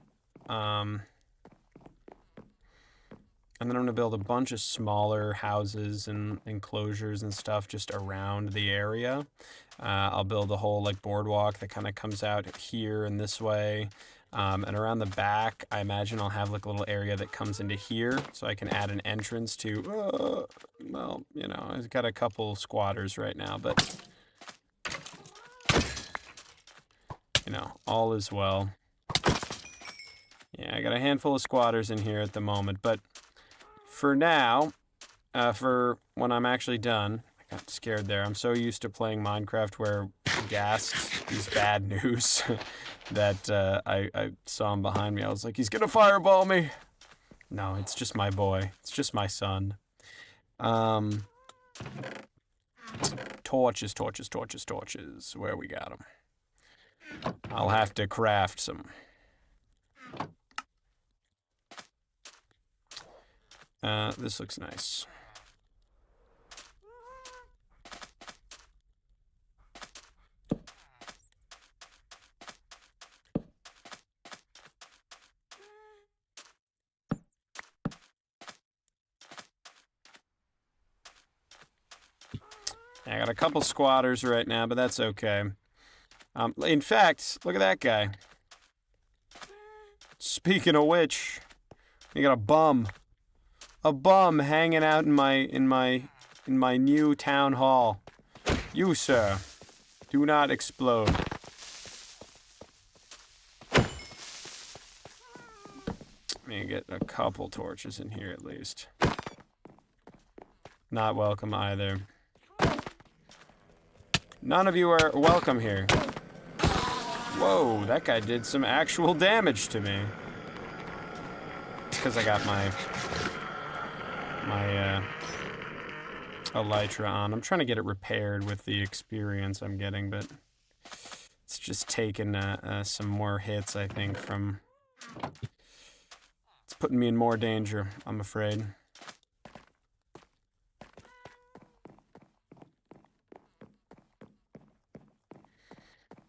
And then I'm going to build a bunch of smaller houses and enclosures and stuff just around the area. I'll build a whole like boardwalk that kind of comes out here and this way. And around the back, I imagine I'll have like a little area that comes into here so I can add an entrance to, well, you know, I've got a couple squatters right now, but, you know, all is well. Yeah, I got a handful of squatters in here at the moment, but for now, for when I'm actually done, I got scared there. I'm so used to playing Minecraft where gas is bad news that I saw him behind me. I was like, he's gonna fireball me. No, it's just my boy. It's just my son. Torches, torches, torches, torches. Where we got them? I'll have to craft some. This looks nice. I got a couple squatters right now, but that's okay. In fact, look at that guy. Speaking of which, you got a bum hanging out in my new town hall. You, sir, do not explode. Let me get a couple torches in here at least. Not welcome either. None of you are welcome here. Whoa, that guy did some actual damage to me. It's because I got my elytra on. I'm trying to get it repaired with the experience I'm getting, but it's just taking some more hits, I think, from... It's putting me in more danger, I'm afraid.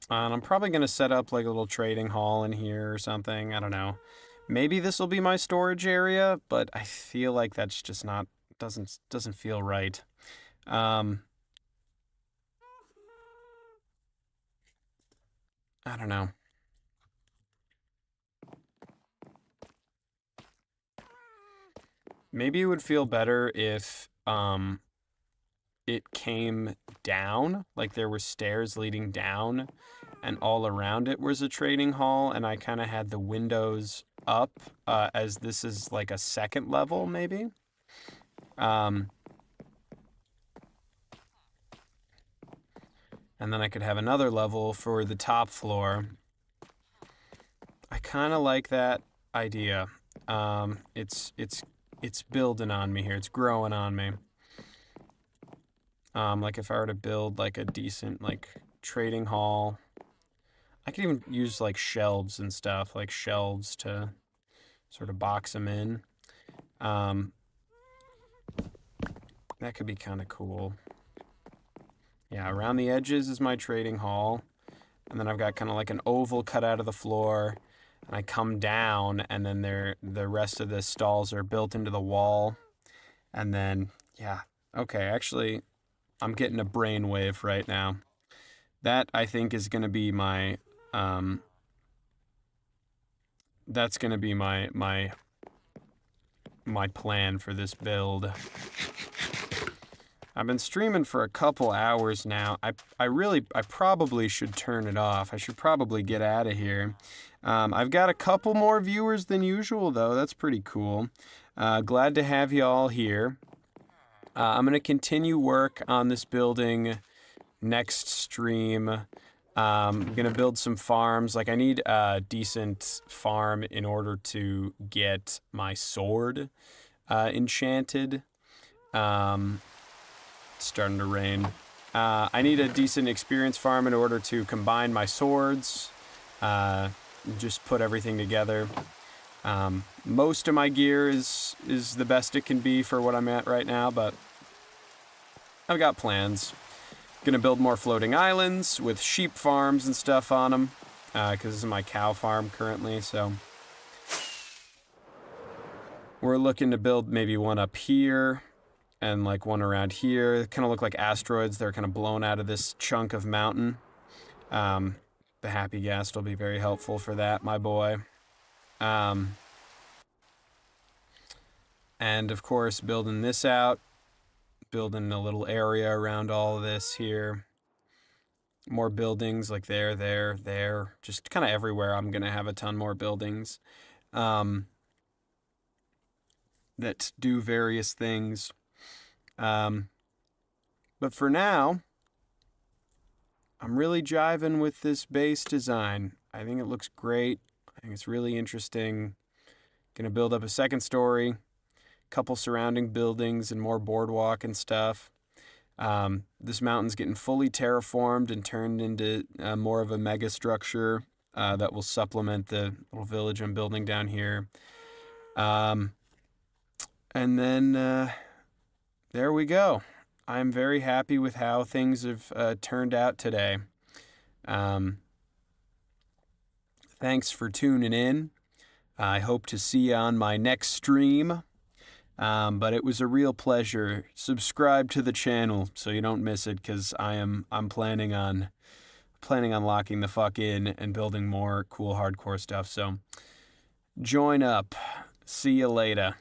And I'm probably going to set up like a little trading hall in here or something. I don't know. Maybe this will be my storage area, but I feel like that's just not... doesn't feel right. I don't know. Maybe it would feel better if it came down, like there were stairs leading down, and all around it was a trading hall, and I kind of had the windows up, as this is like a second level, maybe. And then I could have another level for the top floor. I kind of like that idea. It's building on me here. It's growing on me. Like if I were to build like a decent like trading hall, I could even use like shelves and stuff, like shelves to sort of box them in. That could be kind of cool. Yeah, around the edges is my trading hall. And then I've got kind of like an oval cut out of the floor. And I come down, and then the rest of the stalls are built into the wall. And then, yeah, okay, actually, I'm getting a brainwave right now. That, I think, is going to be my, that's going to be my plan for this build. I've been streaming for a couple hours now. I probably should turn it off. I should probably get out of here. I've got a couple more viewers than usual, though. That's pretty cool. Glad to have you all here. I'm going to continue work on this building next stream. I'm going to build some farms. Like, I need a decent farm in order to get my sword enchanted. It's starting to rain. I need a decent experience farm in order to combine my swords. Just put everything together. Most of my gear is the best it can be for what I'm at right now, but I've got plans. Gonna build more floating islands with sheep farms and stuff on them, because this is my cow farm currently, so. We're looking to build maybe one up here, and like one around here. They kind of look like asteroids. They're kind of blown out of this chunk of mountain. The happy gas will be very helpful for that, my boy. And of course, building this out, building a little area around all of this here. More buildings like there, just kind of everywhere. I'm gonna have a ton more buildings that do various things. But for now, I'm really jiving with this base design. I think it looks great. I think it's really interesting. Gonna build up a second story, couple surrounding buildings and more boardwalk and stuff. This mountain's getting fully terraformed and turned into more of a mega structure that will supplement the little village I'm building down here. And then there we go. I'm very happy with how things have turned out today. Thanks for tuning in. I hope to see you on my next stream. But it was a real pleasure. Subscribe to the channel so you don't miss it, because I'm planning on locking the fuck in and building more cool hardcore stuff. So join up. See you later.